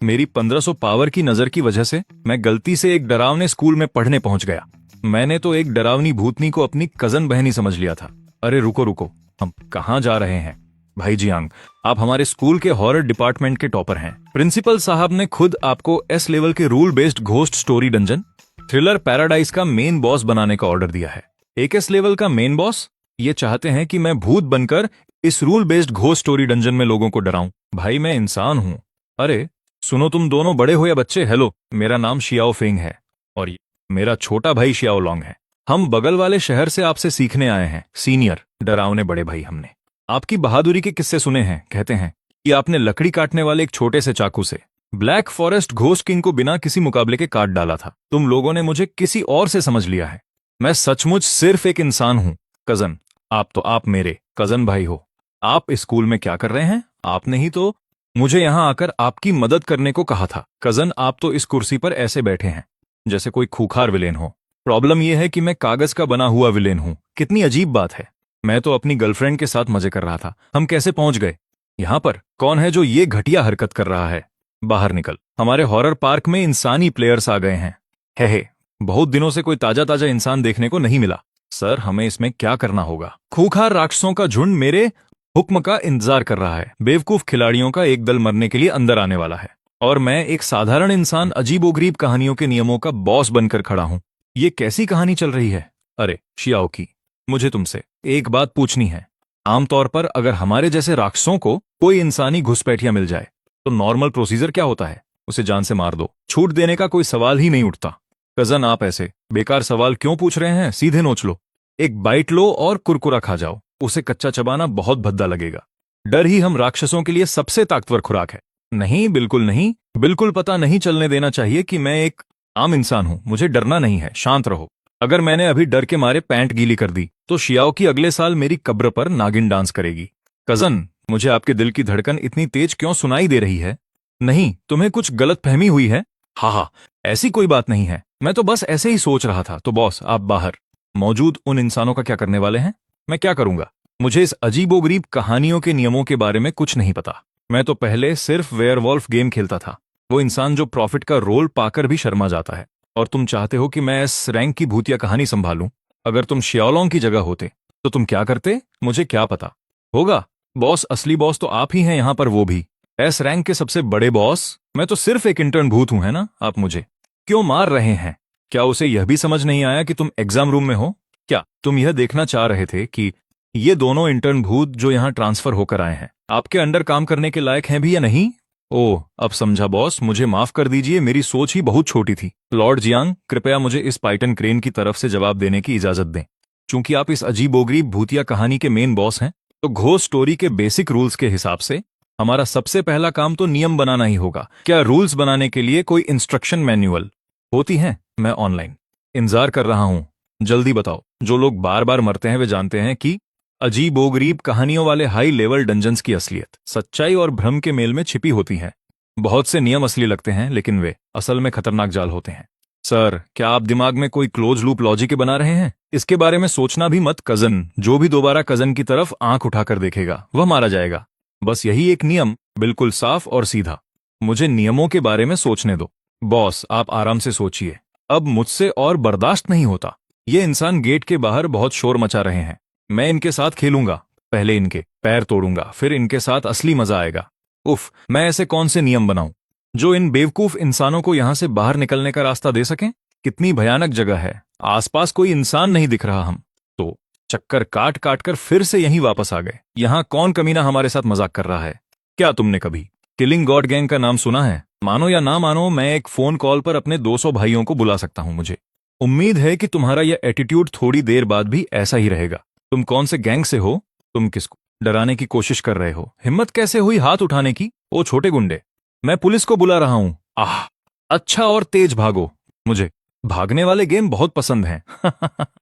मेरी 1500 पावर की नजर की वजह से मैं गलती से एक डरावने स्कूल में पढ़ने पहुंच गया। मैंने तो एक डरावनी भूतनी को अपनी कजन बहनी समझ लिया था। अरे रुको रुको, हम कहाँ जा रहे हैं? भाई जियांग, आप हमारे स्कूल के हॉरर डिपार्टमेंट के टॉपर हैं। प्रिंसिपल साहब ने खुद आपको एस लेवल के rule based ghost story dungeon thriller paradise का मेन बॉस बनाने का ऑर्डर दिया है। एक एस लेवल का मेन बॉस ये चाहते हैं कि मैं भूत बनकर इस rule based ghost story dungeon में लोगों को डराऊं। भाई मैं इंसान हूं। अरे सुनो, तुम दोनों बड़े हो या बच्चे, हेलो, मेरा नाम शियाओ फेंग है और ये मेरा छोटा भाई शियाओ लॉन्ग है। हम बगल वाले शहर से आपसे सीखने आए हैं सीनियर डरावने बड़े भाई। हमने आपकी बहादुरी के किस्से सुने हैं। कहते हैं कि आपने लकड़ी काटने वाले एक छोटे से चाकू से ब्लैक फॉरेस्ट घोस्ट किंग को बिना किसी मुकाबले के काट डाला था। तुम लोगों ने मुझे किसी और से समझ लिया है। मैं सचमुच सिर्फ एक इंसान हूं। कजन, आप मेरे कजन भाई हो। आप इस स्कूल में क्या कर रहे हैं? आपने ही तो मुझे यहां आकर आपकी मदद करने को कहा था। कजन, आप तो इस कुर्सी पर ऐसे बैठे हैं जैसे कोई खूंखार विलेन हो। प्रॉब्लम यह है कि मैं कागज का बना हुआ विलेन हूं। कितनी अजीब बात है। मैं तो अपनी गर्लफ्रेंड के साथ मजे कर रहा था। हम कैसे पहुंच गए यहां पर? कौन है जो ये घटिया हरकत कर रहा है? बाहर निकल। हमारे हॉरर पार्क में इंसानी प्लेयर्स आ गए हैं। हे, बहुत दिनों से कोई ताजा ताजा इंसान देखने को नहीं मिला। सर, हमें इसमें क्या करना होगा? खूंखार राक्षसों का झुंड मेरे हुक्म का इंतजार कर रहा है। बेवकूफ खिलाड़ियों का एक दल मरने के लिए अंदर आने वाला है और मैं एक साधारण इंसान अजीबोगरीब कहानियों के नियमों का बॉस बनकर खड़ा हूं। ये कैसी कहानी चल रही है? अरे शियाओ की, मुझे तुमसे एक बात पूछनी है। आमतौर पर अगर हमारे जैसे राक्षसों को कोई इंसानी घुसपैठिया मिल जाए तो नॉर्मल प्रोसीजर क्या होता है? उसे जान से मार दो। छूट देने का कोई सवाल ही नहीं उठता। कजन, आप ऐसे बेकार सवाल क्यों पूछ रहे हैं? सीधे नोच लो, एक बाइट लो और कुरकुरा खा जाओ। उसे कच्चा चबाना बहुत भद्दा लगेगा। डर ही हम राक्षसों के लिए सबसे ताकतवर खुराक है। नहीं, बिल्कुल नहीं। बिल्कुल पता नहीं चलने देना चाहिए कि मैं एक आम इंसान हूं। मुझे डरना नहीं है, शांत रहो। अगर मैंने अभी डर के मारे पैंट गीली कर दी तो शियाओ की अगले साल मेरी कब्र पर नागिन डांस करेगी। कजन, मुझे आपके दिल की धड़कन इतनी तेज क्यों सुनाई दे रही है? नहीं, तुम्हें कुछ गलत फहमी हुई है। हाँ, ऐसी कोई बात नहीं है। मैं तो बस ऐसे ही सोच रहा था। तो बॉस, आप बाहर मौजूद उन इंसानों का क्या करने वाले हैं? मैं क्या करूंगा? मुझे इस अजीबोगरीब कहानियों के नियमों के बारे में कुछ नहीं पता। मैं तो पहले सिर्फ वेयरवॉल्फ गेम खेलता था। वो इंसान जो प्रॉफिट का रोल पाकर भी शर्मा जाता है। और तुम चाहते हो कि मैं इस रैंक की भूतिया कहानी संभालूं? अगर तुम शियाओलोंग की जगह होते तो तुम क्या करते? मुझे क्या पता होगा। बॉस, असली बॉस तो आप ही हैं यहां पर, वो भी एस रैंक के सबसे बड़े बॉस। मैं तो सिर्फ एक इंटर्न भूत हूं, है ना? आप मुझे क्यों मार रहे हैं? क्या उसे यह भी समझ नहीं आया कि तुम एग्जाम रूम में हो? क्या तुम यह देखना चाह रहे थे कि ये दोनों इंटर्न भूत जो यहां ट्रांसफर होकर आए हैं आपके अंडर काम करने के लायक हैं भी या नहीं? ओह, अब समझा बॉस, मुझे माफ कर दीजिए, मेरी सोच ही बहुत छोटी थी। लॉर्ड जियांग, कृपया मुझे इस पाइटन क्रेन की तरफ से जवाब देने की इजाजत दें। चूंकि आप इस अजीबोगरीब भूतिया कहानी के मेन बॉस हैं तो घोस्ट स्टोरी के बेसिक रूल्स के हिसाब से हमारा सबसे पहला काम तो नियम बनाना ही होगा। क्या रूल्स बनाने के लिए कोई इंस्ट्रक्शन मैन्युअल होती है? मैं ऑनलाइन इंतजार कर रहा हूं, जल्दी बताओ। जो लोग बार बार मरते हैं वे जानते हैं कि अजीबोगरीब कहानियों वाले हाई लेवल डंजन्स की असलियत सच्चाई और भ्रम के मेल में छिपी होती है। बहुत से नियम असली लगते हैं लेकिन वे असल में खतरनाक जाल होते हैं। सर, क्या आप दिमाग में कोई क्लोज लूप लॉजिक बना रहे हैं? इसके बारे में सोचना भी मत। कजन, जो भी दोबारा कजन की तरफ आंख उठाकर देखेगा वह मारा जाएगा। बस यही एक नियम, बिल्कुल साफ और सीधा। मुझे नियमों के बारे में सोचने दो। बॉस, आप आराम से सोचिए। अब मुझसे और बर्दाश्त नहीं होता। ये इंसान गेट के बाहर बहुत शोर मचा रहे हैं। मैं इनके साथ खेलूंगा। पहले इनके पैर तोड़ूंगा, फिर इनके साथ असली मजा आएगा। उफ, मैं ऐसे कौन से नियम बनाऊं जो इन बेवकूफ इंसानों को यहां से बाहर निकलने का रास्ता दे सकें? कितनी भयानक जगह है। आसपास कोई इंसान नहीं दिख रहा। हम तो चक्कर काट काट कर फिर से यहीं वापस आ गए। यहां कौन कमीना हमारे साथ मजाक कर रहा है? क्या तुमने कभी किलिंग गॉड गैंग का नाम सुना है? मानो या ना मानो, मैं एक फोन कॉल पर अपने 200 भाइयों को बुला सकता हूं। मुझे उम्मीद है कि तुम्हारा यह एटीट्यूड थोड़ी देर बाद भी ऐसा ही रहेगा। तुम कौन से गैंग से हो? तुम किसको डराने की कोशिश कर रहे हो? हिम्मत कैसे हुई हाथ उठाने की? ओ छोटे गुंडे, मैं पुलिस को बुला रहा हूं। आह, अच्छा, और तेज भागो। मुझे भागने वाले गेम बहुत पसंद हैं।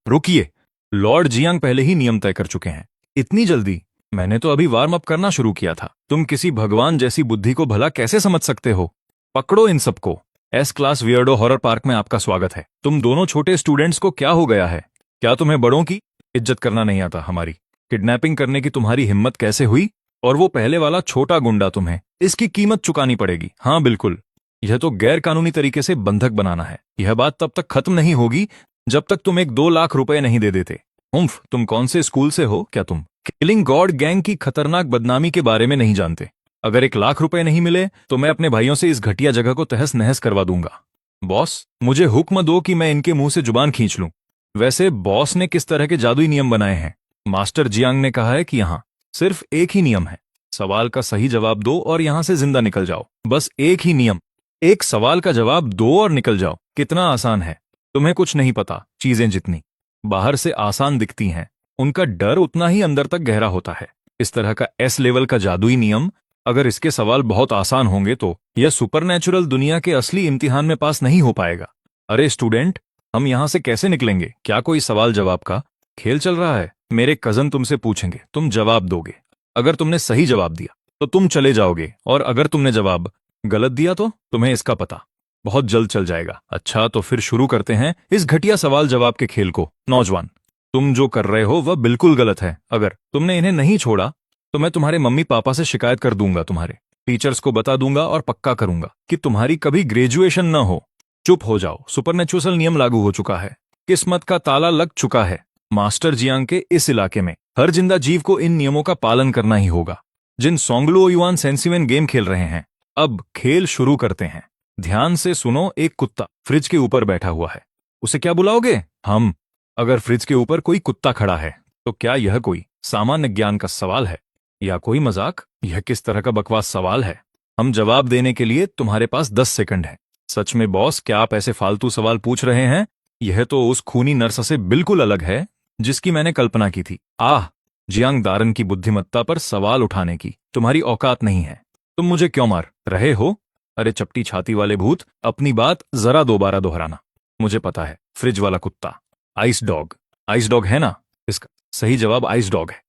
रुकिए, लॉर्ड जियांग पहले ही नियम तय कर चुके हैं। इतनी जल्दी? मैंने तो अभी वार्म अप करना शुरू किया था। तुम किसी भगवान जैसी बुद्धि को भला कैसे समझ सकते हो? पकड़ो इन सबको। S class weirdo horror park में आपका स्वागत है। तुम दोनों छोटे स्टूडेंट्स को क्या हो गया है? क्या तुम्हें बड़ों की इज्जत करना नहीं आता? हमारी किडनैपिंग करने की तुम्हारी हिम्मत कैसे हुई? और वो पहले वाला छोटा गुंडा, तुम्हें इसकी कीमत चुकानी पड़ेगी। हाँ बिल्कुल, यह तो गैर कानूनी तरीके से बंधक बनाना है। यह बात तब तक खत्म नहीं होगी जब तक तुम एक 2 लाख रुपए नहीं दे देते। उम्फ, तुम कौन से स्कूल से हो? क्या तुम किलिंग गॉड गैंग की खतरनाक बदनामी के बारे में नहीं जानते? अगर 1 लाख रुपए नहीं मिले तो मैं अपने भाइयों से इस घटिया जगह को तहस नहस करवा दूंगा। बॉस, मुझे हुक्म दो कि मैं इनके मुंह से जुबान खींच लूं। वैसे बॉस ने किस तरह के जादुई नियम बनाए हैं? मास्टर जियांग ने कहा है कि यहाँ सिर्फ एक ही नियम है, सवाल का सही जवाब दो और यहां से जिंदा निकल जाओ। बस एक ही नियम, एक सवाल का जवाब दो और निकल जाओ। कितना आसान है। तुम्हें कुछ नहीं पता, चीजें जितनी बाहर से आसान दिखती हैं उनका डर उतना ही अंदर तक गहरा होता है। इस तरह का एस लेवल का जादुई नियम, अगर इसके सवाल बहुत आसान होंगे तो यह सुपरनैचुरल दुनिया के असली इम्तिहान में पास नहीं हो पाएगा। अरे स्टूडेंट, हम यहां से कैसे निकलेंगे? क्या कोई सवाल जवाब का खेल चल रहा है? मेरे कजन तुमसे पूछेंगे, तुम जवाब दोगे। अगर तुमने सही जवाब दिया तो तुम चले जाओगे, और अगर तुमने जवाब गलत दिया तो तुम्हें इसका पता बहुत जल्द चल जाएगा। अच्छा, तो फिर शुरू करते हैं इस घटिया सवाल जवाब के खेल को। नौजवान, तुम जो कर रहे हो वह बिल्कुल गलत है। अगर तुमने इन्हें नहीं छोड़ा तो मैं तुम्हारे मम्मी पापा से शिकायत कर दूंगा, तुम्हारे टीचर्स को बता दूंगा और पक्का करूंगा कि तुम्हारी कभी ग्रेजुएशन न हो। चुप हो जाओ, सुपरनैचुरल नियम लागू हो चुका है, किस्मत का ताला लग चुका है। मास्टर जियांग के इस इलाके में हर जिंदा जीव को इन नियमों का पालन करना ही होगा। जिन सोंगलुओ युआन सेंसिवेन गेम खेल रहे हैं, अब खेल शुरू करते हैं। ध्यान से सुनो, एक कुत्ता फ्रिज के ऊपर बैठा हुआ है, उसे क्या बुलाओगे? हम। अगर फ्रिज के ऊपर कोई कुत्ता खड़ा है तो क्या यह कोई सामान्य ज्ञान का सवाल है या कोई मजाक? यह किस तरह का बकवास सवाल है? हम जवाब देने के लिए तुम्हारे पास 10 सेकंड है। सच में बॉस, क्या आप ऐसे फालतू सवाल पूछ रहे हैं? यह तो उस खूनी नर्स से बिल्कुल अलग है जिसकी मैंने कल्पना की थी। जियांग दारन की बुद्धिमत्ता पर सवाल उठाने की तुम्हारी औकात नहीं है। तुम मुझे क्यों मार रहे हो? अरे चपटी छाती वाले भूत, अपनी बात जरा दोबारा दोहराना। मुझे पता है, फ्रिज वाला कुत्ता, आइस डॉग। आइस डॉग है ना? इसका सही जवाब आइस डॉग है।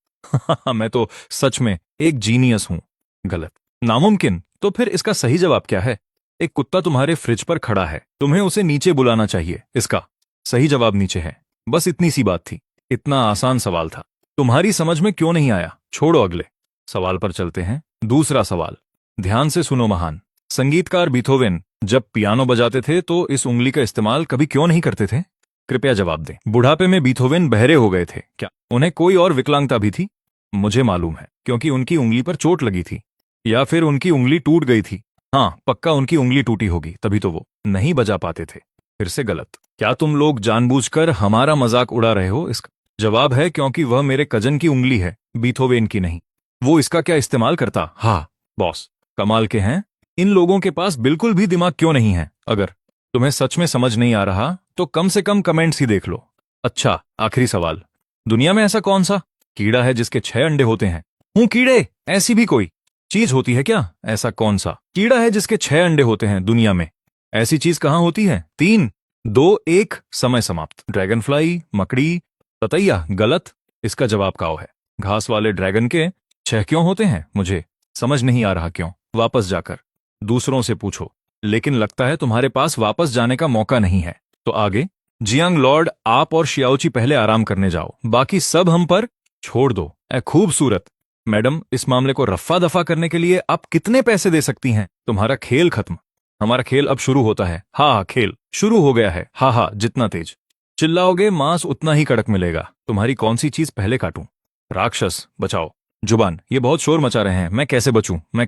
मैं तो सच में एक जीनियस हूं। गलत? नामुमकिन? तो फिर इसका सही जवाब क्या है? एक कुत्ता तुम्हारे फ्रिज पर खड़ा है, तुम्हें उसे नीचे बुलाना चाहिए। इसका सही जवाब नीचे है। बस इतनी सी बात थी। इतना आसान सवाल था, तुम्हारी समझ में क्यों नहीं आया? छोड़ो, अगले सवाल पर चलते हैं। दूसरा सवाल, ध्यान से सुनो। महान संगीतकार बीथोवेन जब पियानो बजाते थे तो इस उंगली का इस्तेमाल कभी क्यों नहीं करते थे? कृपया जवाब दें। बुढ़ापे में बीथोवेन बहरे हो गए थे क्या? उन्हें कोई और विकलांगता भी थी? मुझे मालूम है, क्योंकि उनकी उंगली पर चोट लगी थी, या फिर उनकी उंगली टूट गई थी। हाँ, पक्का उनकी उंगली टूटी होगी, तभी तो वो नहीं बजा पाते थे। फिर से गलत। क्या तुम लोग जानबूझकर हमारा मजाक उड़ा रहे हो? इसका जवाब है क्योंकि वह मेरे कजन की उंगली है, बीथोवेन की नहीं। वो इसका क्या इस्तेमाल करता? हाँ बॉस, कमाल के हैं। इन लोगों के पास बिल्कुल भी दिमाग क्यों नहीं है? अगर तुम्हें सच में समझ नहीं आ रहा तो कम से कम कमेंट्स ही देख लो। अच्छा, आखिरी सवाल, दुनिया में ऐसा कौन सा कीड़ा है जिसके 6 अंडे होते हैं? कीड़े, ऐसी भी कोई चीज होती है क्या? ऐसा कौन सा कीड़ा है जिसके 6 अंडे होते हैं दुनिया में? ऐसी चीज कहां होती है? 3, 2, 1, समय समाप्त। ड्रैगन फ्लाई, मकड़ी, ततैया? गलत। इसका जवाब काओ है। घास वाले ड्रैगन के 6 क्यों होते हैं? मुझे समझ नहीं आ रहा क्यों। वापस जाकर दूसरों से पूछो, लेकिन लगता है तुम्हारे पास वापस जाने का मौका नहीं है। तो आगे जियांग लॉर्ड, आप और शियाओची पहले आराम करने जाओ, बाकी सब हम पर छोड़ दो। खूबसूरत मैडम, इस मामले को रफ्फा दफा करने के लिए आप कितने पैसे दे सकती हैं? तुम्हारा खेल खत्म, हमारा खेल अब शुरू होता है। हाँ, खेल शुरू हो गया है। हाँ, जितना तेज चिल्लाओगे मांस उतना ही कड़क मिलेगा। तुम्हारी कौन सी चीज पहले काटूं? राक्षस, बचाओ। जुबान, ये बहुत शोर मचा रहे हैं, मैं कैसे बचूं? मैं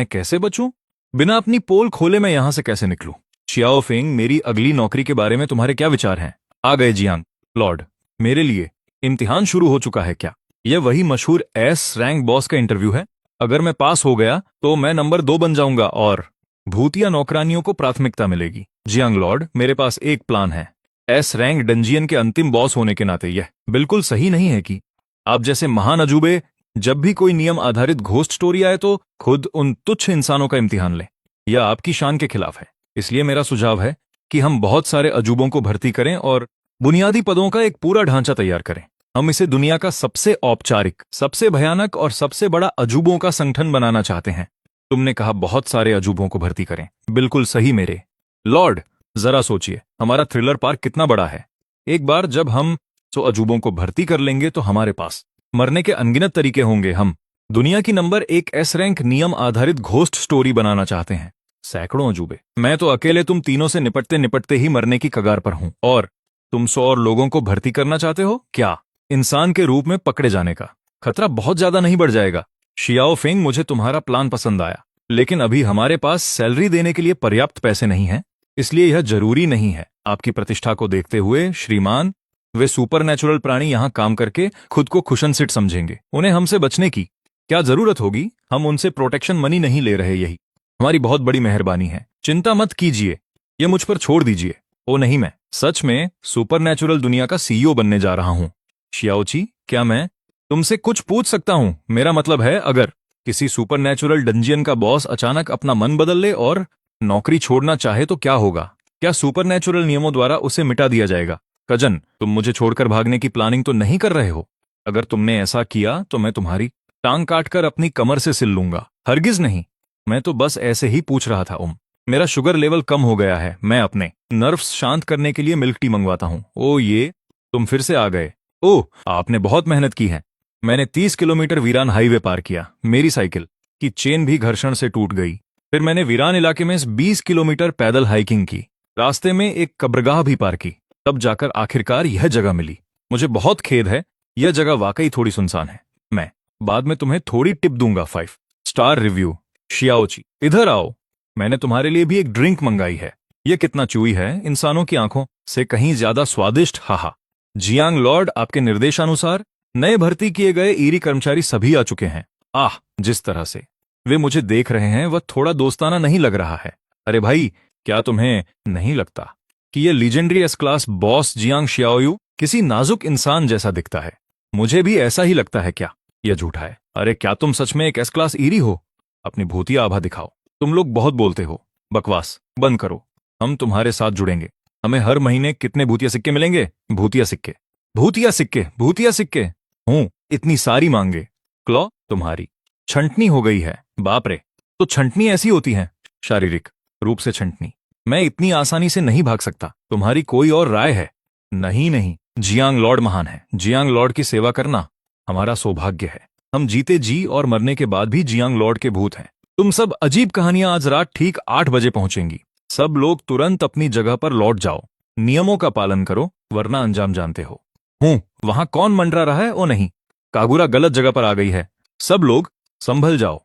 कैसे बचूं? बिना अपनी पोल खोले मैं यहां से कैसे निकलूं? शियाओ फेंग, मेरी अगली नौकरी के बारे में तुम्हारे क्या विचार हैं? आ गए जियांग लॉर्ड, मेरे लिए इम्तिहान शुरू हो चुका है क्या? यह वही मशहूर एस रैंक बॉस का इंटरव्यू है। अगर मैं पास हो गया तो मैं नंबर 2 बन जाऊंगा और भूतिया नौकरानियों को प्राथमिकता मिलेगी। जियांग लॉर्ड, मेरे पास एक प्लान है। एस रैंक डंजियन के अंतिम बॉस होने के नाते यह बिल्कुल सही नहीं है कि आप जैसे महान अजूबे जब भी कोई नियम आधारित घोस्ट स्टोरी आए तो खुद उन तुच्छ इंसानों का इम्तिहान लें। यह आपकी शान के खिलाफ है। इसलिए मेरा सुझाव है कि हम बहुत सारे अजूबों को भर्ती करें और बुनियादी पदों का एक पूरा ढांचा तैयार करें। हम इसे दुनिया का सबसे औपचारिक, सबसे भयानक और सबसे बड़ा अजूबों का संगठन बनाना चाहते हैं। तुमने कहा बहुत सारे अजूबों को भर्ती करें। बिल्कुल सही मेरे लॉर्ड। जरा सोचिए, हमारा थ्रिलर पार्क कितना बड़ा है। एक बार जब हम अजूबों को भर्ती कर लेंगे तो हमारे पास मरने के अनगिनत तरीके होंगे। हम दुनिया की नंबर 1 एस रैंक नियम आधारित घोस्ट स्टोरी बनाना चाहते हैं। सैकड़ों अजूबे। मैं तो अकेले तुम तीनों से निपटते निपटते ही मरने की कगार पर हूं, और तुम 100 और लोगों को भर्ती करना चाहते हो क्या? इंसान के रूप में पकड़े जाने का खतरा बहुत ज्यादा नहीं बढ़ जाएगा? शियाओ फेंग, मुझे तुम्हारा प्लान पसंद आया, लेकिन अभी हमारे पास सैलरी देने के लिए पर्याप्त पैसे नहीं हैं, इसलिए यह जरूरी नहीं है। आपकी प्रतिष्ठा को देखते हुए श्रीमान, वे सुपरनैचुरल प्राणी यहाँ काम करके खुद को खुशनसीट समझेंगे। उन्हें हमसे बचने की क्या जरूरत होगी? हम उनसे प्रोटेक्शन मनी नहीं ले रहे, यही हमारी बहुत बड़ी मेहरबानी है। चिंता मत कीजिए, ये मुझ पर छोड़ दीजिए। ओ नहीं, मैं सच में सुपरनैचुरल दुनिया का सीईओ बनने जा रहा हूँ। शियाओची, क्या मैं तुमसे कुछ पूछ सकता हूँ? मेरा मतलब है, अगर किसी सुपरनैचुरल डंजियन का बॉस अचानक अपना मन बदल ले और नौकरी छोड़ना चाहे तो क्या होगा? क्या सुपरनैचुरल नियमों द्वारा उसे मिटा दिया जाएगा? कजन, तुम मुझे छोड़कर भागने की प्लानिंग तो नहीं कर रहे हो? अगर तुमने ऐसा किया तो मैं तुम्हारी टांग काटकर अपनी कमर से सिल लूंगा। हरगिज नहीं, मैं तो बस ऐसे ही पूछ रहा था। मेरा शुगर लेवल कम हो गया है, मैं अपने नर्व्स शांत करने के लिए मिल्क टी मंगवाता हूँ। ओ ये तुम फिर से आ गए। ओह, आपने बहुत मेहनत की है। मैंने 30 किलोमीटर वीरान हाईवे पार किया, मेरी साइकिल की चेन भी घर्षण से टूट गई। फिर मैंने वीरान इलाके में 20 किलोमीटर पैदल हाइकिंग की, रास्ते में एक कब्रगाह भी पार की, तब जाकर आखिरकार यह जगह मिली। मुझे बहुत खेद है, यह जगह वाकई थोड़ी सुनसान है। मैं बाद में तुम्हें थोड़ी टिप दूंगा। 5 स्टार रिव्यू। शियाओची, इधर आओ, मैंने तुम्हारे लिए भी एक ड्रिंक मंगाई है। यह कितना चूई है, इंसानों की आंखों से कहीं ज्यादा स्वादिष्ट। हाहा। जियांग लॉर्ड, आपके निर्देशानुसार नए भर्ती किए गए ईरी कर्मचारी सभी आ चुके हैं। आह, जिस तरह से वे मुझे देख रहे हैं वह थोड़ा दोस्ताना नहीं लग रहा है। अरे भाई, क्या तुम्हें नहीं लगता कि यह legendary S class boss Jiang Xiaoyu किसी नाजुक इंसान जैसा दिखता है? मुझे भी ऐसा ही लगता है। क्या यह झूठा है? अरे क्या तुम सच में एक एस क्लास ईरी हो? अपनी भूतिया आभा दिखाओ। तुम लोग बहुत बोलते हो, बकवास बंद करो, हम तुम्हारे साथ जुड़ेंगे। हमें हर महीने कितने भूतिया सिक्के मिलेंगे? भूतिया सिक्के, भूतिया सिक्के, भूतिया सिक्के। हूं, इतनी सारी मांगे। क्लॉ, तुम्हारी छंटनी हो गई है। बाप रे, तो छंटनी ऐसी होती है? शारीरिक रूप से छंटनी। मैं इतनी आसानी से नहीं भाग सकता। तुम्हारी कोई और राय है? नहीं नहीं, जियांग लॉर्ड महान है। जियांग लॉर्ड की सेवा करना हमारा सौभाग्य है। हम जीते जी और मरने के बाद भी जियांग लॉर्ड के भूत हैं। तुम सब अजीब कहानियां आज रात ठीक 8 बजे पहुंचेंगी। सब लोग तुरंत अपनी जगह पर लौट जाओ। नियमों का पालन करो, वरना अंजाम जानते हो। वहां कौन मंडरा रहा है? ओ नहीं, कागुरा गलत जगह पर आ गई है। सब लोग संभल जाओ।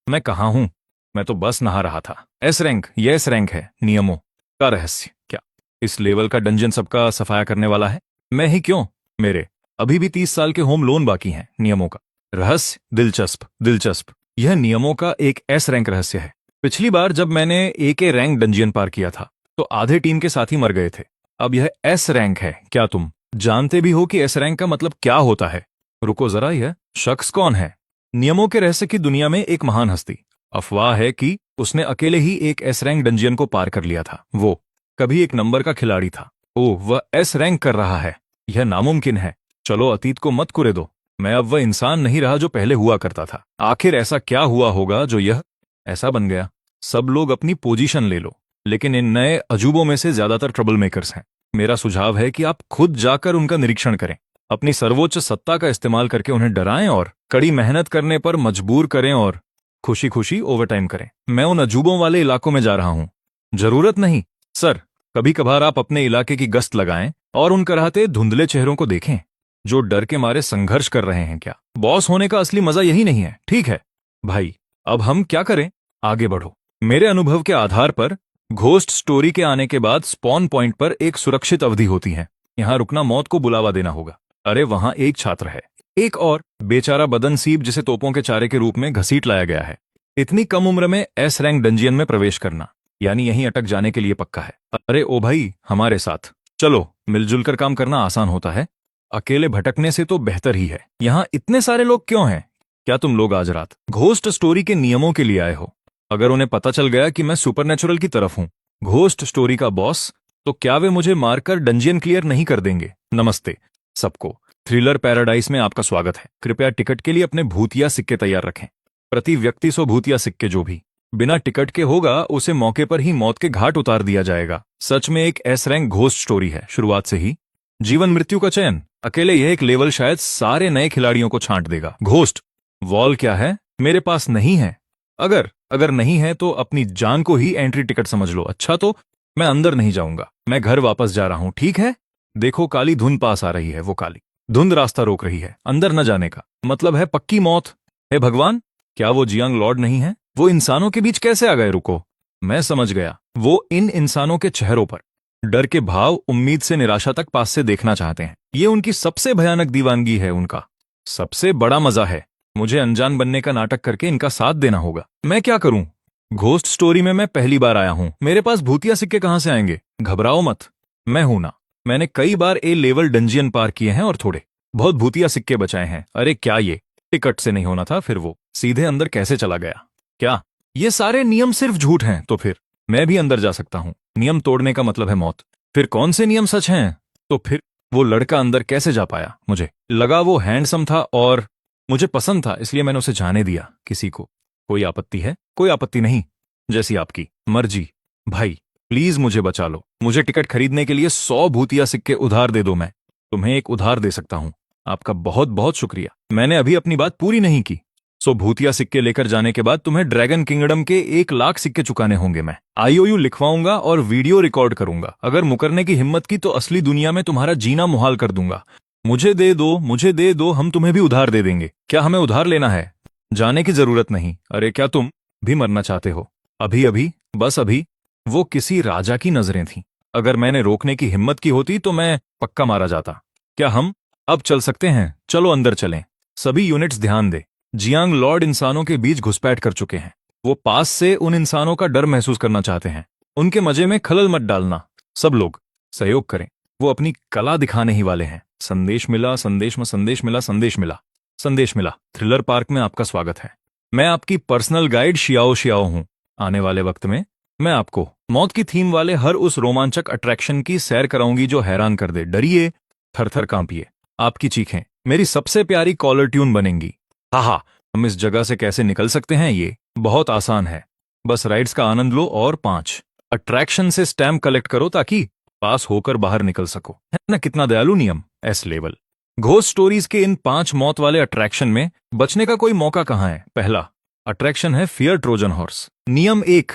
मैं कहाँ हूं? मैं तो बस नहा रहा था। एस रैंक, यह एस रैंक है। नियमों का रहस्य क्या? इस लेवल का डंजन सबका सफाया करने वाला है? मैं ही क्यों? मेरे अभी भी 30 साल के होम लोन बाकी हैं। नियमों का रहस्य, दिलचस्प दिलचस्प। यह नियमों का एक एस रैंक रहस्य है। पिछली बार जब मैंने ए रैंक डंजियन पार किया था तो आधे टीम के साथी मर गए थे। अब यह एस रैंक है। क्या तुम जानते भी हो कि एस रैंक का मतलब क्या होता है? रुको जरा, यह शख्स कौन है? नियमों के रहस्य की दुनिया में एक महान हस्ती। अफवाह है कि उसने अकेले ही एक एस रैंक डंजियन को पार कर लिया था। वो कभी एक नंबर का खिलाड़ी था। ओह, वह एस रैंक कर रहा है। यह नामुमकिन है। चलो, अतीत को मत कुरे दो। मैं अब वह इंसान नहीं रहा जो पहले हुआ करता था। आखिर ऐसा क्या हुआ होगा जो यह ऐसा बन गया? सब लोग अपनी पोजीशन ले लो, लेकिन इन नए अजूबों में से ज्यादातर ट्रबल मेकर्स हैं। मेरा सुझाव है कि आप खुद जाकर उनका निरीक्षण करें, अपनी सर्वोच्च सत्ता का इस्तेमाल करके उन्हें डराएं और कड़ी मेहनत करने पर मजबूर करें और खुशी खुशी ओवरटाइम करें। मैं उन अजूबों वाले इलाकों में जा रहा हूं। जरूरत नहीं सर, कभी कभार आप अपने इलाके की गश्त लगाएं और उन कराहते धुंधले चेहरों को देखें जो डर के मारे संघर्ष कर रहे हैं। क्या बॉस होने का असली मजा यही नहीं है? ठीक है भाई, अब हम क्या करें? आगे बढ़ो। मेरे अनुभव के आधार पर घोस्ट स्टोरी के आने के बाद स्पॉन पॉइंट पर एक सुरक्षित अवधि होती है। यहां रुकना मौत को बुलावा देना होगा। अरे वहां एक छात्र है, एक और बेचारा बदनसीब जिसे तोपों के चारे के रूप में घसीट लाया गया है। इतनी कम उम्र में एस रैंक डंजियन में प्रवेश करना यानी यहीं अटक जाने के लिए पक्का है। अरे ओ भाई, हमारे साथ चलो। मिलजुल कर काम करना आसान होता है, अकेले भटकने से तो बेहतर ही है। यहाँ इतने सारे लोग क्यों हैं? क्या तुम लोग आज रात घोस्ट स्टोरी के नियमों के लिए आए हो? अगर उन्हें पता चल गया कि मैं सुपरनैचुरल की तरफ हूं, घोस्ट स्टोरी का बॉस, तो क्या वे मुझे मारकर डंजियन क्लियर नहीं कर देंगे? नमस्ते सबको, थ्रिलर पैराडाइज में आपका स्वागत है। कृपया टिकट के लिए अपने भूतिया सिक्के तैयार रखें। प्रति व्यक्ति 100 भूतिया सिक्के। जो भी बिना टिकट के होगा उसे मौके पर ही मौत के घाट उतार दिया जाएगा। सच में एक एस रैंक घोस्ट स्टोरी है। शुरुआत से ही जीवन मृत्यु का चयन। अकेले यह एक लेवल शायद सारे नए खिलाड़ियों को छांट देगा। घोस्ट वॉल क्या है? मेरे पास नहीं है। अगर अगर नहीं है तो अपनी जान को ही एंट्री टिकट समझ लो। अच्छा तो मैं अंदर नहीं जाऊंगा, मैं घर वापस जा रहा हूं, ठीक है? देखो काली धुंध पास आ रही है, वो काली धुंध रास्ता रोक रही है, अंदर न जाने का मतलब है पक्की मौत। हे भगवान, क्या वो जियांग लॉर्ड नहीं है? वो इंसानों के बीच कैसे आ गए? रुको, मैं समझ गया। वो इन इंसानों के चेहरों पर डर के भाव, उम्मीद से निराशा तक पास से देखना चाहते हैं। ये उनकी सबसे भयानक दीवानगी है, उनका सबसे बड़ा मजा है। मुझे अनजान बनने का नाटक करके इनका साथ देना होगा। मैं क्या करूं? घोस्ट स्टोरी में मैं पहली बार आया हूं, मेरे पास भूतिया सिक्के कहां से आएंगे? घबराओ मत, मैं हूं ना। मैंने कई बार ए लेवल डंजियन पार किए हैं और थोड़े बहुत भूतिया सिक्के बचाए हैं। अरे क्या ये टिकट से नहीं होना था? फिर वो सीधे अंदर कैसे चला गया? क्या ये सारे नियम सिर्फ झूठ हैं? तो फिर मैं भी अंदर जा सकता हूं। नियम तोड़ने का मतलब है मौत। फिर कौन से नियम सच हैं? तो फिर वो लड़का अंदर कैसे जा पाया? मुझे लगा वो हैंडसम था और मुझे पसंद था, इसलिए मैंने उसे जाने दिया। किसी को कोई आपत्ति है? कोई आपत्ति नहीं, जैसी आपकी मर्जी। भाई प्लीज मुझे बचा लो। मुझे टिकट खरीदने के लिए 100 भूतिया सिक्के उधार दे दो। मैं तुम्हें एक उधार दे सकता हूं। आपका बहुत बहुत शुक्रिया। मैंने अभी अपनी बात पूरी नहीं की। 100 भूतिया सिक्के लेकर जाने के बाद तुम्हें ड्रैगन किंगडम के 1 लाख सिक्के चुकाने होंगे। मैं आईओयू लिखवाऊंगा और वीडियो रिकॉर्ड करूंगा। अगर मुकरने की हिम्मत की तो असली दुनिया में तुम्हारा जीना मुहाल कर दूंगा। मुझे दे दो, मुझे दे दो, हम तुम्हें भी उधार दे देंगे। क्या हमें उधार लेना है? जाने की जरूरत नहीं। अरे क्या तुम भी मरना चाहते हो? अभी अभी, बस अभी। वो किसी राजा की नजरें थीं। अगर मैंने रोकने की हिम्मत की होती तो मैं पक्का मारा जाता। क्या हम अब चल सकते हैं? चलो अंदर चलें। सभी यूनिट्स ध्यान दे। जियांग लॉर्ड इंसानों के बीच घुसपैठ कर चुके हैं। वो पास से उन इंसानों का डर महसूस करना चाहते हैं। उनके मजे में खलल मत डालना। सब लोग सहयोग करें। वो अपनी कला दिखाने ही वाले हैं। संदेश मिला, संदेश में संदेश मिला, संदेश मिला, संदेश मिला। थ्रिलर पार्क में आपका स्वागत है। मैं आपकी पर्सनल गाइड शियाओ शियाओ हूं। आने वाले वक्त में मैं आपको मौत की थीम वाले हर उस रोमांचक अट्रैक्शन की सैर कराऊंगी जो हैरान कर दे। डरिए, थर-थर कांपिए। आपकी चीखें मेरी सबसे प्यारी कॉलर ट्यून बनेंगी। हाहा, हम इस जगह से कैसे निकल सकते हैं? ये बहुत आसान है। बस राइड्स का आनंद लो और 5 अट्रैक्शन से स्टैम्प कलेक्ट करो ताकि पास होकर बाहर निकल सको। है ना कितना दयालु नियम? S level. घोस्ट स्टोरीज के इन 5 मौत वाले अट्रैक्शन में बचने का कोई मौका कहां है? पहला अट्रैक्शन है फियर ट्रोजन हॉर्स। नियम 1,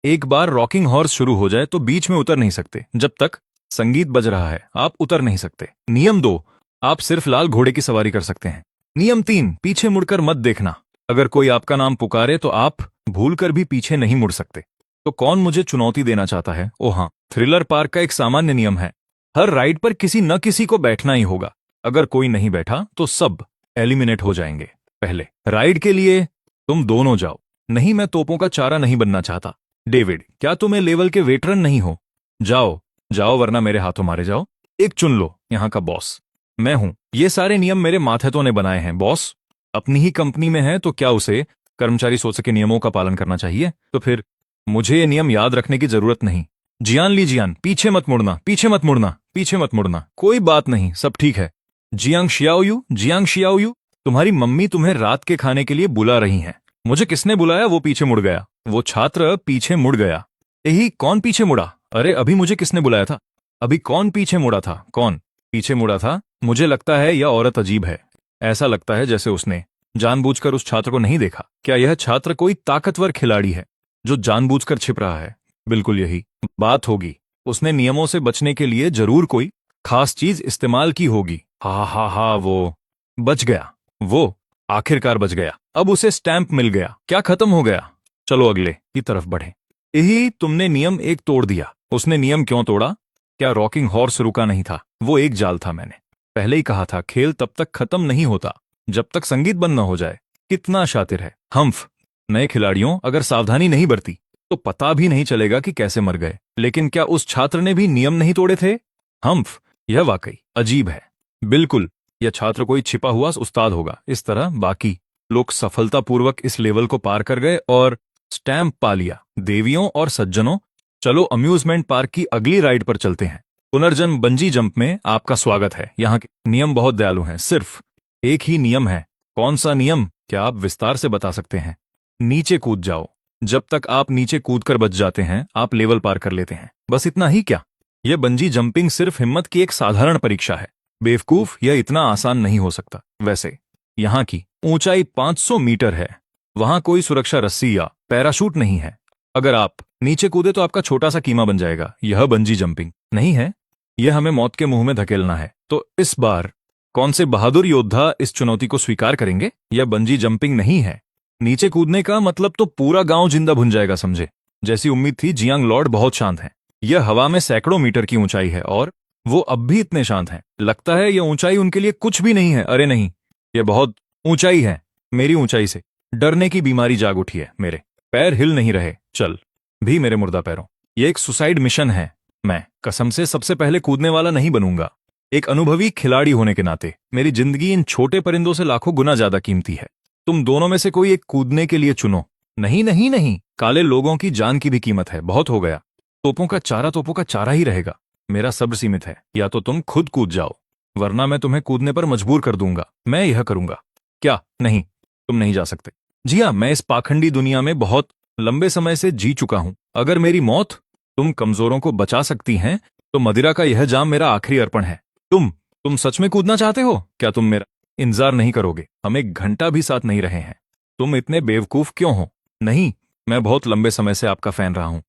एक बार रॉकिंग हॉर्स शुरू हो जाए तो बीच में उतर नहीं सकते। जब तक संगीत बज रहा है आप उतर नहीं सकते। नियम 2, आप सिर्फ लाल घोड़े की सवारी कर सकते हैं। नियम 3, पीछे मुड़कर मत देखना। अगर कोई आपका नाम पुकारे तो आप भूलकर भी पीछे नहीं मुड़ सकते। तो कौन मुझे चुनौती देना चाहता है? ओ हाँ, थ्रिलर पार्क का एक सामान्य नियम है, हर राइड पर किसी न किसी को बैठना ही होगा। अगर कोई नहीं बैठा तो सब एलिमिनेट हो जाएंगे। पहले राइड के लिए तुम दोनों जाओ। नहीं, मैं तोपों का चारा नहीं बनना चाहता। डेविड, क्या तुम ए लेवल के वेटरन नहीं हो? जाओ जाओ, वरना मेरे हाथों मारे जाओ। एक चुन लो, यहाँ का बॉस मैं हूं। ये सारे नियम मेरे माथेतों ने बनाए हैं। बॉस अपनी ही कंपनी में है तो क्या उसे कर्मचारी सोच सके नियमों का पालन करना चाहिए? तो फिर मुझे ये नियम याद रखने की जरूरत नहीं। जियान ली जियान, पीछे मत मुड़ना, पीछे मत मुड़ना, पीछे मत मुड़ना। कोई बात नहीं, सब ठीक है। जियांग शियाओयू, जियांग शियाओयू, तुम्हारी मम्मी तुम्हें रात के खाने के लिए बुला रही हैं। मुझे किसने बुलाया? वो पीछे मुड़ गया। वो छात्र पीछे मुड़ गया। यही कौन पीछे मुड़ा? अरे अभी मुझे किसने बुलाया था? अभी कौन पीछे मुड़ा था? कौन पीछे मुड़ा था? मुझे लगता है यह औरत अजीब है। ऐसा लगता है जैसे उसने जानबूझकर उस छात्र को नहीं देखा। क्या यह छात्र कोई ताकतवर खिलाड़ी है जो जानबूझकर छिप रहा है? बिल्कुल यही बात होगी। उसने नियमों से बचने के लिए जरूर कोई खास चीज इस्तेमाल की होगी। हा हा हा, वो बच गया। वो आखिरकार बच गया। अब उसे स्टैंप मिल गया। क्या खत्म हो गया? चलो अगले की तरफ बढ़े। यही तुमने नियम 1 तोड़ दिया। उसने नियम क्यों तोड़ा? क्या रॉकिंग हॉर्स रुका नहीं था? वो एक जाल था। मैंने पहले ही कहा था, खेल तब तक खत्म नहीं होता जब तक संगीत बंद न हो जाए। कितना शातिर है हम्फ। नए खिलाड़ियों अगर सावधानी नहीं बरती तो पता भी नहीं चलेगा कि कैसे मर गए। लेकिन क्या उस छात्र ने भी नियम नहीं तोड़े थे? हम्फ, यह वाकई अजीब है। बिल्कुल, यह छात्र कोई छिपा हुआ उस्ताद होगा। इस तरह बाकी लोग सफलतापूर्वक इस लेवल को पार कर गए और स्टैंप पा लिया। देवियों और सज्जनों, चलो अम्यूजमेंट पार्क की अगली राइड पर चलते हैं। पुनर्जन्म बंजी जंप में आपका स्वागत है। यहाँ के नियम बहुत दयालु हैं। सिर्फ एक ही नियम है। कौन सा नियम? क्या आप विस्तार से बता सकते हैं? नीचे कूद जाओ। जब तक आप नीचे कूदकर बच जाते हैं आप लेवल पार कर लेते हैं। बस इतना ही क्या? यह बंजी जंपिंग सिर्फ हिम्मत की एक साधारण परीक्षा है। बेवकूफ, यह इतना आसान नहीं हो सकता। वैसे यहाँ की ऊंचाई 500 मीटर है। वहां कोई सुरक्षा रस्सी या पैराशूट नहीं है। अगर आप नीचे कूदे तो आपका छोटा सा कीमा बन जाएगा। यह बंजी जंपिंग नहीं है, यह हमें मौत के मुंह में धकेलना है। तो इस बार कौन से बहादुर योद्धा इस चुनौती को स्वीकार करेंगे? यह बंजी जंपिंग नहीं है। नीचे कूदने का मतलब तो पूरा गांव जिंदा भुन जाएगा, समझे? जैसी उम्मीद थी, जियांग लॉर्ड बहुत शांत हैं। यह हवा में सैकड़ों मीटर की ऊंचाई है और वो अब भी इतने शांत हैं। लगता है यह ऊंचाई उनके लिए कुछ भी नहीं है। अरे नहीं, यह बहुत ऊंचाई है। मेरी ऊंचाई से डरने की बीमारी जाग उठी है। मेरे पैर हिल नहीं रहे, चल भी मेरे मुर्दा पैरों। यह एक सुसाइड मिशन है। मैं कसम से सबसे पहले कूदने वाला नहीं बनूंगा। एक अनुभवी खिलाड़ी होने के नाते मेरी जिंदगी इन छोटे परिंदों से लाखों गुना ज्यादा कीमती है। तुम दोनों में से कोई एक कूदने के लिए चुनो। नहीं नहीं नहीं, काले लोगों की जान की भी कीमत है। बहुत हो गया। तोपों का चारा ही रहेगा। मेरा सब्र सीमित है। या तो तुम खुद कूद जाओ, वरना मैं तुम्हें कूदने पर मजबूर कर दूंगा। मैं यह करूंगा। क्या? नहीं, तुम नहीं जा सकते। जी हाँ, मैं इस पाखंडी दुनिया में बहुत लंबे समय से जी चुका हूं। अगर मेरी मौत तुम कमजोरों को बचा सकती हैं, तो मदिरा का यह जाम मेरा आखिरी अर्पण है। तुम सच में कूदना चाहते हो? क्या तुम मेरा इंतजार नहीं करोगे? हम एक घंटा भी साथ नहीं रहे हैं। तुम इतने बेवकूफ क्यों हो? नहीं, मैं बहुत लंबे समय से आपका फैन रहा हूं।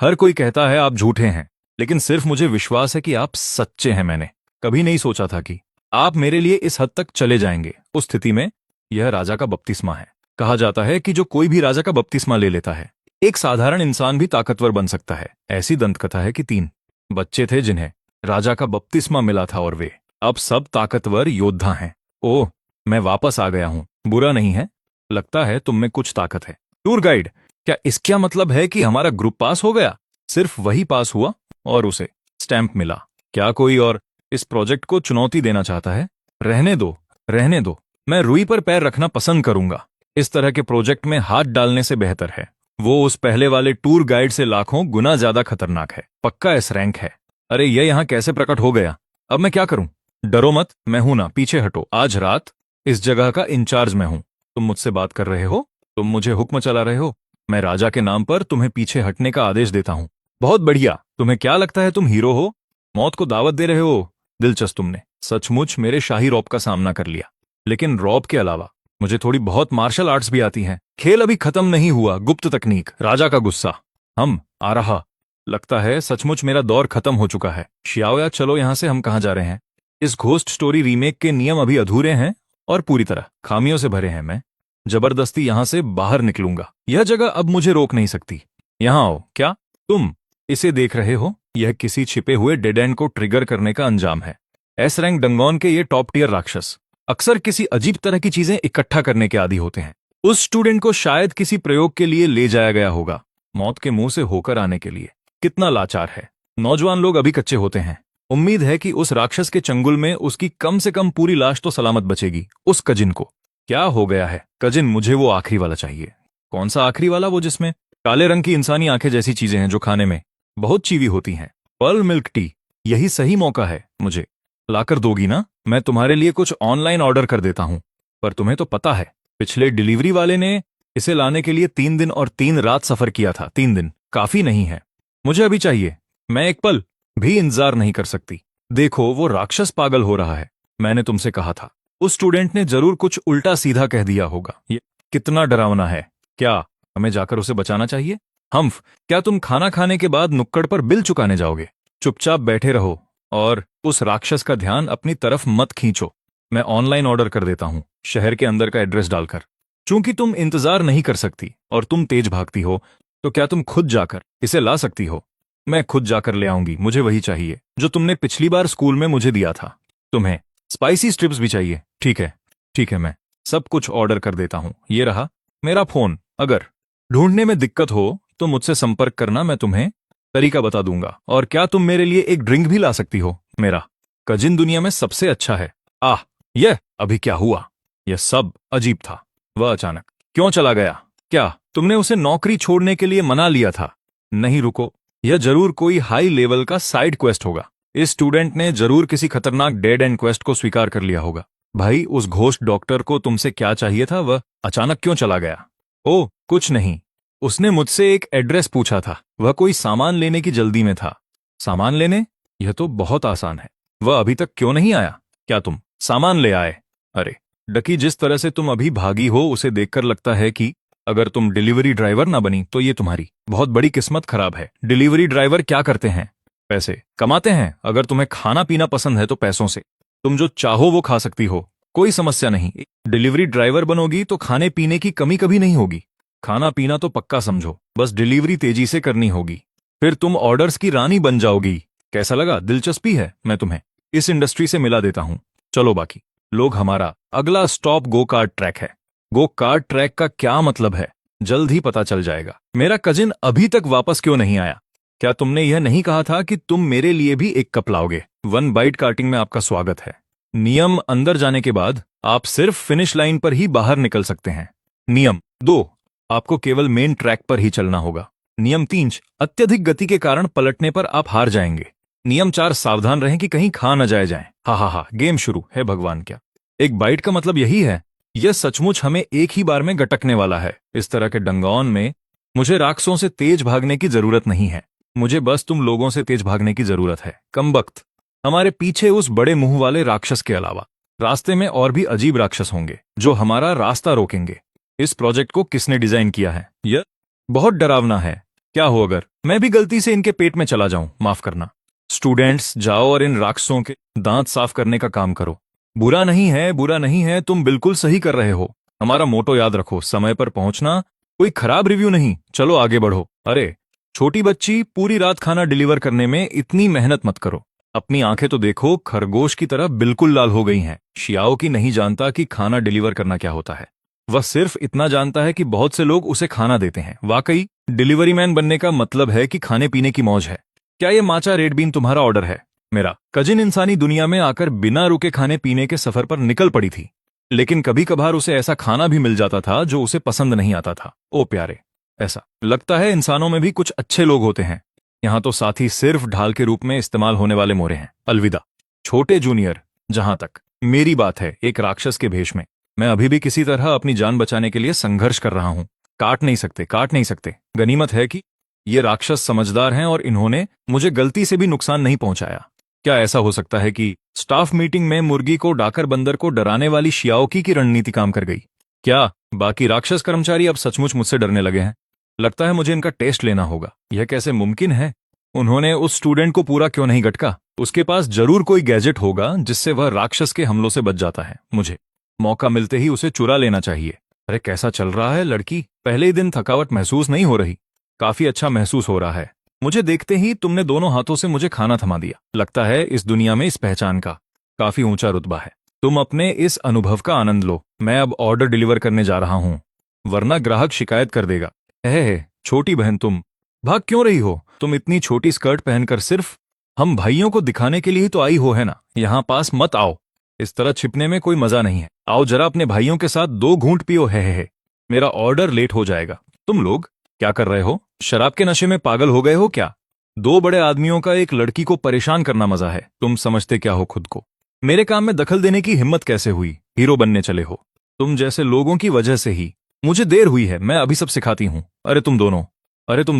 हर कोई कहता है आप झूठे हैं, लेकिन सिर्फ मुझे विश्वास है कि आप सच्चे हैं। मैंने कभी नहीं सोचा था कि आप मेरे लिए इस हद तक चले जाएंगे। उस स्थिति में यह राजा का बपतिस्मा है। कहा जाता है कि जो कोई भी राजा का बपतिस्मा ले लेता है, एक साधारण इंसान भी ताकतवर बन सकता है। ऐसी दंतकथा है कि 3 बच्चे थे जिन्हें राजा का बपतिस्मा मिला था और वे अब सब ताकतवर योद्धा हैं। ओह, मैं वापस आ गया हूं। बुरा नहीं है, लगता है तुम में कुछ ताकत है। टूर गाइड, क्या इसका मतलब है कि हमारा ग्रुप पास हो गया? सिर्फ वही पास हुआ और उसे स्टैंप मिला। क्या कोई और इस प्रोजेक्ट को चुनौती देना चाहता है? रहने दो, रहने दो। मैं रुई पर पैर रखना पसंद करूंगा। इस तरह के प्रोजेक्ट में हाथ डालने से बेहतर है। वो उस पहले वाले टूर गाइड से लाखों गुना ज्यादा खतरनाक है। पक्का एस रैंक है। अरे ये यहां कैसे प्रकट हो गया? अब मैं क्या करूं? डरो मत, मैं हूं ना, पीछे हटो। आज रात इस जगह का इंचार्ज मैं हूं। तुम मुझसे बात कर रहे हो? तुम मुझे हुक्म चला रहे हो? मैं राजा के नाम पर तुम्हें पीछे हटने का आदेश देता हूं। बहुत बढ़िया। तुम्हें क्या लगता है तुम हीरो हो? मौत को दावत दे रहे हो? दिलचस्प, तुमने सचमुच मेरे शाही रौब का सामना कर लिया। लेकिन रौब के अलावा मुझे थोड़ी बहुत मार्शल आर्ट्स भी आती हैं। खेल अभी खत्म नहीं हुआ। गुप्त तकनीक, राजा का गुस्सा। हम आ रहा। लगता है सचमुच मेरा दौर खत्म हो चुका है। शियाओया, चलो यहां से। हम कहां जा रहे हैं? इस घोस्ट स्टोरी रीमेक के नियम अभी अधूरे हैं और पूरी तरह खामियों से भरे हैं। मैं जबरदस्ती यहां से बाहर निकलूंगा। यह जगह अब मुझे रोक नहीं सकती। यहां आओ। क्या तुम इसे देख रहे हो? यह किसी छिपे हुए डेड एंड को ट्रिगर करने का अंजाम है। एस रैंक डंगोन के ये टॉप टियर राक्षस अक्सर किसी अजीब तरह की चीजें इकट्ठा करने के आदी होते हैं। उस स्टूडेंट को शायद किसी प्रयोग के लिए ले जाया गया होगा, मौत के मुंह से होकर आने के लिए। कितना लाचार है। नौजवान लोग अभी कच्चे होते हैं। उम्मीद है कि उस राक्षस के चंगुल में उसकी कम से कम पूरी लाश तो सलामत बचेगी। उस कजिन को क्या हो गया है? कजिन, मुझे वो आखिरी वाला चाहिए। कौन सा आखिरी वाला? वो जिसमें काले रंग की इंसानी आंखें जैसी चीजें हैं जो खाने में बहुत चीवी होती हैं। Pearl milk tea. यही सही मौका है। मुझे लाकर दोगी ना? मैं तुम्हारे लिए कुछ ऑनलाइन ऑर्डर कर देता हूं। पर तुम्हें तो पता है, पिछले डिलीवरी वाले ने इसे लाने के लिए 3 दिन और 3 रात सफर किया था। 3 दिन काफी नहीं है। मुझे अभी चाहिए। मैं एक पल भी इंतजार नहीं कर सकती। देखो, वो राक्षस पागल हो रहा है। मैंने तुमसे कहा था। उस स्टूडेंट ने जरूर कुछ उल्टा सीधा कह दिया होगा। ये कितना डरावना है। क्या हमें जाकर उसे बचाना चाहिए? हम्फ, क्या तुम खाना खाने के बाद नुक्कड़ पर बिल चुकाने जाओगे? चुपचाप बैठे रहो और उस राक्षस का ध्यान अपनी तरफ मत खींचो। मैं ऑनलाइन ऑर्डर कर देता हूं, शहर के अंदर का एड्रेस डालकर। चूंकि तुम इंतजार नहीं कर सकती और तुम तेज भागती हो, तो क्या तुम खुद जाकर इसे ला सकती हो? मैं खुद जाकर ले आऊंगी। मुझे वही चाहिए जो तुमने पिछली बार स्कूल में मुझे दिया था। तुम्हें स्पाइसी स्ट्रिप्स भी चाहिए? ठीक है, ठीक है, मैं सब कुछ ऑर्डर कर देता हूं। ये रहा मेरा फोन। अगर ढूंढने में दिक्कत हो तो मुझसे संपर्क करना, मैं तुम्हें तरीका बता दूंगा। और क्या तुम मेरे लिए एक ड्रिंक भी ला सकती हो? मेरा कजिन दुनिया में सबसे अच्छा है। आह, यह अभी क्या हुआ? यह सब अजीब था। वह अचानक क्यों चला गया? क्या तुमने उसे नौकरी छोड़ने के लिए मना लिया था? नहीं, रुको, यह जरूर कोई हाई लेवल का साइड क्वेस्ट होगा। इस स्टूडेंट ने जरूर किसी खतरनाक डेड एंड क्वेस्ट को स्वीकार कर लिया होगा। भाई, उस घोस्ट डॉक्टर को तुमसे क्या चाहिए था? वह अचानक क्यों चला गया? ओह, कुछ नहीं। उसने मुझसे एक एड्रेस पूछा था। वह कोई सामान लेने की जल्दी में था। सामान लेने? यह तो बहुत आसान है। वह अभी तक क्यों नहीं आया? क्या तुम सामान ले आए? अरे डकी, जिस तरह से तुम अभी भागी हो उसे देखकर लगता है कि अगर तुम डिलीवरी ड्राइवर ना बनी तो ये तुम्हारी बहुत बड़ी किस्मत खराब है। डिलीवरी ड्राइवर क्या करते हैं? पैसे कमाते हैं। अगर तुम्हें खाना पीना पसंद है तो पैसों से तुम जो चाहो वो खा सकती हो, कोई समस्या नहीं। डिलीवरी ड्राइवर बनोगी तो खाने पीने की कमी कभी नहीं होगी। खाना पीना तो पक्का समझो, बस डिलीवरी तेजी से करनी होगी, फिर तुम ऑर्डर्स की रानी बन जाओगी। कैसा लगा? दिलचस्पी है? मैं तुम्हें इस इंडस्ट्री से मिला देता हूं। चलो बाकी लोग, हमारा अगला स्टॉप गो कार्ट ट्रैक है। गो कार्ट ट्रैक का क्या मतलब है, जल्द ही पता चल जाएगा। मेरा कजिन अभी तक वापस क्यों नहीं आया? क्या तुमने यह नहीं कहा था कि तुम मेरे लिए भी एक कप लाओगे? वन बाइट कार्टिंग में आपका स्वागत है। नियम: अंदर जाने के बाद आप सिर्फ फिनिश लाइन पर ही बाहर निकल सकते हैं। नियम 2: आपको केवल मेन ट्रैक पर ही चलना होगा। नियम 3: अत्यधिक गति के कारण पलटने पर आप हार जाएंगे। नियम 4: सावधान रहें कि कहीं खा न जाए। हा, गेम शुरू है। भगवान, क्या एक बाइट का मतलब यही है? यह सचमुच हमें एक ही बार में गटकने वाला है। इस तरह के डंगाओन में मुझे राक्षसों से तेज भागने की जरूरत नहीं है, मुझे बस तुम लोगों से तेज भागने की जरूरत है। कमबख्त, हमारे पीछे उस बड़े मुंह वाले राक्षस के अलावा रास्ते में और भी अजीब राक्षस होंगे जो हमारा रास्ता रोकेंगे। इस प्रोजेक्ट को किसने डिजाइन किया है? यह बहुत डरावना है। क्या हो अगर मैं भी गलती से इनके पेट में चला जाऊं? माफ करना। स्टूडेंट्स, जाओ और इन राक्षसों के दांत साफ करने का काम करो। बुरा नहीं है, बुरा नहीं है, तुम बिल्कुल सही कर रहे हो। हमारा मोटो याद रखो, समय पर पहुंचना, कोई खराब रिव्यू नहीं। चलो आगे बढ़ो। अरे छोटी बच्ची, पूरी रात खाना डिलीवर करने में इतनी मेहनत मत करो। अपनी आंखें तो देखो, खरगोश की तरह बिल्कुल लाल हो गई हैं। शियाओ की नहीं जानता कि खाना डिलीवर करना क्या होता है। वह सिर्फ इतना जानता है कि बहुत से लोग उसे खाना देते हैं। वाकई डिलीवरी मैन बनने का मतलब है कि खाने पीने की मौज है। क्या ये माचा रेड बीन तुम्हारा ऑर्डर है? मेरा कजिन इंसानी दुनिया में आकर बिना रुके खाने पीने के सफर पर निकल पड़ी थी, लेकिन कभी कभार उसे ऐसा खाना भी मिल जाता था जो उसे पसंद नहीं आता था। ओ प्यारे, ऐसा लगता है इंसानों में भी कुछ अच्छे लोग होते हैं। यहाँ तो साथी सिर्फ ढाल के रूप में इस्तेमाल होने वाले मोरे हैं। अलविदा छोटे जूनियर। जहां तक मेरी बात है, एक राक्षस के भेष में मैं अभी भी किसी तरह अपनी जान बचाने के लिए संघर्ष कर रहा हूं। काट नहीं सकते, काट नहीं सकते। गनीमत है कि ये राक्षस समझदार हैं और इन्होंने मुझे गलती से भी नुकसान नहीं पहुंचाया। क्या ऐसा हो सकता है कि स्टाफ मीटिंग में मुर्गी को डाकर बंदर को डराने वाली शियाओकी की रणनीति काम कर गई? क्या बाकी राक्षस कर्मचारी अब सचमुच मुझसे डरने लगे हैं? लगता है मुझे इनका टेस्ट लेना होगा। यह कैसे मुमकिन है? उन्होंने उस स्टूडेंट को पूरा क्यों नहीं गटका? उसके पास जरूर कोई गैजेट होगा जिससे वह राक्षस के हमलों से बच जाता है। मुझे मौका मिलते ही उसे चुरा लेना चाहिए। अरे कैसा चल रहा है लड़की? पहले ही दिन थकावट महसूस नहीं हो रही? काफी अच्छा महसूस हो रहा है। मुझे देखते ही तुमने दोनों हाथों से मुझे खाना थमा दिया। लगता है इस दुनिया में इस पहचान का काफी ऊंचा रुतबा है। तुम अपने इस अनुभव का आनंद लो। मैं अब ऑर्डर डिलीवर करने जा रहा हूं, वरना ग्राहक शिकायत कर देगा। हे छोटी बहन, तुम भाग क्यों रही हो? तुम इतनी छोटी स्कर्ट पहनकर सिर्फ हम भाइयों को दिखाने के लिए ही तो आई हो, है ना? यहां पास मत आओ। इस तरह छिपने में कोई मजा नहीं है। आओ जरा अपने भाइयों के साथ 2 घूंट पियो। है मेरा ऑर्डर लेट हो जाएगा। तुम लोग क्या कर रहे हो? शराब के नशे में पागल हो गए हो क्या? 2 बड़े आदमियों का एक लड़की को परेशान करना मजा है। तुम समझते क्या हो खुद को? मेरे काम में दखल देने की हिम्मत कैसे हुई? हीरो बनने चले हो। तुम जैसे लोगों की वजह से ही मुझे देर हुई है। मैं अभी सब सिखाती हूं। अरे तुम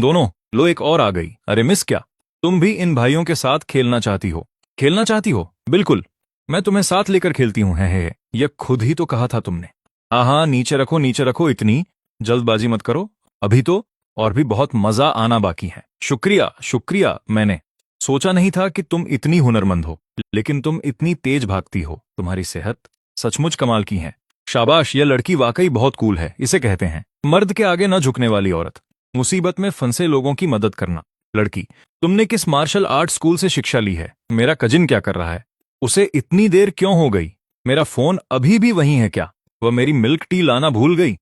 दोनों, लो एक और आ गई। अरे मिस, क्या तुम भी इन भाइयों के साथ खेलना चाहती हो? खेलना चाहती हो? बिल्कुल, मैं तुम्हें साथ लेकर खेलती हूं। है यह खुद ही तो कहा था तुमने। हाँ, नीचे रखो, इतनी जल्दबाजी मत करो। अभी तो और भी बहुत मजा आना बाकी है। शुक्रिया। मैंने सोचा नहीं था कि तुम इतनी हुनरमंद हो, लेकिन तुम इतनी तेज भागती हो। तुम्हारी सेहत सचमुच कमाल की है। शाबाश, यह लड़की वाकई बहुत कूल है। इसे कहते हैं मर्द के आगे न झुकने वाली औरत। मुसीबत में फंसे लोगों की मदद करना। लड़की, तुमने किस मार्शल आर्ट स्कूल से शिक्षा ली है? मेरा कजिन क्या कर रहा है? उसे इतनी देर क्यों हो गई? मेरा फोन अभी भी वहीं है क्या? वह मेरी मिल्क टी लाना भूल गई?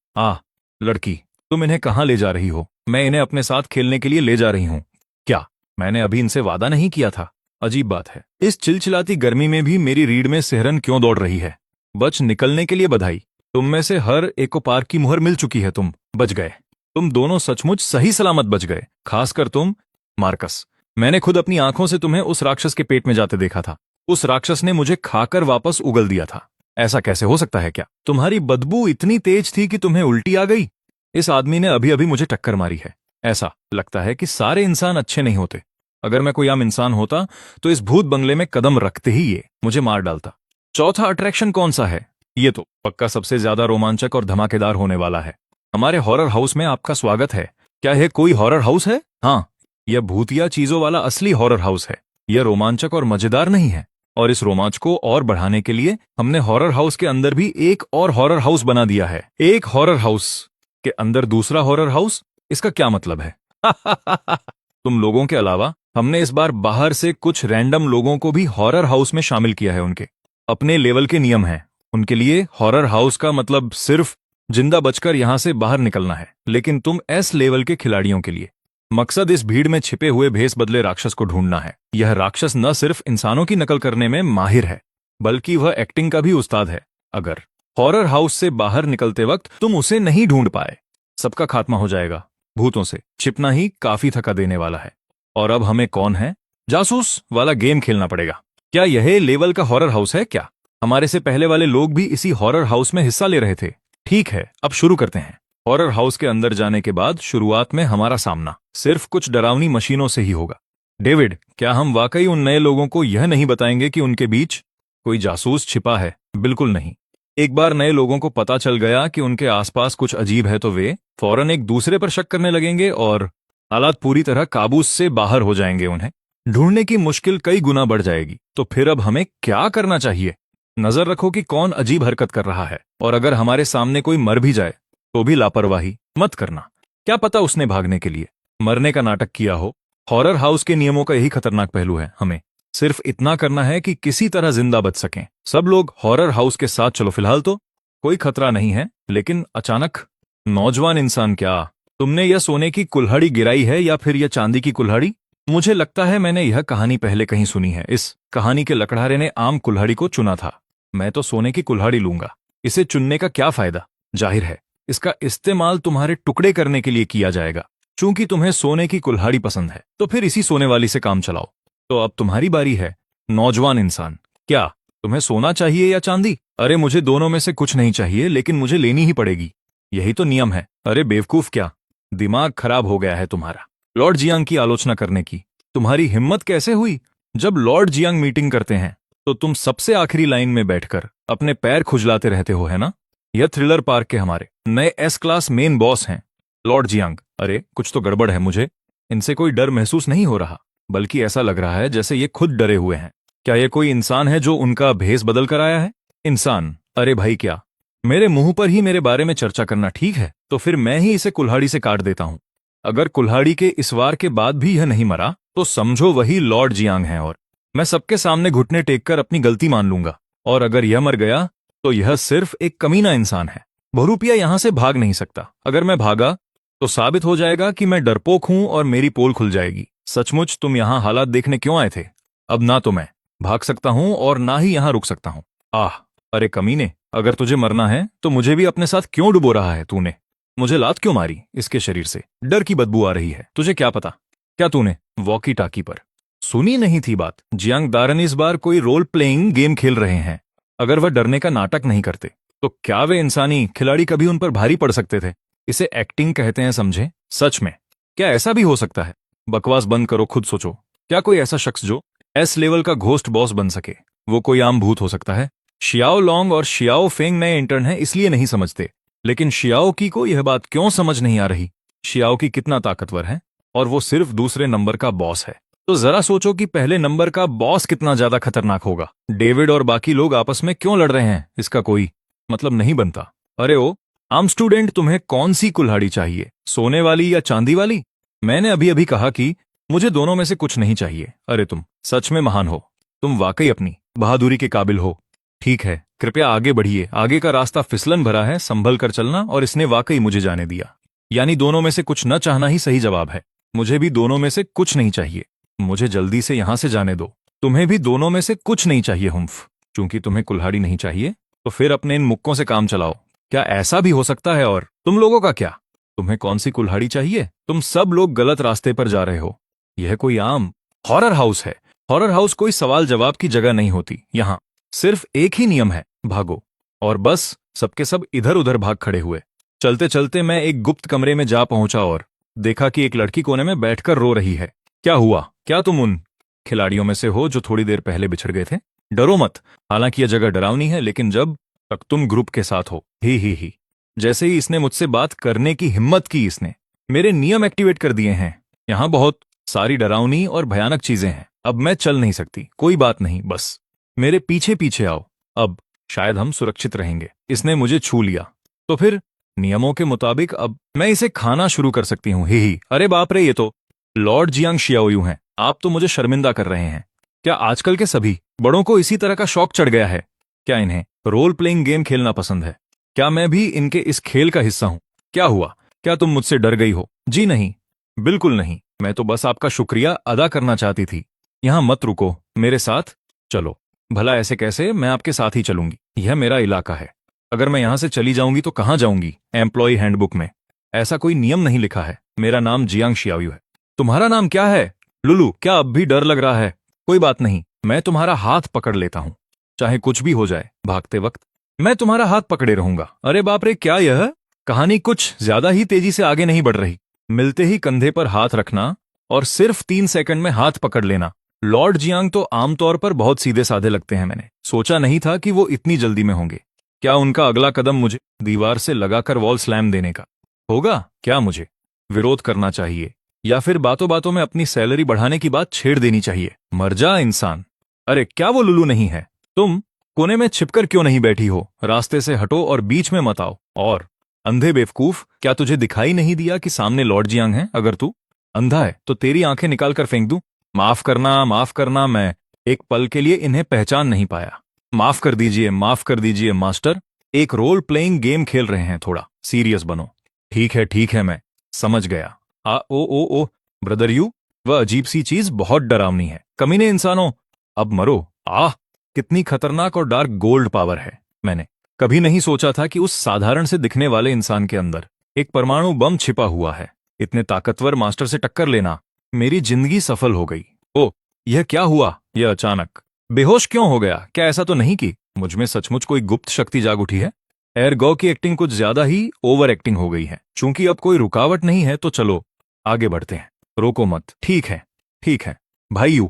लड़की, तुम इन्हें कहाँ ले जा रही हो? मैं इन्हें अपने साथ खेलने के लिए ले जा रही हूँ। क्या मैंने अभी इनसे वादा नहीं किया था? अजीब बात है, इस चिलचिलाती गर्मी में भी मेरी रीढ़ में सिहरन क्यों दौड़ रही है? बच निकलने के लिए बधाई। तुम में से हर एक को पार्क की मुहर मिल चुकी है। तुम बच गए। तुम दोनों सचमुच सही सलामत बच गए, खासकर तुम मार्कस। मैंने खुद अपनी आंखों से तुम्हें उस राक्षस के पेट में जाते देखा था। उस राक्षस ने मुझे खाकर वापस उगल दिया था। ऐसा कैसे हो सकता है? क्या तुम्हारी बदबू इतनी तेज थी कि तुम्हें उल्टी आ गई? इस आदमी ने अभी अभी मुझे टक्कर मारी है। ऐसा लगता है कि सारे इंसान अच्छे नहीं होते। अगर मैं कोई आम इंसान होता तो इस भूत बंगले में कदम रखते ही ये मुझे मार डालता। चौथा अट्रैक्शन कौन सा है? ये तो पक्का सबसे ज्यादा रोमांचक और धमाकेदार होने वाला है। हमारे हॉरर हाउस में आपका स्वागत है। क्या यह कोई हॉरर हाउस है? हाँ, यह भूतिया चीजों वाला असली हॉरर हाउस है। यह रोमांचक और मजेदार नहीं है, और इस रोमांच को और बढ़ाने के लिए हमने हॉरर हाउस के अंदर भी एक और हॉरर हाउस बना दिया है। एक हॉरर हाउस के अंदर दूसरा हॉरर हाउस, इसका क्या मतलब है? तुम लोगों के अलावा हमने इस बार बाहर से कुछ रैंडम लोगों को भी हॉरर हाउस में शामिल किया है। उनके अपने लेवल के नियम हैं। उनके लिए हॉरर हाउस का मतलब सिर्फ जिंदा बचकर यहां से बाहर निकलना है, लेकिन तुम एस लेवल के खिलाड़ियों के लिए मकसद इस भीड़ में छिपे हुए भेस बदले राक्षस को ढूंढना है। यह राक्षस न सिर्फ इंसानों की नकल करने में माहिर है, बल्कि वह एक्टिंग का भी उस्ताद है। अगर हॉरर हाउस से बाहर निकलते वक्त तुम उसे नहीं ढूंढ पाए, सबका खात्मा हो जाएगा। भूतों से छिपना ही काफी थका देने वाला है। और अब हमें कौन है जासूस वाला गेम खेलना पड़ेगा। क्या यह लेवल का हॉरर हाउस है? क्या हमारे से पहले वाले लोग भी इसी हॉरर हाउस में हिस्सा ले रहे थे? ठीक है, अब शुरू करते हैं। हॉरर हाउस के अंदर जाने के बाद शुरुआत में हमारा सामना सिर्फ कुछ डरावनी मशीनों से ही होगा। डेविड, क्या हम वाकई उन नए लोगों को यह नहीं बताएंगे कि उनके बीच कोई जासूस छिपा है? बिल्कुल नहीं। एक बार नए लोगों को पता चल गया कि उनके आसपास कुछ अजीब है तो वे फौरन एक दूसरे पर शक करने लगेंगे और हालात पूरी तरह काबू से बाहर हो जाएंगे। उन्हें ढूंढने की मुश्किल कई गुना बढ़ जाएगी। तो फिर अब हमें क्या करना चाहिए? नजर रखो कि कौन अजीब हरकत कर रहा है, और अगर हमारे सामने कोई मर भी जाए तो भी लापरवाही मत करना। क्या पता उसने भागने के लिए मरने का नाटक किया हो। हॉरर हाउस के नियमों का यही खतरनाक पहलू है। हमें सिर्फ इतना करना है कि किसी तरह जिंदा बच सकें। सब लोग हॉरर हाउस के साथ चलो। फिलहाल तो कोई खतरा नहीं है, लेकिन अचानक नौजवान इंसान, क्या तुमने यह सोने की कुल्हाड़ी गिराई है या फिर यह चांदी की कुल्हाड़ी? मुझे लगता है मैंने यह कहानी पहले कहीं सुनी है। इस कहानी के लकड़हारे ने आम कुल्हाड़ी को चुना था। मैं तो सोने की कुल्हाड़ी लूंगा। इसे चुनने का क्या फायदा? जाहिर है इसका इस्तेमाल तुम्हारे टुकड़े करने के लिए किया जाएगा। चूंकि तुम्हें सोने की कुल्हाड़ी पसंद है तो फिर इसी सोने वाली से काम चलाओ। तो अब तुम्हारी बारी है, नौजवान इंसान। क्या तुम्हें सोना चाहिए या चांदी? अरे मुझे दोनों में से कुछ नहीं चाहिए, लेकिन मुझे लेनी ही पड़ेगी। यही तो नियम है। अरे बेवकूफ, क्या दिमाग खराब हो गया है तुम्हारा? लॉर्ड जियांग की आलोचना करने की तुम्हारी हिम्मत कैसे हुई? जब लॉर्ड जियांग मीटिंग करते हैं तो तुम सबसे आखिरी लाइन में बैठकर अपने पैर खुजलाते रहते हो, है ना? यह थ्रिलर पार्क के हमारे नए एस क्लास मेन बॉस हैं, लॉर्ड जियांग। अरे कुछ तो गड़बड़ है। मुझे इनसे कोई डर महसूस नहीं हो रहा, बल्कि ऐसा लग रहा है जैसे ये खुद डरे हुए हैं। क्या ये कोई इंसान है जो उनका भेस बदल कर आया है? इंसान? अरे भाई, क्या मेरे मुंह पर ही मेरे बारे में चर्चा करना ठीक है? तो फिर मैं ही इसे कुल्हाड़ी से काट देता हूं। अगर कुल्हाड़ी के इस वार के बाद भी यह नहीं मरा तो समझो वही लॉर्ड जियांग है, और मैं सबके सामने घुटने टेककर अपनी गलती मान लूंगा। और अगर यह मर गया तो यह सिर्फ एक कमीना इंसान है। बहुरूपिया यहां से भाग नहीं सकता। अगर मैं भागा तो साबित हो जाएगा कि मैं डरपोक हूं और मेरी पोल खुल जाएगी। सचमुच तुम यहां हालात देखने क्यों आए थे? अब ना तो मैं भाग सकता हूं और ना ही यहां रुक सकता हूं। आह, अरे कमीने, अगर तुझे मरना है तो मुझे भी अपने साथ क्यों डुबो रहा है? तूने मुझे लात क्यों मारी? इसके शरीर से डर की बदबू आ रही है। तुझे क्या पता? क्या तूने वॉकी टाकी पर सुनी नहीं थी बात? जियांग दारन इस बार कोई रोल प्लेइंग गेम खेल रहे हैं। अगर वह डरने का नाटक नहीं करते तो क्या वे इंसानी खिलाड़ी कभी उन पर भारी पड़ सकते थे? इसे एक्टिंग कहते हैं, समझे? सच में क्या ऐसा भी हो सकता है? बकवास बंद करो, खुद सोचो। क्या कोई ऐसा शख्स जो एस लेवल का घोस्ट बॉस बन सके, वो कोई आम भूत हो सकता है? शियाओ लॉन्ग और शियाओ फेंग नए इंटर्न हैं, इसलिए नहीं समझते। लेकिन शियाओ की को यह बात क्यों समझ नहीं आ रही? शियाओ की कितना ताकतवर है, और वो सिर्फ दूसरे नंबर का बॉस है। तो जरा सोचो कि पहले नंबर का बॉस कितना ज्यादा खतरनाक होगा। डेविड और बाकी लोग आपस में क्यों लड़ रहे हैं, इसका कोई मतलब नहीं बनता। अरे ओ आम स्टूडेंट, तुम्हें कौन सी कुल्हाड़ी चाहिए, सोने वाली या चांदी वाली? मैंने अभी अभी कहा कि मुझे दोनों में से कुछ नहीं चाहिए। अरे तुम सच में महान हो। तुम वाकई अपनी बहादुरी के काबिल हो। ठीक है, कृपया आगे बढ़िए। आगे का रास्ता फिसलन भरा है, संभल कर चलना। और इसने वाकई मुझे जाने दिया। यानी दोनों में से कुछ न चाहना ही सही जवाब है। मुझे भी दोनों में से कुछ नहीं चाहिए। मुझे जल्दी से यहां से जाने दो। तुम्हें भी दोनों में से कुछ नहीं चाहिए हुम्फ। चूंकि तुम्हें कुल्हाड़ी नहीं चाहिए तो फिर अपने इन मुक्कों से काम चलाओ। क्या ऐसा भी हो सकता है? और तुम लोगों का क्या? तुम्हें कौन सी कुल्हाड़ी चाहिए? तुम सब लोग गलत रास्ते पर जा रहे हो। यह कोई आम हॉरर हाउस है। हॉरर हाउस कोई सवाल जवाब की जगह नहीं होती। यहाँ सिर्फ एक ही नियम है, भागो। और बस सबके सब इधर उधर भाग खड़े हुए। चलते चलते मैं एक गुप्त कमरे में जा पहुंचा और देखा कि एक लड़की कोने में बैठकर रो रही है। क्या हुआ? क्या तुम उन खिलाड़ियों में से हो जो थोड़ी देर पहले बिछड़ गए थे? डरो मत। हालांकि यह जगह डरावनी है, लेकिन जब तक तुम ग्रुप के साथ हो। ही। जैसे ही इसने मुझसे बात करने की हिम्मत की, इसने मेरे नियम एक्टिवेट कर दिए हैं। यहाँ बहुत सारी डरावनी और भयानक चीजें हैं। अब मैं चल नहीं सकती। कोई बात नहीं, बस मेरे पीछे पीछे आओ। अब शायद हम सुरक्षित रहेंगे। इसने मुझे छू लिया तो फिर नियमों के मुताबिक अब मैं इसे खाना शुरू कर सकती हूँ। ही अरे बाप रे, ये तो लॉर्ड जियांग शियाओयू हैं। आप तो मुझे शर्मिंदा कर रहे हैं। क्या आजकल के सभी बड़ों को इसी तरह का शौक चढ़ गया है? क्या इन्हें रोल प्लेइंग गेम खेलना पसंद है? क्या मैं भी इनके इस खेल का हिस्सा हूं? क्या हुआ? क्या तुम मुझसे डर गई हो? जी नहीं, बिल्कुल नहीं। मैं तो बस आपका शुक्रिया अदा करना चाहती थी। यहां मत रुको, मेरे साथ चलो। भला ऐसे कैसे? मैं आपके साथ ही चलूंगी। यह मेरा इलाका है। अगर मैं यहां से चली जाऊंगी तो कहां जाऊंगी? एम्प्लॉय हैंडबुक में ऐसा कोई नियम नहीं लिखा है। मेरा नाम जियांग शियाओयू है। तुम्हारा नाम क्या है? लुलू, क्या अब भी डर लग रहा है? कोई बात नहीं, मैं तुम्हारा हाथ पकड़ लेता हूं। चाहे कुछ भी हो जाए, भागते वक्त मैं तुम्हारा हाथ पकड़े रहूंगा। अरे बाप रे, क्या यह कहानी कुछ ज्यादा ही तेजी से आगे नहीं बढ़ रही? मिलते ही कंधे पर हाथ रखना और सिर्फ 3 सेकंड में हाथ पकड़ लेना। लॉर्ड जियांग तो आमतौर पर बहुत सीधे साधे लगते हैं। मैंने सोचा नहीं था कि वो इतनी जल्दी में होंगे। क्या उनका अगला कदम मुझे दीवार से लगाकर वॉल स्लैम देने का होगा? क्या मुझे विरोध करना चाहिए या फिर बातों बातों में अपनी सैलरी बढ़ाने की बात छेड़ देनी चाहिए? मर जा इंसान। अरे क्या वो लुलू नहीं है? तुम कोने में छिपकर क्यों नहीं बैठी हो? रास्ते से हटो और बीच में मत आओ। और अंधे बेवकूफ, क्या तुझे दिखाई नहीं दिया कि सामने लॉर्ड जियांग है? अगर तू अंधा है तो तेरी आंखें निकाल कर फेंक दूं? माफ करना, मैं एक पल के लिए इन्हें पहचान नहीं पाया। माफ कर दीजिए मास्टर। एक रोल प्लेइंग गेम खेल रहे हैं, थोड़ा सीरियस बनो। ठीक है, मैं समझ गया। ओ ब्रदर यू, वह अजीब सी चीज बहुत डरावनी है। कमीने इंसानों, अब मरो। कितनी खतरनाक और डार्क गोल्ड पावर है। मैंने कभी नहीं सोचा था कि उस साधारण से दिखने वाले इंसान के अंदर एक परमाणु बम छिपा हुआ है। इतने ताकतवर मास्टर से टक्कर लेना, मेरी जिंदगी सफल हो गई। ओ, यह क्या हुआ? यह अचानक बेहोश क्यों हो गया? क्या ऐसा तो नहीं कि मुझ में सचमुच कोई गुप्त शक्ति जाग उठी है? एयरगो की एक्टिंग कुछ ज्यादा ही ओवर एक्टिंग हो गई है। चूंकि अब कोई रुकावट नहीं है तो चलो आगे बढ़ते हैं। रोको मत। ठीक है भाइयों,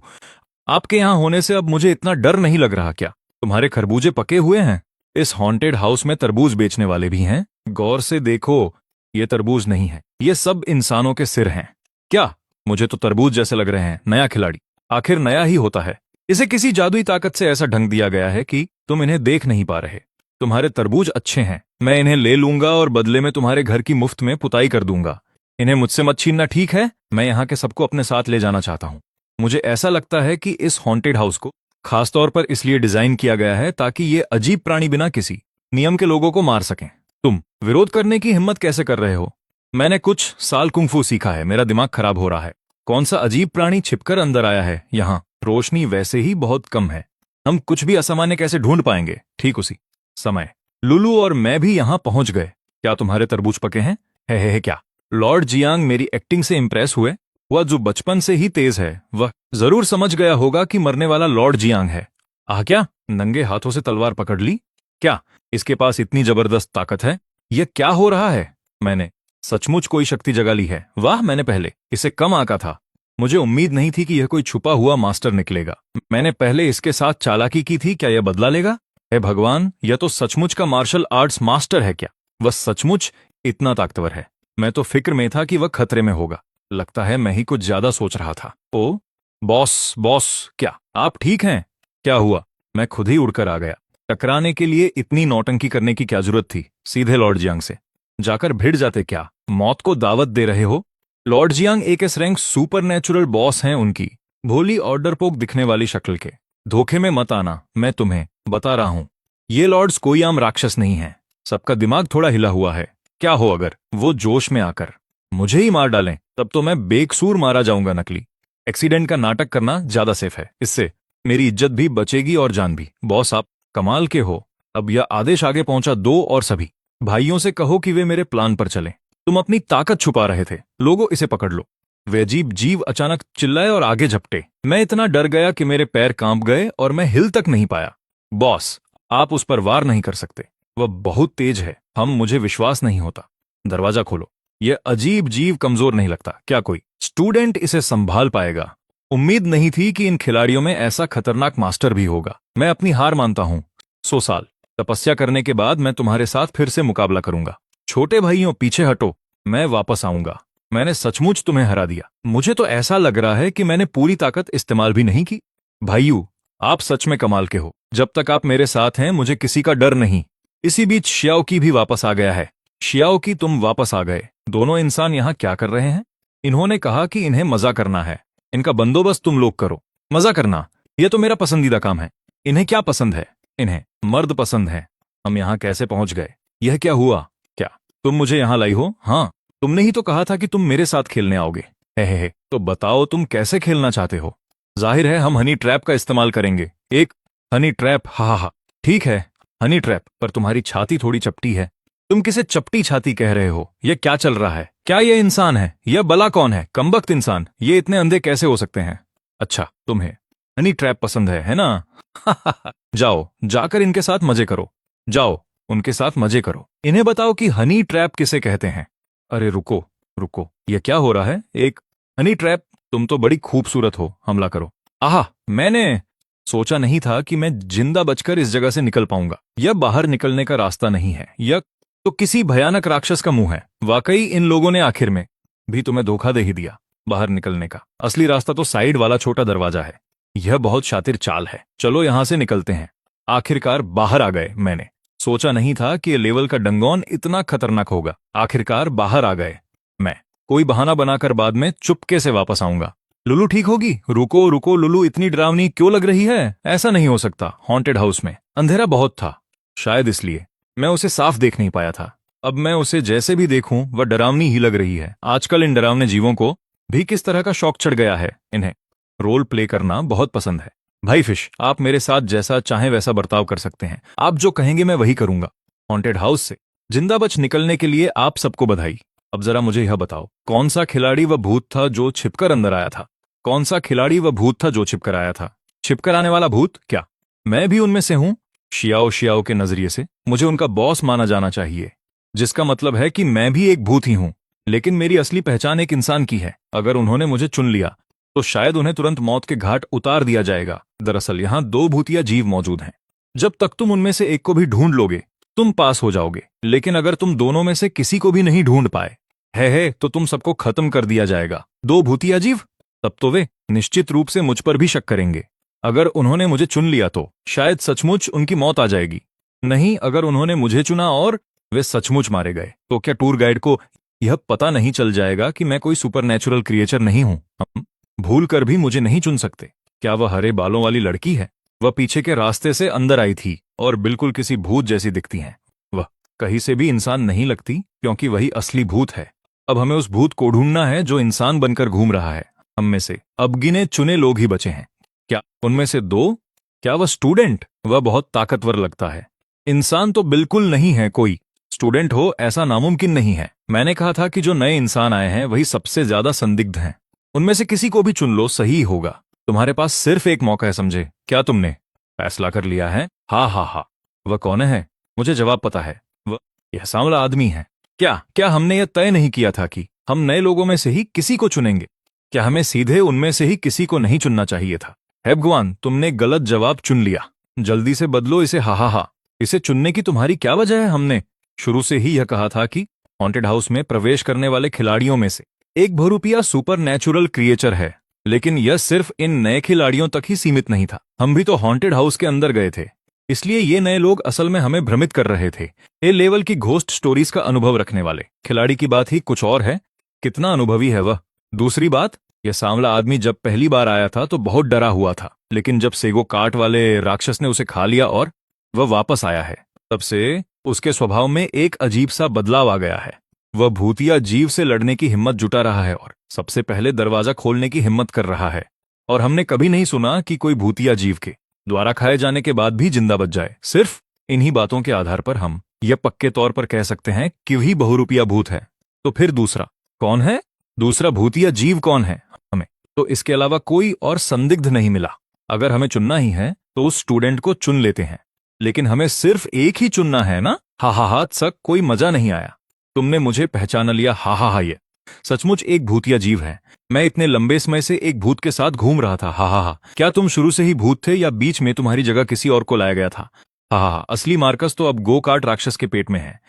आपके यहां होने से अब मुझे इतना डर नहीं लग रहा। क्या तुम्हारे खरबूजे पके हुए हैं? इस हॉन्टेड हाउस में तरबूज बेचने वाले भी हैं। गौर से देखो, ये तरबूज नहीं है, ये सब इंसानों के सिर हैं। क्या? मुझे तो तरबूज जैसे लग रहे हैं। नया खिलाड़ी आखिर नया ही होता है। इसे किसी जादुई ताकत से ऐसा ढंग दिया गया है कि तुम इन्हें देख नहीं पा रहे। तुम्हारे तरबूज अच्छे हैं, मैं इन्हें ले लूंगा और बदले में तुम्हारे घर की मुफ्त में पुताई कर दूंगा। इन्हें मुझसे मत छीनना, ठीक है? मैं यहाँ के सबको अपने साथ ले जाना चाहता हूँ। मुझे ऐसा लगता है कि इस हॉन्टेड हाउस को खासतौर पर इसलिए डिजाइन किया गया है ताकि ये अजीब प्राणी बिना किसी नियम के लोगों को मार सकें। तुम विरोध करने की हिम्मत कैसे कर रहे हो? मैंने कुछ साल कुंफू सीखा है, मेरा दिमाग खराब हो रहा है। कौन सा अजीब प्राणी छिपकर अंदर आया है? यहाँ रोशनी वैसे ही बहुत कम है, हम कुछ भी असामान्य कैसे ढूंढ पाएंगे? ठीक उसी समय लुलू और मैं भी यहाँ पहुंच गए। क्या तुम्हारे तरबूज पके हैं? है क्या लॉर्ड जियांग मेरी एक्टिंग से इंप्रेस हुए? वह जो बचपन से ही तेज है, वह जरूर समझ गया होगा कि मरने वाला लॉर्ड जियांग है। क्या नंगे हाथों से तलवार पकड़ ली? क्या इसके पास इतनी जबरदस्त ताकत है? यह क्या हो रहा है? मैंने सचमुच कोई शक्ति जगा ली है। वाह, मैंने पहले इसे कम आंका था। मुझे उम्मीद नहीं थी कि यह कोई छुपा हुआ मास्टर निकलेगा। मैंने पहले इसके साथ चालाकी की थी, क्या यह बदला लेगा? हे भगवान, यह तो सचमुच का मार्शल आर्ट्स मास्टर है। क्या वह सचमुच इतना ताकतवर है? मैं तो फिक्र में था कि वह खतरे में होगा। लगता है मैं ही कुछ ज्यादा सोच रहा था। ओ बॉस, क्या आप ठीक हैं? क्या हुआ? मैं खुद ही उड़कर आ गया। टकराने के लिए इतनी नौटंकी करने की क्या जरूरत थी? सीधे लॉर्ड जियांग से जाकर भिड़ जाते। क्या मौत को दावत दे रहे हो? लॉर्ड जियांग एक S rank super natural boss हैं। उनकी भोली और डरपोक दिखने वाली शक्ल के धोखे में मत आना। मैं तुम्हें बता रहा हूं, ये लॉर्ड्स कोई आम राक्षस नहीं है। सबका दिमाग थोड़ा हिला हुआ है। क्या हो अगर वो जोश में आकर मुझे ही मार डालें? तब तो मैं बेकसूर मारा जाऊंगा। नकली एक्सीडेंट का नाटक करना ज्यादा सेफ है। इससे मेरी इज्जत भी बचेगी और जान भी। बॉस, आप कमाल के हो। अब यह आदेश आगे पहुंचा दो और सभी भाइयों से कहो कि वे मेरे प्लान पर चलें। तुम अपनी ताकत छुपा रहे थे। लोगों, इसे पकड़ लो। वे अजीब जीव अचानक चिल्लाए और आगे झपटे। मैं इतना डर गया कि मेरे पैर कांप गए और मैं हिल तक नहीं पाया। बॉस, आप उस पर वार नहीं कर सकते, वह बहुत तेज है। मुझे विश्वास नहीं होता। दरवाजा खोलो। यह अजीब जीव कमजोर नहीं लगता। क्या कोई स्टूडेंट इसे संभाल पाएगा? उम्मीद नहीं थी कि इन खिलाड़ियों में ऐसा खतरनाक मास्टर भी होगा। मैं अपनी हार मानता हूं। 100 साल तपस्या करने के बाद मैं तुम्हारे साथ फिर से मुकाबला करूंगा। छोटे भाइयों पीछे हटो, मैं वापस आऊंगा। मैंने सचमुच तुम्हें हरा दिया। मुझे तो ऐसा लग रहा है कि मैंने पूरी ताकत इस्तेमाल भी नहीं की। भाइयों, आप सच में कमाल के हो। जब तक आप मेरे साथ हैं मुझे किसी का डर नहीं। इसी बीच शियाओ की भी वापस आ गया है। शियाओ की, तुम वापस आ गए। दोनों इंसान यहाँ क्या कर रहे हैं? इन्होंने कहा कि इन्हें मजा करना है। इनका बंदोबस्त तुम लोग करो। मजा करना, यह तो मेरा पसंदीदा काम है। इन्हें क्या पसंद है? इन्हें मर्द पसंद है। हम यहाँ कैसे पहुंच गए? यह क्या हुआ? क्या तुम मुझे यहाँ लाई हो? हाँ, तुमने ही तो कहा था कि तुम मेरे साथ खेलने आओगे। हे, तो बताओ तुम कैसे खेलना चाहते हो? जाहिर है हम हनी ट्रैप का इस्तेमाल करेंगे। एक हनी ट्रैप? हा हा, ठीक है, हनी ट्रैप। पर तुम्हारी छाती थोड़ी चपटी है। तुम किसे चपटी छाती कह रहे हो? यह क्या चल रहा है? क्या यह इंसान है? यह बला कौन है? कमबख्त इंसान, ये इतने अंधे कैसे हो सकते हैं? अच्छा, तुम्हें हनी ट्रैप पसंद है ना? जाओ, जाकर इनके साथ मजे करो। जाओ, उनके साथ मजे करो। इन्हें बताओ कि हनी ट्रैप किसे कहते हैं। अरे रुको रुको, यह क्या हो रहा है? एक हनी ट्रैप? तुम तो बड़ी खूबसूरत हो, हमला करो। आहा, मैंने सोचा नहीं था कि मैं जिंदा बचकर इस जगह से निकल पाऊंगा। यह बाहर निकलने का रास्ता नहीं है, यह तो किसी भयानक राक्षस का मुंह है। वाकई इन लोगों ने आखिर में भी तुम्हें धोखा दे ही दिया। बाहर निकलने का असली रास्ता तो साइड वाला छोटा दरवाजा है। यह बहुत शातिर चाल है। चलो यहां से निकलते हैं। आखिरकार बाहर आ गए। मैंने सोचा नहीं था कि ये लेवल का डंगोन इतना खतरनाक होगा। आखिरकार बाहर आ गए। मैं कोई बहाना बनाकर बाद में चुपके से वापस आऊंगा। लुलू ठीक होगी? रुको रुको, लुलू इतनी डरावनी क्यों लग रही है? ऐसा नहीं हो सकता। हॉन्टेड हाउस में अंधेरा बहुत था, शायद इसलिए मैं उसे साफ देख नहीं पाया था। अब मैं उसे जैसे भी देखूं वह डरावनी ही लग रही है। आजकल इन डरावने जीवों को भी किस तरह का शौक चढ़ गया है। इन्हें रोल प्ले करना बहुत पसंद है। भाई फिश, आप मेरे साथ जैसा चाहें वैसा बर्ताव कर सकते हैं। आप जो कहेंगे मैं वही करूंगा। हॉन्टेड हाउस से जिंदा बच निकलने के लिए आप सबको बधाई। अब जरा मुझे यह बताओ, कौन सा खिलाड़ी वह भूत था जो छिपकर अंदर आया था? कौन सा खिलाड़ी वह भूत था जो छिपकर आया था? छिपकर आने वाला भूत? क्या मैं भी उनमें से हूं? शियाओ शियाओ के नजरिए से मुझे उनका बॉस माना जाना चाहिए, जिसका मतलब है कि मैं भी एक भूत ही हूं। लेकिन मेरी असली पहचान एक इंसान की है। अगर उन्होंने मुझे चुन लिया तो शायद उन्हें तुरंत मौत के घाट उतार दिया जाएगा। दरअसल यहां दो भूतिया जीव मौजूद हैं। जब तक तुम उनमें से एक को भी ढूंढ लोगे तुम पास हो जाओगे। लेकिन अगर तुम दोनों में से किसी को भी नहीं ढूंढ पाए है तो तुम सबको खत्म कर दिया जाएगा। दो भूतिया जीव? तब तो वे निश्चित रूप से मुझ पर भी शक करेंगे। अगर उन्होंने मुझे चुन लिया तो शायद सचमुच उनकी मौत आ जाएगी। नहीं, अगर उन्होंने मुझे चुना और वे सचमुच मारे गए तो क्या टूर गाइड को यह पता नहीं चल जाएगा कि मैं कोई सुपरनैचुरल क्रिएचर नहीं हूं? हम भूल कर भी मुझे नहीं चुन सकते। क्या वह हरे बालों वाली लड़की है? वह पीछे के रास्ते से अंदर आई थी और बिल्कुल किसी भूत जैसी दिखती हैं। वह कहीं से भी इंसान नहीं लगती क्योंकि वही असली भूत है। अब हमें उस भूत को ढूंढना है जो इंसान बनकर घूम रहा है। हम में से अब गिने चुने लोग ही बचे हैं। क्या उनमें से दो? क्या वह स्टूडेंट? वह बहुत ताकतवर लगता है। इंसान तो बिल्कुल नहीं है। कोई स्टूडेंट हो ऐसा नामुमकिन नहीं है। मैंने कहा था कि जो नए इंसान आए हैं वही सबसे ज्यादा संदिग्ध हैं। उनमें से किसी को भी चुन लो, सही होगा। तुम्हारे पास सिर्फ एक मौका है, समझे? क्या तुमने फैसला कर लिया है? हा हा हा। वह कौन है? मुझे जवाब पता है। वह यह सांवला आदमी है। क्या हमने यह तय नहीं किया था कि हम नए लोगों में से ही किसी को चुनेंगे? क्या हमें सीधे उनमें से ही किसी को नहीं चुनना चाहिए था? हे भगवान, तुमने गलत जवाब चुन लिया। जल्दी से बदलो इसे। हा हा हा। इसे चुनने की तुम्हारी क्या वजह है? हमने शुरू से ही यह कहा था कि हॉन्टेड हाउस में प्रवेश करने वाले खिलाड़ियों में से एक बहुरूपिया सुपर नेचुरल क्रिएचर है। लेकिन यह सिर्फ इन नए खिलाड़ियों तक ही सीमित नहीं था। हम भी तो हॉन्टेड हाउस के अंदर गए थे, इसलिए ये नए लोग असल में हमें भ्रमित कर रहे थे। ए लेवल की घोस्ट स्टोरीज का अनुभव रखने वाले खिलाड़ी की बात ही कुछ और है। कितना अनुभवी है वह। दूसरी बात, यह सांवला आदमी जब पहली बार आया था तो बहुत डरा हुआ था। लेकिन जब सेगो काट वाले राक्षस ने उसे खा लिया और वह वापस आया है, तब से उसके स्वभाव में एक अजीब सा बदलाव आ गया है। वह भूतिया जीव से लड़ने की हिम्मत जुटा रहा है और सबसे पहले दरवाजा खोलने की हिम्मत कर रहा है। और हमने कभी नहीं सुना कि कोई भूतिया जीव के द्वारा खाए जाने के बाद भी जिंदा बच जाए। सिर्फ इन्हीं बातों के आधार पर हम यह पक्के तौर पर कह सकते हैं कि वही बहुरूपिया भूत है। तो फिर दूसरा कौन है? दूसरा भूतिया जीव कौन है? हमें तो इसके अलावा कोई और संदिग्ध नहीं मिला। अगर हमें चुनना ही है तो उस स्टूडेंट को चुन लेते हैं। लेकिन हमें सिर्फ एक ही चुनना है ना? हा हा हा। सक कोई मजा नहीं आया। तुमने मुझे पहचान लिया। हा हा हा। ये सचमुच एक भूतिया जीव है। मैं इतने लंबे समय से एक भूत के साथ घूम रहा था। हा हा हा। क्या तुम शुरू से ही भूत थे या बीच में तुम्हारी जगह किसी और को लाया गया था? हा हा हा। असली मार्कस तो अब गो कार्ट राक्षस के पेट में है।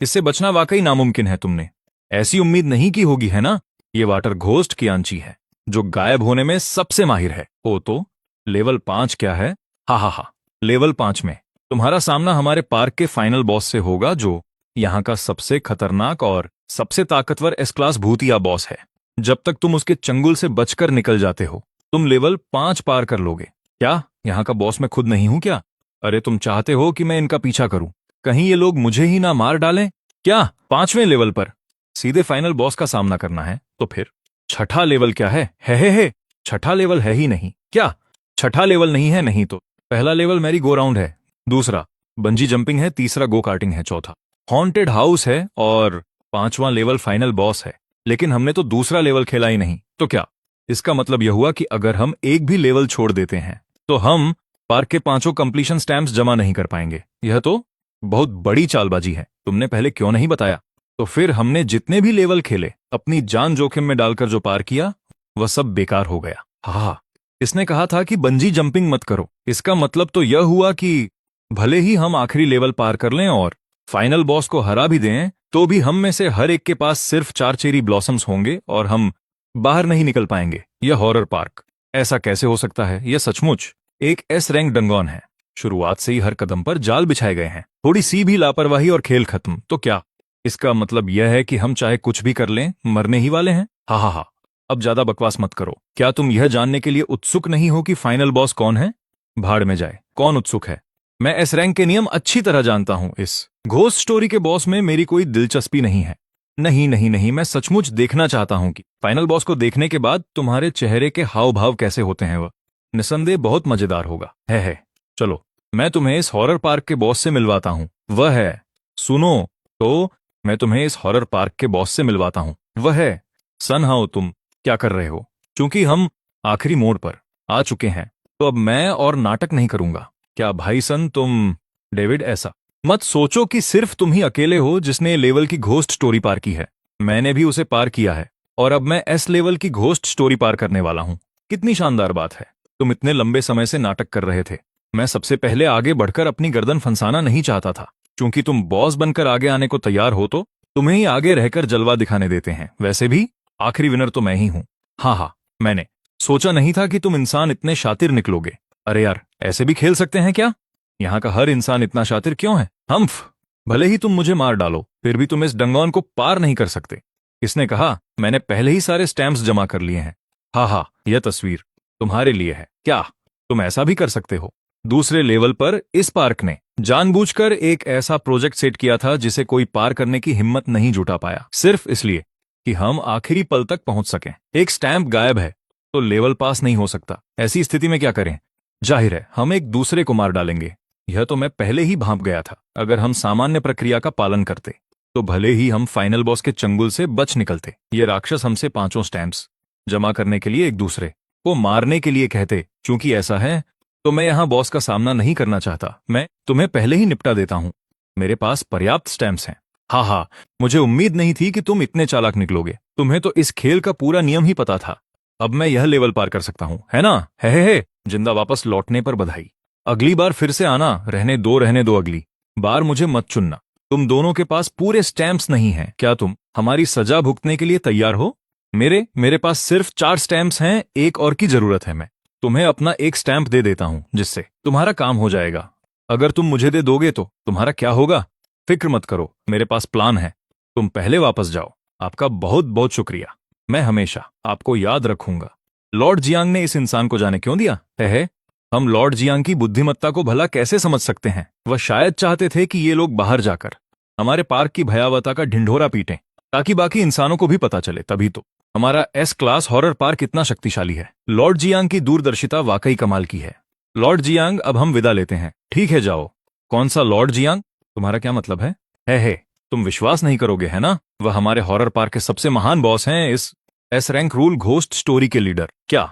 इससे बचना वाकई नामुमकिन है। तुमने ऐसी उम्मीद नहीं की होगी, है ना? ये वाटर घोस्ट कियांची है, जो गायब होने में सबसे माहिर है। ओ तो लेवल 5 क्या है? हा, लेवल 5 में तुम्हारा सामना हमारे पार्क के फाइनल बॉस से होगा, जो यहाँ का सबसे खतरनाक और सबसे ताकतवर एस क्लास भूतिया बॉस है। जब तक तुम उसके चंगुल से बचकर निकल जाते हो, तुम लेवल 5 पार कर लोगे। क्या यहाँ का बॉस मैं खुद नहीं हूं क्या? अरे तुम चाहते हो कि मैं इनका पीछा करूं? कहीं ये लोग मुझे ही ना मार डालें क्या? 5वें लेवल पर सीधे फाइनल बॉस का सामना करना है, तो फिर छठा लेवल क्या है? हे, छठा लेवल है ही नहीं क्या? छठा लेवल नहीं है? नहीं तो पहला लेवल मैरी गो राउंड है, दूसरा बंजी जंपिंग है, तीसरा गो कार्टिंग है, चौथा हॉन्टेड हाउस है और 5वां लेवल फाइनल बॉस है। लेकिन हमने तो दूसरा लेवल खेला ही नहीं। तो क्या इसका मतलब यह हुआ कि अगर हम एक भी लेवल छोड़ देते हैं तो हम पार्क के 5 कंप्लीशन स्टैम्प्स जमा नहीं कर पाएंगे? यह तो बहुत बड़ी चालबाजी है। तुमने पहले क्यों नहीं बताया? तो फिर हमने जितने भी लेवल खेले, अपनी जान जोखिम में डालकर जो पार किया, वह सब बेकार हो गया। हाँ, इसने कहा था कि बंजी जंपिंग मत करो। इसका मतलब तो यह हुआ कि भले ही हम आखिरी लेवल पार कर लें और फाइनल बॉस को हरा भी दें, तो भी हम में से हर एक के पास सिर्फ 4 चेरी ब्लॉसम्स होंगे और हम बाहर नहीं निकल पाएंगे। यह हॉरर पार्क ऐसा कैसे हो सकता है? यह सचमुच एक एस रैंक डंगॉन है। शुरुआत से ही हर कदम पर जाल बिछाए गए हैं। थोड़ी सी भी लापरवाही और खेल खत्म। तो क्या इसका मतलब यह है कि हम चाहे कुछ भी कर लें, मरने ही वाले हैं? हा, अब ज्यादा बकवास मत करो। क्या तुम यह जानने के लिए उत्सुक नहीं हो कि फाइनल बॉस कौन है? भाड़ में जाए, कौन उत्सुक है? मैं एस रैंक के नियम अच्छी तरह जानता हूं। इस घोस्ट स्टोरी के बॉस में मेरी कोई दिलचस्पी नहीं है। नहीं, मैं सचमुच देखना चाहता हूं कि फाइनल बॉस को देखने के बाद तुम्हारे चेहरे के हाव भाव कैसे होते हैं। वह निसंदेह बहुत मजेदार होगा। है। चलो, मैं तुम्हें इस हॉरर पार्क के बॉस से मिलवाता हूं। वह है, सुनो तो, मैं तुम्हें इस हॉरर पार्क के बॉस से मिलवाता हूं। वह है सन हाओ। तुम क्या कर रहे हो? क्योंकि हम आखिरी मोड़ पर आ चुके हैं, तो अब मैं और नाटक नहीं करूंगा। क्या भाई सन, तुम डेविड, ऐसा मत सोचो कि सिर्फ तुम ही अकेले हो जिसने लेवल की घोस्ट स्टोरी पार की है। मैंने भी उसे पार किया है और अब मैं एस लेवल की घोस्ट स्टोरी पार करने वाला हूं। कितनी शानदार बात है। तुम इतने लंबे समय से नाटक कर रहे थे। मैं सबसे पहले आगे बढ़कर अपनी गर्दन फंसाना नहीं चाहता था। क्योंकि तुम बॉस बनकर आगे आने को तैयार हो तो तुम्हें ही आगे रहकर जलवा दिखाने देते हैं। वैसे भी आखिरी विनर तो मैं ही हूं। हाँ, मैंने सोचा नहीं था कि तुम इंसान इतने शातिर निकलोगे। अरे यार, ऐसे भी खेल सकते हैं क्या? यहाँ का हर इंसान इतना शातिर क्यों है? हम्फ, भले ही तुम मुझे मार डालो, फिर भी तुम इस डंगौन को पार नहीं कर सकते। किसने कहा? मैंने पहले ही सारे स्टैम्प्स जमा कर लिए हैं। हाँ, यह तस्वीर तुम्हारे लिए है। क्या तुम ऐसा भी कर सकते हो? दूसरे लेवल पर इस पार्क ने जानबूझकर एक ऐसा प्रोजेक्ट सेट किया था जिसे कोई पार करने की हिम्मत नहीं जुटा पाया, सिर्फ इसलिए कि हम आखिरी पल तक पहुंच सकें। एक स्टैम्प गायब है तो लेवल पास नहीं हो सकता। ऐसी स्थिति में क्या करें? जाहिर है हम एक दूसरे को मार डालेंगे। यह तो मैं पहले ही भांप गया था। अगर हम सामान्य प्रक्रिया का पालन करते तो भले ही हम फाइनल बॉस के चंगुल से बच निकलते। ये राक्षस हमसे 5 स्टैम्प्स जमा करने के लिए एक दूसरे को मारने के लिए कहते। क्योंकि ऐसा है तो मैं यहां बॉस का सामना नहीं करना चाहता। मैं तुम्हें पहले ही निपटा देता हूं। मेरे पास पर्याप्त स्टैम्प्स हैं। हाँ, मुझे उम्मीद नहीं थी कि तुम इतने चालाक निकलोगे। तुम्हें तो इस खेल का पूरा नियम ही पता था। अब मैं यह लेवल पार कर सकता हूं, है ना? हे। जिंदा वापस लौटने पर बधाई। अगली बार फिर से आना। रहने दो अगली बार मुझे मत चुनना। तुम दोनों के पास पूरे स्टैम्प्स नहीं हैं। क्या तुम हमारी सजा भुगतने के लिए तैयार हो? मेरे पास सिर्फ 4 स्टैम्प्स हैं। एक और की जरूरत है। मैं तुम्हें अपना एक स्टैम्प दे देता हूं, जिससे तुम्हारा काम हो जाएगा। अगर तुम मुझे दे दोगे तो तुम्हारा क्या होगा? फिक्र मत करो, मेरे पास प्लान है। तुम पहले वापस जाओ। आपका बहुत बहुत शुक्रिया। मैं हमेशा आपको याद रखूंगा। लॉर्ड जियांग ने इस इंसान को जाने क्यों दिया है? हम लॉर्ड जियांग की बुद्धिमत्ता को भला कैसे समझ सकते हैं? वह शायद चाहते थे कि ये लोग बाहर जाकर हमारे पार्क की भयावहता का ढिंढोरा पीटें, ताकि बाकी इंसानों को भी पता चले। तभी तो हमारा एस क्लास हॉरर पार्क इतना शक्तिशाली है। लॉर्ड जियांग की दूरदर्शिता वाकई कमाल की है। लॉर्ड जियांग, अब हम विदा लेते हैं। ठीक है, जाओ। कौन सा लॉर्ड जियांग? तुम्हारा क्या मतलब है? हे, तुम विश्वास नहीं करोगे, है ना? वह हमारे हॉरर पार्क के सबसे महान बॉस हैं, इस S rank rule ghost story के लीडर। क्या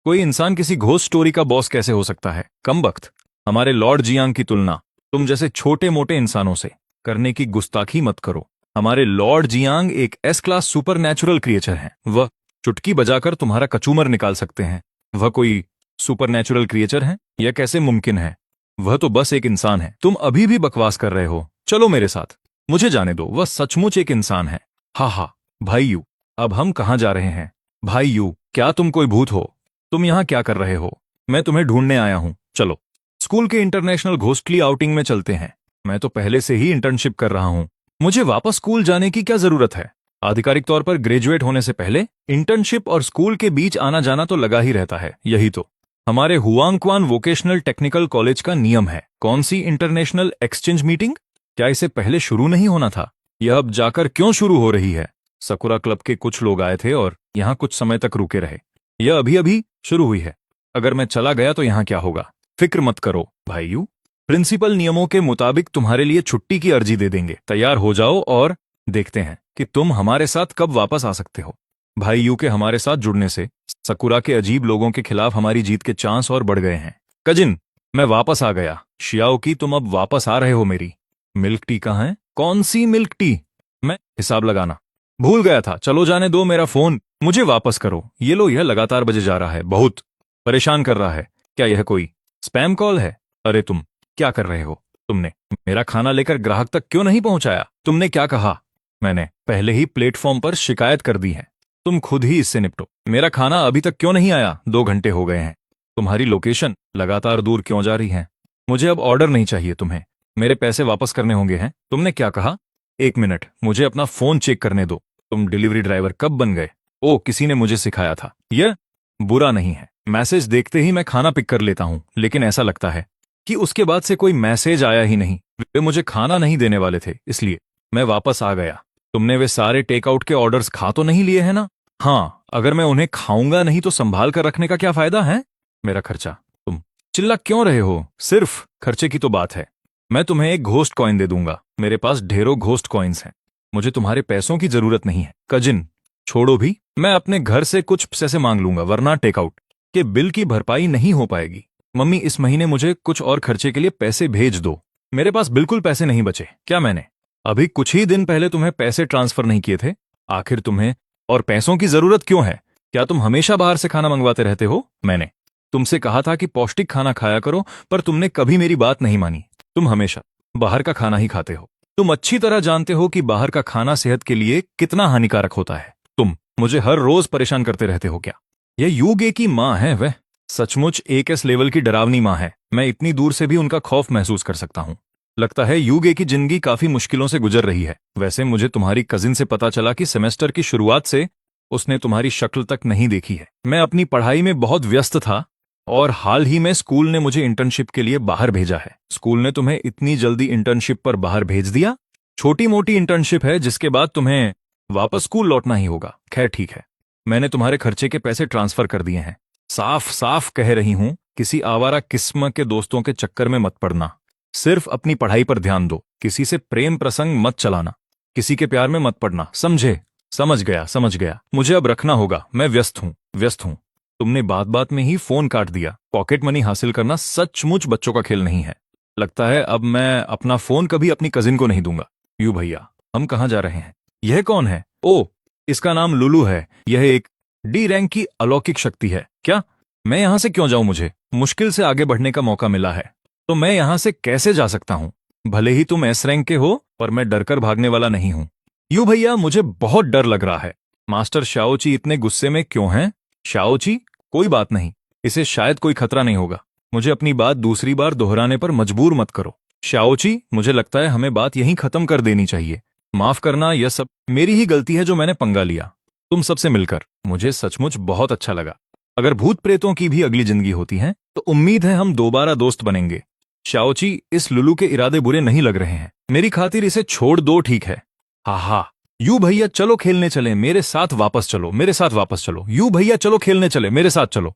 कोई इंसान किसी घोस्ट स्टोरी का बॉस कैसे हो सकता है? कमबख्त, हमारे लॉर्ड जियांग की तुलना तुम जैसे छोटे मोटे इंसानों से करने की गुस्ताखी मत करो। हमारे लॉर्ड जियांग एक S class super natural creature हैं। वह चुटकी बजाकर तुम्हारा कचूमर निकाल सकते हैं। वह कोई सुपर नेचुरल क्रिएचर है? यह कैसे मुमकिन है? वह तो बस एक इंसान है। तुम अभी भी बकवास कर रहे हो। चलो मेरे साथ। मुझे जाने दो, वह सचमुच एक इंसान है। हा हा। भाई यू, अब हम कहाँ जा रहे हैं? भाई यू, क्या तुम कोई भूत हो? तुम यहाँ क्या कर रहे हो? मैं तुम्हें ढूंढने आया हूँ। चलो स्कूल के इंटरनेशनल घोस्टली आउटिंग में चलते हैं। मैं तो पहले से ही इंटर्नशिप कर रहा हूँ। मुझे वापस स्कूल जाने की क्या जरूरत है? आधिकारिक तौर पर ग्रेजुएट होने से पहले इंटर्नशिप और स्कूल के बीच आना जाना तो लगा ही रहता है। यही तो हमारे हुआंगक्वान वोकेशनल टेक्निकल कॉलेज का नियम है। कौन सी इंटरनेशनल एक्सचेंज मीटिंग? क्या इसे पहले शुरू नहीं होना था? यह अब जाकर क्यों शुरू हो रही है? सकुरा क्लब के कुछ लोग आए थे और यहाँ कुछ समय तक रुके रहे। यह अभी अभी शुरू हुई है। अगर मैं चला गया तो यहाँ क्या होगा? फिक्र मत करो भाई यू, प्रिंसिपल नियमों के मुताबिक तुम्हारे लिए छुट्टी की अर्जी दे देंगे। तैयार हो जाओ और देखते हैं कि तुम हमारे साथ कब वापस आ सकते हो। भाई यू के हमारे साथ जुड़ने से सकुरा के अजीब लोगों के खिलाफ हमारी जीत के चांस और बढ़ गए हैं। कजिन, मैं वापस आ गया। शियाओ की, तुम अब वापस आ रहे हो। मेरी मिल्क टी कहाँ है? कौन सी मिल्क टी? मैं हिसाब लगाना भूल गया था। चलो जाने दो मेरा फोन, मुझे वापस करो। ये लो, यह लगातार बजे जा रहा है, बहुत परेशान कर रहा है। क्या यह कोई स्पैम कॉल है? अरे तुम क्या कर रहे हो? तुमने मेरा खाना लेकर ग्राहक तक क्यों नहीं पहुंचाया? तुमने क्या कहा? मैंने पहले ही प्लेटफॉर्म पर शिकायत कर दी है। तुम खुद ही इससे निपटो। मेरा खाना अभी तक क्यों नहीं आया? 2 घंटे हो गए हैं। तुम्हारी लोकेशन लगातार दूर क्यों जा रही है? मुझे अब ऑर्डर नहीं चाहिए, तुम्हें मेरे पैसे वापस करने होंगे। हैं? तुमने क्या कहा? 1 मिनट, मुझे अपना फोन चेक करने दो। तुम डिलीवरी ड्राइवर कब बन गए? ओ, किसी ने मुझे सिखाया था। यह बुरा नहीं है। मैसेज देखते ही मैं खाना पिक कर लेता हूं, लेकिन ऐसा लगता है कि उसके बाद से कोई मैसेज आया ही नहीं। वे मुझे खाना नहीं देने वाले थे, इसलिए मैं वापस आ गया। तुमने वे सारे टेकआउट के ऑर्डर्स खा तो नहीं लिए हैं ना? हाँ, अगर मैं उन्हें खाऊंगा नहीं तो संभाल कर रखने का क्या फायदा है? मेरा खर्चा। तुम चिल्ला क्यों रहे हो? सिर्फ खर्चे की तो बात है। मैं तुम्हें एक घोस्ट कॉइन दे दूंगा। मेरे पास ढेरों घोस्ट कॉइन्स हैं। मुझे तुम्हारे पैसों की जरूरत नहीं है। कजिन, छोड़ो भी, मैं अपने घर से कुछ पैसे मांग लूंगा, वरना टेकआउट के बिल की भरपाई नहीं हो पाएगी। मम्मी, इस महीने मुझे कुछ और खर्चे के लिए पैसे भेज दो। मेरे पास बिल्कुल पैसे नहीं बचे। क्या मैंने अभी कुछ ही दिन पहले तुम्हें पैसे ट्रांसफर नहीं किए थे? आखिर तुम्हें और पैसों की जरूरत क्यों है? क्या तुम हमेशा बाहर से खाना मंगवाते रहते हो? मैंने तुमसे कहा था कि पौष्टिक खाना खाया करो, पर तुमने कभी मेरी बात नहीं मानी। तुम हमेशा बाहर का खाना ही खाते हो। तुम अच्छी तरह जानते हो कि बाहर का खाना सेहत के लिए कितना हानिकारक होता है। तुम मुझे हर रोज परेशान करते रहते हो। क्या यह यूगे की माँ है? वह सचमुच एक एस लेवल की डरावनी माँ है। मैं इतनी दूर से भी उनका खौफ महसूस कर सकता हूँ। लगता है यूगे की जिंदगी काफी मुश्किलों से गुजर रही है। वैसे मुझे तुम्हारी कजिन से पता चला कि सेमेस्टर की शुरुआत से उसने तुम्हारी शक्ल तक नहीं देखी है। मैं अपनी पढ़ाई में बहुत व्यस्त था और हाल ही में स्कूल ने मुझे इंटर्नशिप के लिए बाहर भेजा है। स्कूल ने तुम्हें इतनी जल्दी इंटर्नशिप पर बाहर भेज दिया? छोटी मोटी इंटर्नशिप है जिसके बाद तुम्हें वापस स्कूल लौटना ही होगा। खैर ठीक है, मैंने तुम्हारे खर्चे के पैसे ट्रांसफर कर दिए हैं। साफ साफ कह रही हूं, किसी आवारा किस्म के दोस्तों के चक्कर में मत पड़ना। सिर्फ अपनी पढ़ाई पर ध्यान दो। किसी से प्रेम प्रसंग मत चलाना। किसी के प्यार में मत पड़ना, समझे? समझ गया, समझ गया। मुझे अब रखना होगा, मैं व्यस्त हूं, व्यस्त हूं। तुमने बात बात में ही फोन काट दिया। पॉकेट मनी हासिल करना सचमुच बच्चों का खेल नहीं है। लगता है अब मैं अपना फोन कभी अपनी कजिन को नहीं दूंगा। यू भैया, हम कहाँ जा रहे हैं? यह कौन है? ओ, इसका नाम लुलू है। यह एक डी रैंक की अलौकिक शक्ति है। क्या मैं यहां से क्यों जाऊं? मुझे मुश्किल से आगे बढ़ने का मौका मिला है, तो मैं यहां से कैसे जा सकता हूं? भले ही तुम एस रैंक के हो, पर मैं डरकर भागने वाला नहीं हूं। यू भैया, मुझे बहुत डर लग रहा है। मास्टर शाओची इतने गुस्से में क्यों हैं? शाओची, कोई बात नहीं, इसे शायद कोई खतरा नहीं होगा। मुझे अपनी बात दूसरी बार दोहराने पर मजबूर मत करो। शाओची, मुझे लगता है हमें बात यहीं खत्म कर देनी चाहिए। माफ करना, यह सब मेरी ही गलती है जो मैंने पंगा लिया। तुम सबसे मिलकर मुझे सचमुच बहुत अच्छा लगा। अगर भूत प्रेतों की भी अगली जिंदगी होती है तो उम्मीद है हम दोबारा दोस्त बनेंगे। शाओची, इस लुलू के इरादे बुरे नहीं लग रहे हैं। मेरी खातिर इसे छोड़ दो, ठीक है? हा हा। यू भैया, चलो खेलने चले, मेरे साथ वापस चलो, मेरे साथ वापस चलो। यू भैया, चलो खेलने चले, मेरे साथ चलो।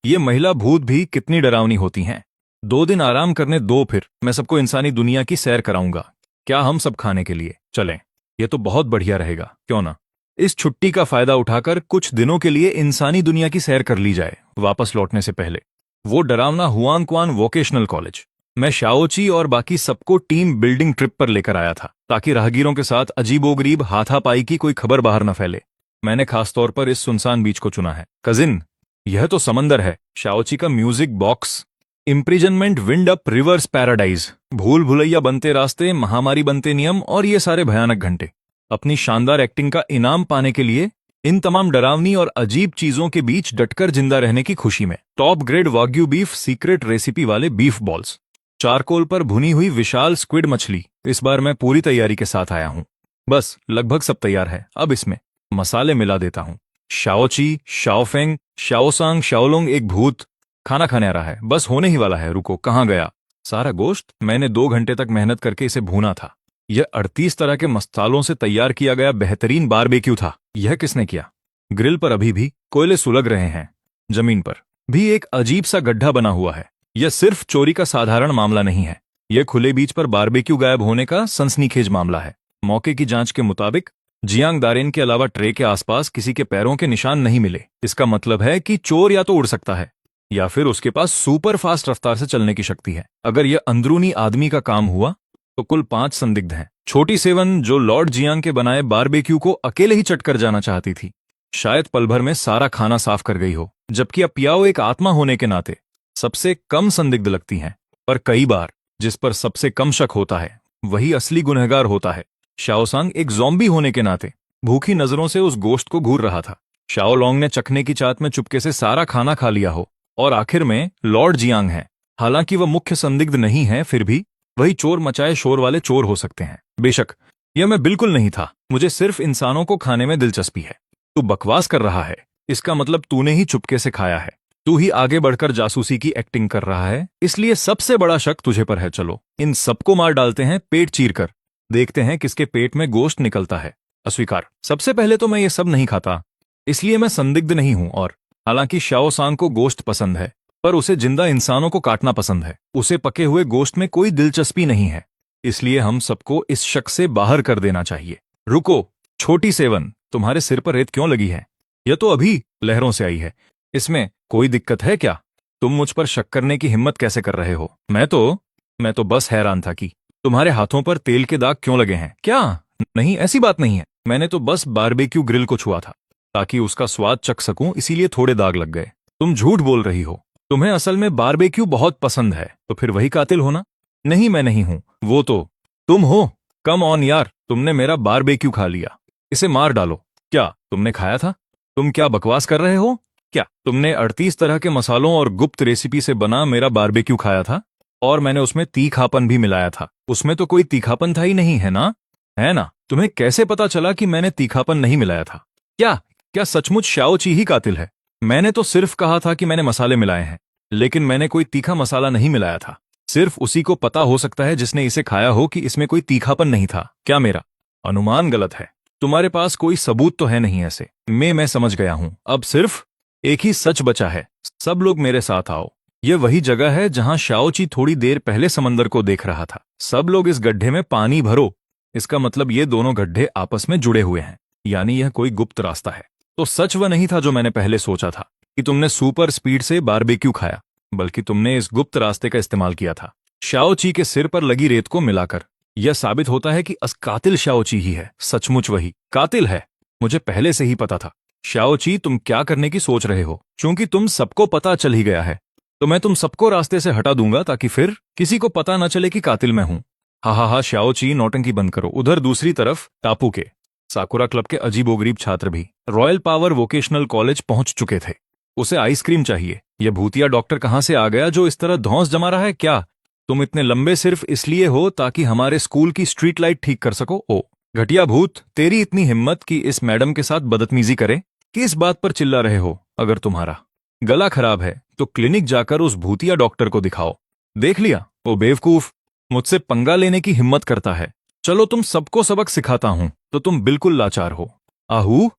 ये महिला भूत भी कितनी डरावनी होती हैं। 2 दिन आराम करने दो, फिर मैं सबको इंसानी दुनिया की सैर कराऊंगा। क्या हम सब खाने के लिए चलें? यह तो बहुत बढ़िया रहेगा, क्यों ना? इस छुट्टी का फायदा उठाकर कुछ दिनों के लिए इंसानी दुनिया की सैर कर ली जाए वापस लौटने से पहले। वो डरावना हुआंगक्वान वोकेशनल कॉलेज। मैं शाओची और बाकी सबको टीम बिल्डिंग ट्रिप पर लेकर आया था, ताकि राहगीरों के साथ अजीबोगरीब हाथापाई की कोई खबर बाहर न फैले। मैंने खासतौर पर इस सुनसान बीच को चुना है। कजिन, यह तो समंदर है। शाओची का music box imprisonment, wind up, reverse paradise, भूल भुलैया बनते रास्ते, महामारी बनते नियम और ये सारे भयानक घंटे। अपनी शानदार एक्टिंग का इनाम पाने के लिए इन तमाम डरावनी और अजीब चीजों के बीच डटकर जिंदा रहने की खुशी में top grade wagyu beef secret recipe वाले बीफ बॉल्स, चारकोल पर भुनी हुई विशाल स्क्विड मछली। इस बार मैं पूरी तैयारी के साथ आया हूं। बस लगभग सब तैयार है। अब इसमें मसाले मिला देता हूं। शाओची, शाओफेंग, शाओसांग, शाओलोंग एक भूत खाना खाने आ रहा है। बस होने ही वाला है। रुको, कहाँ गया सारा गोश्त? मैंने 2 घंटे तक मेहनत करके इसे भूना था। यह 38 तरह के मसालों से तैयार किया गया बेहतरीन बारबेक्यू था। यह किसने किया? ग्रिल पर अभी भी कोयले सुलग रहे हैं। जमीन पर भी एक अजीब सा गड्ढा बना हुआ है। यह सिर्फ चोरी का साधारण मामला नहीं है। यह खुले बीच पर बारबेक्यू गायब होने का सनसनीखेज मामला है। मौके की जांच के मुताबिक जियांग दारेन के अलावा ट्रे के आसपास किसी के पैरों के निशान नहीं मिले। इसका मतलब है कि चोर या तो उड़ सकता है या फिर उसके पास सुपर फास्ट रफ्तार से चलने की शक्ति है। अगर यह अंदरूनी आदमी का काम हुआ तो कुल 5 संदिग्ध हैं। छोटी सेवन, जो लॉर्ड जियांग के बनाए बारबेक्यू को अकेले ही चटकर जाना चाहती थी, शायद पल भर में सारा खाना साफ कर गई हो। जबकि अब पियाओ एक आत्मा होने के नाते सबसे कम संदिग्ध लगती हैं। पर कई बार जिस पर सबसे कम शक होता है वही असली गुनहगार होता है। शाओसांग एक ज़ॉम्बी होने के नाते भूखी नजरों से उस गोश्त को घूर रहा था। शाओलोंग ने चखने की चाहत में चुपके से सारा खाना खा लिया हो। और आखिर में लॉर्ड जियांग है। हालांकि वह मुख्य संदिग्ध नहीं है, फिर भी वही चोर मचाए शोर वाले चोर हो सकते हैं। बेशक यह मैं बिल्कुल नहीं था। मुझे सिर्फ इंसानों को खाने में दिलचस्पी है। तू बकवास कर रहा है। इसका मतलब तूने ही चुपके से खाया है। तू ही आगे बढ़कर जासूसी की एक्टिंग कर रहा है, इसलिए सबसे बड़ा शक तुझे पर है। चलो इन सबको मार डालते हैं पेट चीर कर। देखते हैं किसके पेट में गोश्त निकलता है। अस्वीकार। सबसे पहले तो मैं ये सब नहीं खाता, इसलिए मैं संदिग्ध नहीं हूं। और हालांकि शाओसांग को गोश्त पसंद है, पर उसे जिंदा इंसानों को काटना पसंद है। उसे पके हुए गोश्त में कोई दिलचस्पी नहीं है। इसलिए हम सबको इस शक से बाहर कर देना चाहिए। रुको, छोटी सेवन, तुम्हारे सिर पर रेत क्यों लगी है? यह तो अभी लहरों से आई है। इसमें कोई दिक्कत है क्या? तुम मुझ पर शक करने की हिम्मत कैसे कर रहे हो? मैं तो बस हैरान था कि तुम्हारे हाथों पर तेल के दाग क्यों लगे हैं। क्या? नहीं, ऐसी बात नहीं है। मैंने तो बस बारबेक्यू ग्रिल को छुआ था ताकि उसका स्वाद चख सकूं, इसीलिए थोड़े दाग लग गए। तुम झूठ बोल रही हो। तुम्हें असल में बारबेक्यू बहुत पसंद है, तो फिर वही कातिल हो ना? नहीं, मैं नहीं हूं, वो तो तुम हो। कम ऑन यार, तुमने मेरा बारबेक्यू खा लिया। इसे मार डालो। क्या तुमने खाया था? तुम क्या बकवास कर रहे हो? क्या तुमने 38 तरह के मसालों और गुप्त रेसिपी से बना मेरा बारबेक्यू खाया था? और मैंने उसमें तीखापन भी मिलाया था। उसमें तो कोई तीखापन था ही नहीं, है ना? है ना? तुम्हें कैसे पता चला कि मैंने तीखापन नहीं मिलाया था? क्या क्या सचमुच शाओची ही कातिल है? मैंने तो सिर्फ कहा था कि मैंने मसाले मिलाए हैं, लेकिन मैंने कोई तीखा मसाला नहीं मिलाया था। सिर्फ उसी को पता हो सकता है जिसने इसे खाया हो कि इसमें कोई तीखापन नहीं था। क्या मेरा अनुमान गलत है? तुम्हारे पास कोई सबूत तो है नहीं ऐसे। मैं समझ गया हूं। अब सिर्फ एक ही सच बचा है। सब लोग मेरे साथ आओ। यह वही जगह है जहां शाओची थोड़ी देर पहले समंदर को देख रहा था। सब लोग इस गड्ढे में पानी भरो। इसका मतलब ये दोनों गड्ढे आपस में जुड़े हुए हैं, यानी यह कोई गुप्त रास्ता है। तो सच वह नहीं था जो मैंने पहले सोचा था कि तुमने सुपर स्पीड से बारबेक्यू खाया, बल्कि तुमने इस गुप्त रास्ते का इस्तेमाल किया था शाओची के सिर पर लगी रेत को मिलाकर। यह साबित होता है कि कातिल शाओची ही है। सचमुच वही कातिल है। मुझे पहले से ही पता था। शाओची, तुम क्या करने की सोच रहे हो? चूंकि तुम सबको पता चल ही गया है, तो मैं तुम सबको रास्ते से हटा दूंगा ताकि फिर किसी को पता न चले कि कातिल मैं हूं। हा, शाओची, नौटंकी बंद करो। उधर दूसरी तरफ टापू के साकुरा क्लब के अजीबोगरीब छात्र भी रॉयल पावर वोकेशनल कॉलेज पहुंच चुके थे। उसे आइसक्रीम चाहिए। यह भूतिया डॉक्टर कहां से आ गया जो इस तरह धौंस जमा रहा है? क्या तुम इतने लंबे सिर्फ इसलिए हो ताकि हमारे स्कूल की स्ट्रीट लाइट ठीक कर सको? ओ घटिया भूत, तेरी इतनी हिम्मत कि इस मैडम के साथ बदतमीजी करे? किस बात पर चिल्ला रहे हो? अगर तुम्हारा गला खराब है तो क्लिनिक जाकर उस भूतिया डॉक्टर को दिखाओ। देख लिया, वो बेवकूफ मुझसे पंगा लेने की हिम्मत करता है। चलो तुम सबको सबक सिखाता हूं तो तुम बिल्कुल लाचार हो। आहू,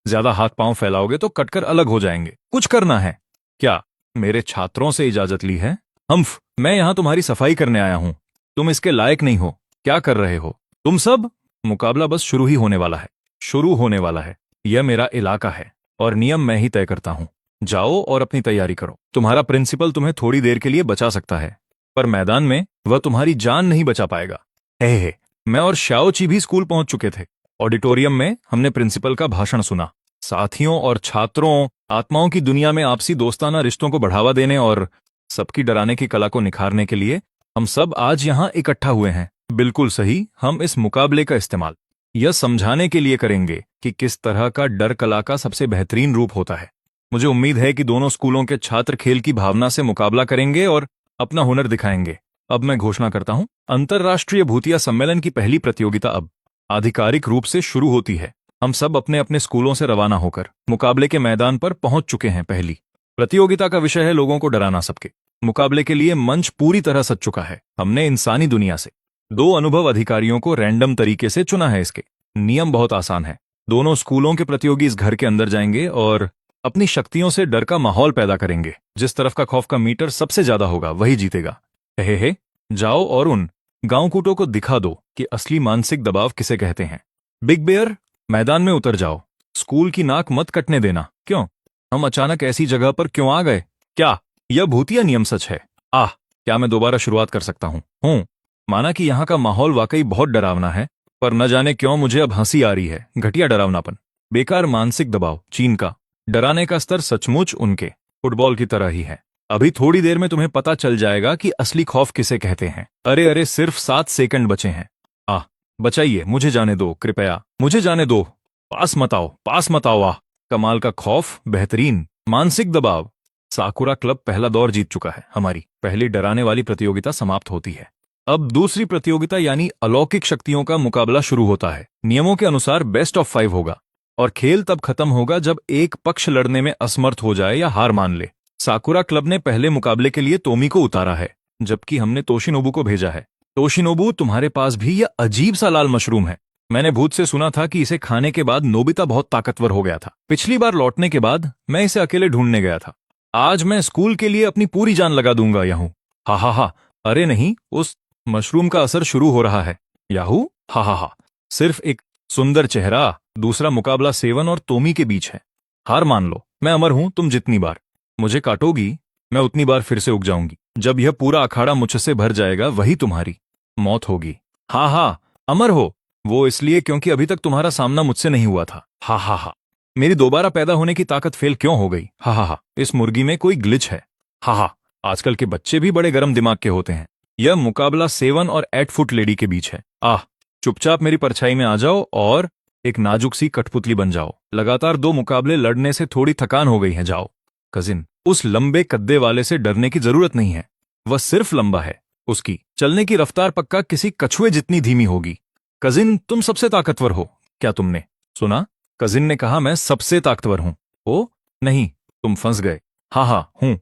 ज्यादा हाथ पांव फैलाओगे तो कटकर अलग हो जाएंगे। कुछ करना है क्या? मेरे छात्रों से इजाजत ली है? हम्फ, मैं यहां तुम्हारी सफाई करने आया हूं। तुम इसके लायक नहीं हो। क्या कर रहे हो तुम सब? मुकाबला बस शुरू ही होने वाला है। शुरू होने वाला है। यह मेरा इलाका है और नियम मैं ही तय करता हूं। जाओ और अपनी तैयारी करो। तुम्हारा प्रिंसिपल तुम्हें थोड़ी देर के लिए बचा सकता है, पर मैदान में वह तुम्हारी जान नहीं बचा पाएगा। हे, मैं और शाओची भी स्कूल पहुंच चुके थे। ऑडिटोरियम में हमने प्रिंसिपल का भाषण सुना। साथियों और छात्रों, आत्माओं की दुनिया में आपसी दोस्ताना रिश्तों को बढ़ावा देने और सबकी डराने की कला को निखारने के लिए हम सब आज यहाँ इकट्ठा हुए हैं। बिल्कुल सही, हम इस मुकाबले का इस्तेमाल यह समझाने के लिए करेंगे कि किस तरह का डर कला का सबसे बेहतरीन रूप होता है। मुझे उम्मीद है कि दोनों स्कूलों के छात्र खेल की भावना से मुकाबला करेंगे और अपना हुनर दिखाएंगे। अब मैं घोषणा करता हूं, अंतर्राष्ट्रीय भूतिया सम्मेलन की पहली प्रतियोगिता अब आधिकारिक रूप से शुरू होती है। हम सब अपने अपने स्कूलों से रवाना होकर मुकाबले के मैदान पर पहुंच चुके हैं। पहली प्रतियोगिता का विषय है लोगों को डराना। सबके मुकाबले के लिए मंच पूरी तरह सज चुका है। हमने इंसानी दुनिया से 2 अनुभव अधिकारियों को रैंडम तरीके से चुना है। इसके नियम बहुत आसान है। दोनों स्कूलों के प्रतियोगी इस घर के अंदर जाएंगे और अपनी शक्तियों से डर का माहौल पैदा करेंगे। जिस तरफ का खौफ का मीटर सबसे ज्यादा होगा वही जीतेगा। हे जाओ और उन गांवकूटों को दिखा दो कि असली मानसिक दबाव किसे कहते हैं। बिग बेयर, मैदान में उतर जाओ। स्कूल की नाक मत कटने देना। क्यों? हम अचानक ऐसी जगह पर क्यों आ गए? क्या यह भूतिया नियम सच है? क्या मैं दोबारा शुरुआत कर सकता हूँ? माना कि यहाँ का माहौल वाकई बहुत डरावना है, पर न जाने क्यों मुझे अब हंसी आ रही है। घटिया डरावनापन, बेकार मानसिक दबाव। चीन का डराने का स्तर सचमुच उनके फुटबॉल की तरह ही है। अभी थोड़ी देर में तुम्हें पता चल जाएगा कि असली खौफ किसे कहते हैं। अरे सिर्फ 7 सेकंड बचे हैं। बचाइए, मुझे जाने दो, कृपया मुझे जाने दो। पास मत आओ। कमाल का खौफ, बेहतरीन मानसिक दबाव। साकुरा क्लब पहला दौर जीत चुका है। हमारी पहली डराने वाली प्रतियोगिता समाप्त होती है। अब दूसरी प्रतियोगिता यानी अलौकिक शक्तियों का मुकाबला शुरू होता है। नियमों के अनुसार बेस्ट ऑफ 5 होगा और खेल तब खत्म होगा जब एक पक्ष लड़ने में असमर्थ हो जाए या हार मान ले। साकुरा क्लब ने पहले मुकाबले के लिए तोमी को उतारा है, जबकि हमने तोशिनोबु को भेजा है। तोशिनोबु, तुम्हारे पास भी यह अजीब सा लाल मशरूम है। मैंने भूत से सुना था कि इसे खाने के बाद नोबिता बहुत ताकतवर हो गया था। पिछली बार लौटने के बाद मैं इसे अकेले ढूंढने गया था। आज मैं स्कूल के लिए अपनी पूरी जान लगा दूंगा। याहू हा। अरे नहीं, उस मशरूम का असर शुरू हो रहा है। याहू हा। सिर्फ एक सुंदर चेहरा। दूसरा मुकाबला सेवन और तोमी के बीच है। हार मान लो, मैं अमर हूं। तुम जितनी बार मुझे काटोगी, मैं उतनी बार फिर से उग जाऊंगी। जब यह पूरा अखाड़ा मुझसे भर जाएगा, वही तुम्हारी मौत होगी। हा, अमर हो। वो इसलिए क्योंकि अभी तक तुम्हारा सामना मुझसे नहीं हुआ था। हा। मेरी दोबारा पैदा होने की ताकत फेल क्यों हो गई? हा। इस मुर्गी में कोई ग्लिच है। हा। आजकल के बच्चे भी बड़े गर्म दिमाग के होते हैं। यह मुकाबला 7 और 8 फुट लेडी के बीच है। चुपचाप मेरी परछाई में आ जाओ और एक नाजुक सी कठपुतली बन जाओ। लगातार 2 मुकाबले लड़ने से थोड़ी थकान हो गई है। जाओ। कजिन, उस लंबे कद्दे वाले से डरने की जरूरत नहीं है। वह सिर्फ लंबा है। उसकी चलने की रफ्तार पक्का किसी कछुए जितनी धीमी होगी। कजिन, तुम सबसे ताकतवर हो। क्या तुमने सुना? कजिन ने कहा मैं सबसे ताकतवर हूं। ओ नहीं, तुम फंस गए। हा हूं।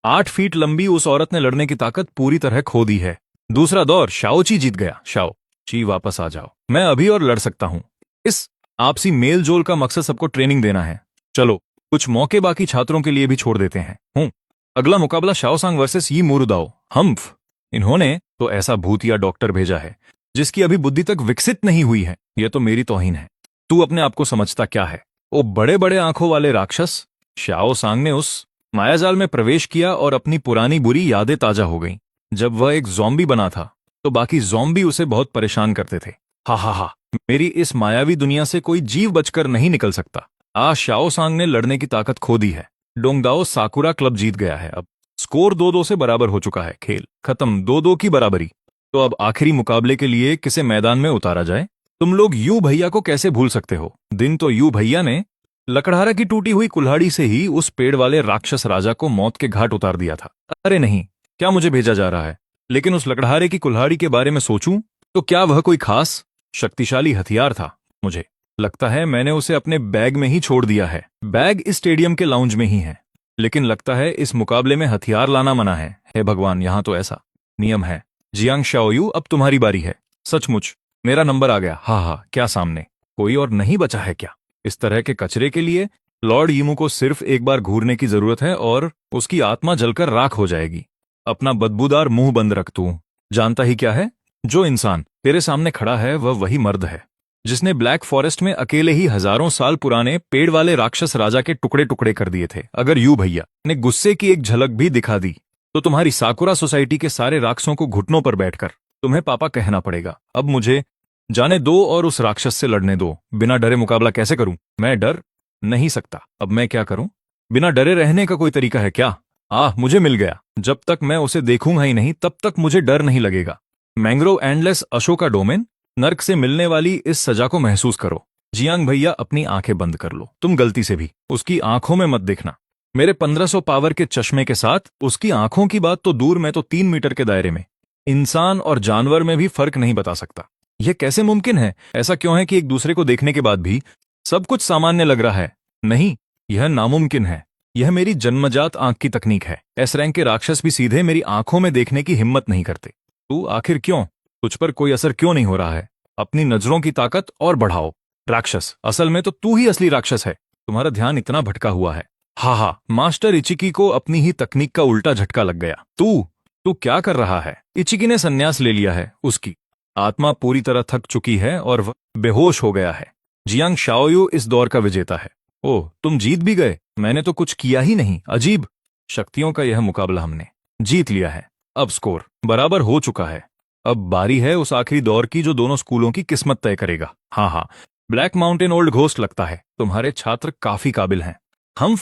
8 फीट लंबी उस औरत ने लड़ने की ताकत पूरी तरह खो दी है। दूसरा दौर, शाओची जीत गया। शाओची, वापस आ जाओ। मैं अभी और लड़ सकता हूं। इस आपसी मेल जोल का मकसद सबको ट्रेनिंग देना है। चलो, कुछ मौके बाकी छात्रों के लिए भी छोड़ देते हैं। अगला मुकाबला शाओसांग वर्सेस यी मुरुदाओ। हम्फ, इन्होंने तो ऐसा भूतिया डॉक्टर भेजा है जिसकी अभी बुद्धि तक विकसित नहीं हुई है। यह तो मेरी तौहीन है। तू अपने आप को समझता क्या है? ओ बड़े बड़े आंखों वाले राक्षस। शाओसांग ने उस मायाजाल में प्रवेश किया और अपनी पुरानी बुरी यादें ताजा हो गईं। जब वह एक ज़ॉम्बी बना था तो बाकी ज़ॉम्बी उसे बहुत परेशान करते थे। हा। मेरी इस मायावी दुनिया से कोई जीव बचकर नहीं निकल सकता। शाओसांग ने लड़ने की ताकत खो दी है। डोंगदाओ साकुरा क्लब जीत गया है। अब स्कोर 2-2 से बराबर हो चुका है। खेल खत्म, 2-2 की बराबरी। तो अब आखिरी मुकाबले के लिए किसे मैदान में उतारा जाए? तुम लोग यू भैया को कैसे भूल सकते हो? दिन तो यू भैया ने लकड़हारा की टूटी हुई कुल्हाड़ी से ही उस पेड़ वाले राक्षस राजा को मौत के घाट उतार दिया था। अरे नहीं, क्या मुझे भेजा जा रहा है? लेकिन उस लकड़हारे की कुल्हाड़ी के बारे में सोचूं तो क्या वह कोई खास शक्तिशाली हथियार था? मुझे लगता है मैंने उसे अपने बैग में ही छोड़ दिया है। बैग इस स्टेडियम के लाउंज में ही है, लेकिन लगता है इस मुकाबले में हथियार लाना मना है। हे भगवान, यहाँ तो ऐसा नियम है। जियांग शाओयू, अब तुम्हारी बारी है। सचमुच मेरा नंबर आ गया। हा, क्या सामने कोई और नहीं बचा है क्या? इस तरह के कचरे के लिए लॉर्ड यीमू को सिर्फ एक बार घूरने की जरूरत है और उसकी आत्मा जलकर राख हो जाएगी। अपना बदबूदार मुंह बंद रख। तू जानता ही क्या है? जो इंसान तेरे सामने खड़ा है वह वही मर्द है जिसने ब्लैक फॉरेस्ट में अकेले ही हजारों साल पुराने पेड़ वाले राक्षस राजा के टुकड़े टुकड़े कर दिए थे। अगर यू भैया ने गुस्से की एक झलक भी दिखा दी तो तुम्हारी साकुरा सोसाइटी के सारे राक्षसों को घुटनों पर बैठकर तुम्हें पापा कहना पड़ेगा। अब मुझे जाने दो और उस राक्षस से लड़ने दो। बिना डरे मुकाबला कैसे करूं? मैं डर नहीं सकता। अब मैं क्या करूं? बिना डरे रहने का कोई तरीका है क्या? मुझे मिल गया। जब तक मैं उसे देखूंगा ही नहीं तब तक मुझे डर नहीं लगेगा। मैंग्रोव एंडलेस अशोका डोमेन, नर्क से मिलने वाली इस सजा को महसूस करो। जियांग भैया, अपनी आंखें बंद कर लो। तुम गलती से भी उसकी आंखों में मत देखना। मेरे 1500 पावर के चश्मे के साथ उसकी आंखों की बात तो दूर, मैं तो 3 मीटर के दायरे में इंसान और जानवर में भी फर्क नहीं बता सकता। यह कैसे मुमकिन है? ऐसा क्यों है कि एक दूसरे को देखने के बाद भी सब कुछ सामान्य लग रहा है? नहीं, यह नामुमकिन है। यह मेरी जन्मजात आंख की तकनीक है। एस रैंक के राक्षस भी सीधे मेरी आंखों में देखने की हिम्मत नहीं करते। तू आखिर क्यों? तुझ पर कोई असर क्यों नहीं हो रहा है? अपनी नजरों की ताकत और बढ़ाओ। राक्षस, असल में तो तू ही असली राक्षस है। तुम्हारा ध्यान इतना भटका हुआ है। हा, मास्टर इचिकी को अपनी ही तकनीक का उल्टा झटका लग गया। तू तू क्या कर रहा है? इचिकी ने संन्यास ले लिया है। उसकी आत्मा पूरी तरह थक चुकी है और वह बेहोश हो गया है। जियांग शाओयू इस दौर का विजेता है। ओह, तुम जीत भी गए। मैंने तो कुछ किया ही नहीं। अजीब। शक्तियों का यह मुकाबला हमने जीत लिया है। अब स्कोर बराबर हो चुका है। अब बारी है उस आखिरी दौर की जो दोनों स्कूलों की किस्मत तय करेगा। हाँ, ब्लैक माउंटेन ओल्ड घोस्ट, लगता है तुम्हारे छात्र काफी काबिल हैं।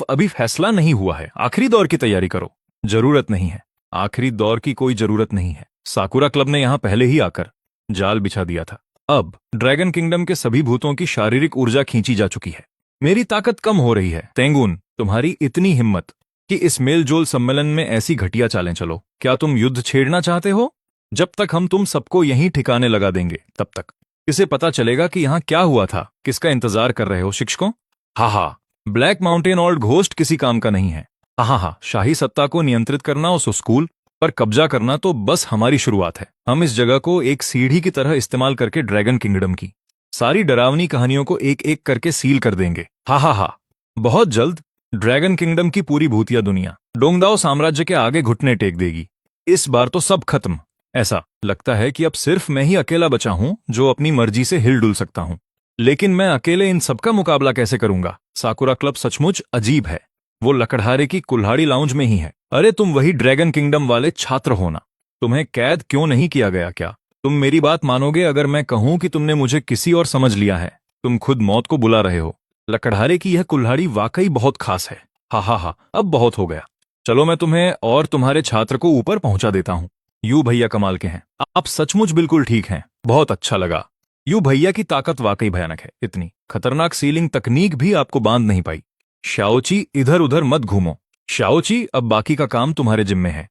अभी फैसला नहीं हुआ है। आखिरी दौर की तैयारी करो। जरूरत नहीं है। आखिरी दौर की कोई जरूरत नहीं है। साकुरा क्लब ने यहां पहले ही आकर जाल बिछा दिया था। अब ड्रैगन किंगडम के सभी भूतों की शारीरिक ऊर्जा खींची जा चुकी है। मेरी ताकत कम हो रही है। तेंगुन, तुम्हारी इतनी हिम्मत कि इस मेलजोल सम्मेलन में ऐसी घटिया चालें चलो। क्या तुम युद्ध छेड़ना चाहते हो? जब तक हम तुम सबको यहीं ठिकाने लगा देंगे तब तक इसे पता चलेगा कि यहां क्या हुआ था। किसका इंतजार कर रहे हो शिक्षकों? हा, ब्लैक माउंटेन ओल्ड घोस्ट किसी काम का नहीं है। हा, शाही सत्ता को नियंत्रित करना, उस स्कूल पर कब्जा करना तो बस हमारी शुरुआत है। हम इस जगह को एक सीढ़ी की तरह इस्तेमाल करके ड्रैगन किंगडम की सारी डरावनी कहानियों को एक एक करके सील कर देंगे। हा, बहुत जल्द ड्रैगन किंगडम की पूरी भूतिया दुनिया डोंगदाओ साम्राज्य के आगे घुटने टेक देगी। इस बार तो सब खत्म। ऐसा लगता है कि अब सिर्फ मैं ही अकेला बचा हूं जो अपनी मर्जी से हिल डुल सकता हूं। लेकिन मैं अकेले इन सबका मुकाबला कैसे करूंगा? साकुरा क्लब सचमुच अजीब है। वो लकड़हारे की कुल्हाड़ी लाउंज में ही है। अरे, तुम वही ड्रैगन किंगडम वाले छात्र हो ना? तुम्हें कैद क्यों नहीं किया गया क्या? तुम मेरी बात मानोगे अगर मैं कहूं कि तुमने मुझे किसी और समझ लिया है? तुम खुद मौत को बुला रहे हो। लकड़हारे की यह कुल्हाड़ी वाकई बहुत खास है। हा, अब बहुत हो गया। चलो, मैं तुम्हें और तुम्हारे छात्र को ऊपर पहुंचा देता हूं। यू भैया कमाल के हैं। आप सचमुच बिल्कुल ठीक हैं। बहुत अच्छा लगा। यू भैया की ताकत वाकई भयानक है। इतनी खतरनाक सीलिंग तकनीक भी आपको बांध नहीं पाई। शाओची, इधर उधर मत घूमो। शाओची, अब बाकी का काम तुम्हारे जिम्मे है।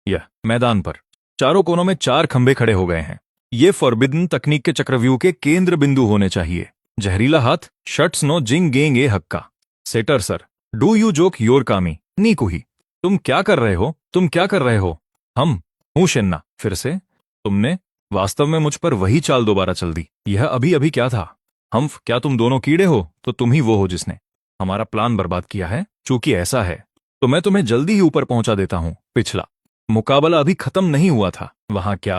यह मैदान पर चारों कोनों में 4 खंभे खड़े हो गए हैं। ये फॉरबिडन तकनीक के चक्रव्यूह के केंद्र बिंदु होने चाहिए। जहरीला हाथ, शट्स नो जिंग गेंग ए हक्का। सेटर सर, डू यू जोक योर कामी नीकुही। तुम क्या कर रहे हो? हूं शेन्ना। फिर से तुमने वास्तव में मुझ पर वही चाल दोबारा चल दी। यह अभी अभी क्या था? क्या तुम दोनों कीड़े हो? तो तुम ही वो हो जिसने हमारा प्लान बर्बाद किया है। चूंकि ऐसा है तो मैं तुम्हें जल्दी ही ऊपर पहुंचा देता हूं। पिछला मुकाबला अभी खत्म नहीं हुआ था। वहां क्या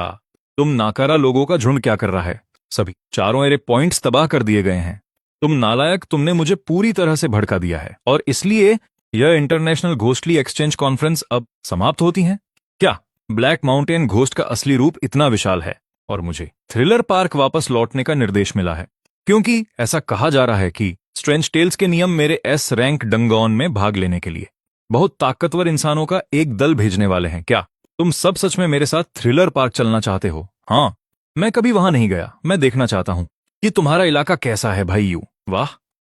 तुम नाकारा लोगों का झुंड क्या कर रहा है? सभी चारों एरे पॉइंट्स तबाह कर दिए गए हैं। तुम नालायक, तुमने मुझे पूरी तरह से भड़का दिया है और इसलिए यह इंटरनेशनल घोस्टली एक्सचेंज कॉन्फ्रेंस अब समाप्त होती है। क्या ब्लैक माउंटेन घोस्ट का असली रूप इतना विशाल है? और मुझे थ्रिलर पार्क वापस लौटने का निर्देश मिला है, क्योंकि ऐसा कहा जा रहा है कि स्ट्रेंज टेल्स के नियम मेरे एस रैंक डंगॉन में भाग लेने के लिए बहुत ताकतवर इंसानों का एक दल भेजने वाले हैं। क्या तुम सब सच में मेरे साथ थ्रिलर पार्क चलना चाहते हो? हाँ, मैं कभी वहां नहीं गया। मैं देखना चाहता हूं कि तुम्हारा इलाका कैसा है भाई यू। वाह,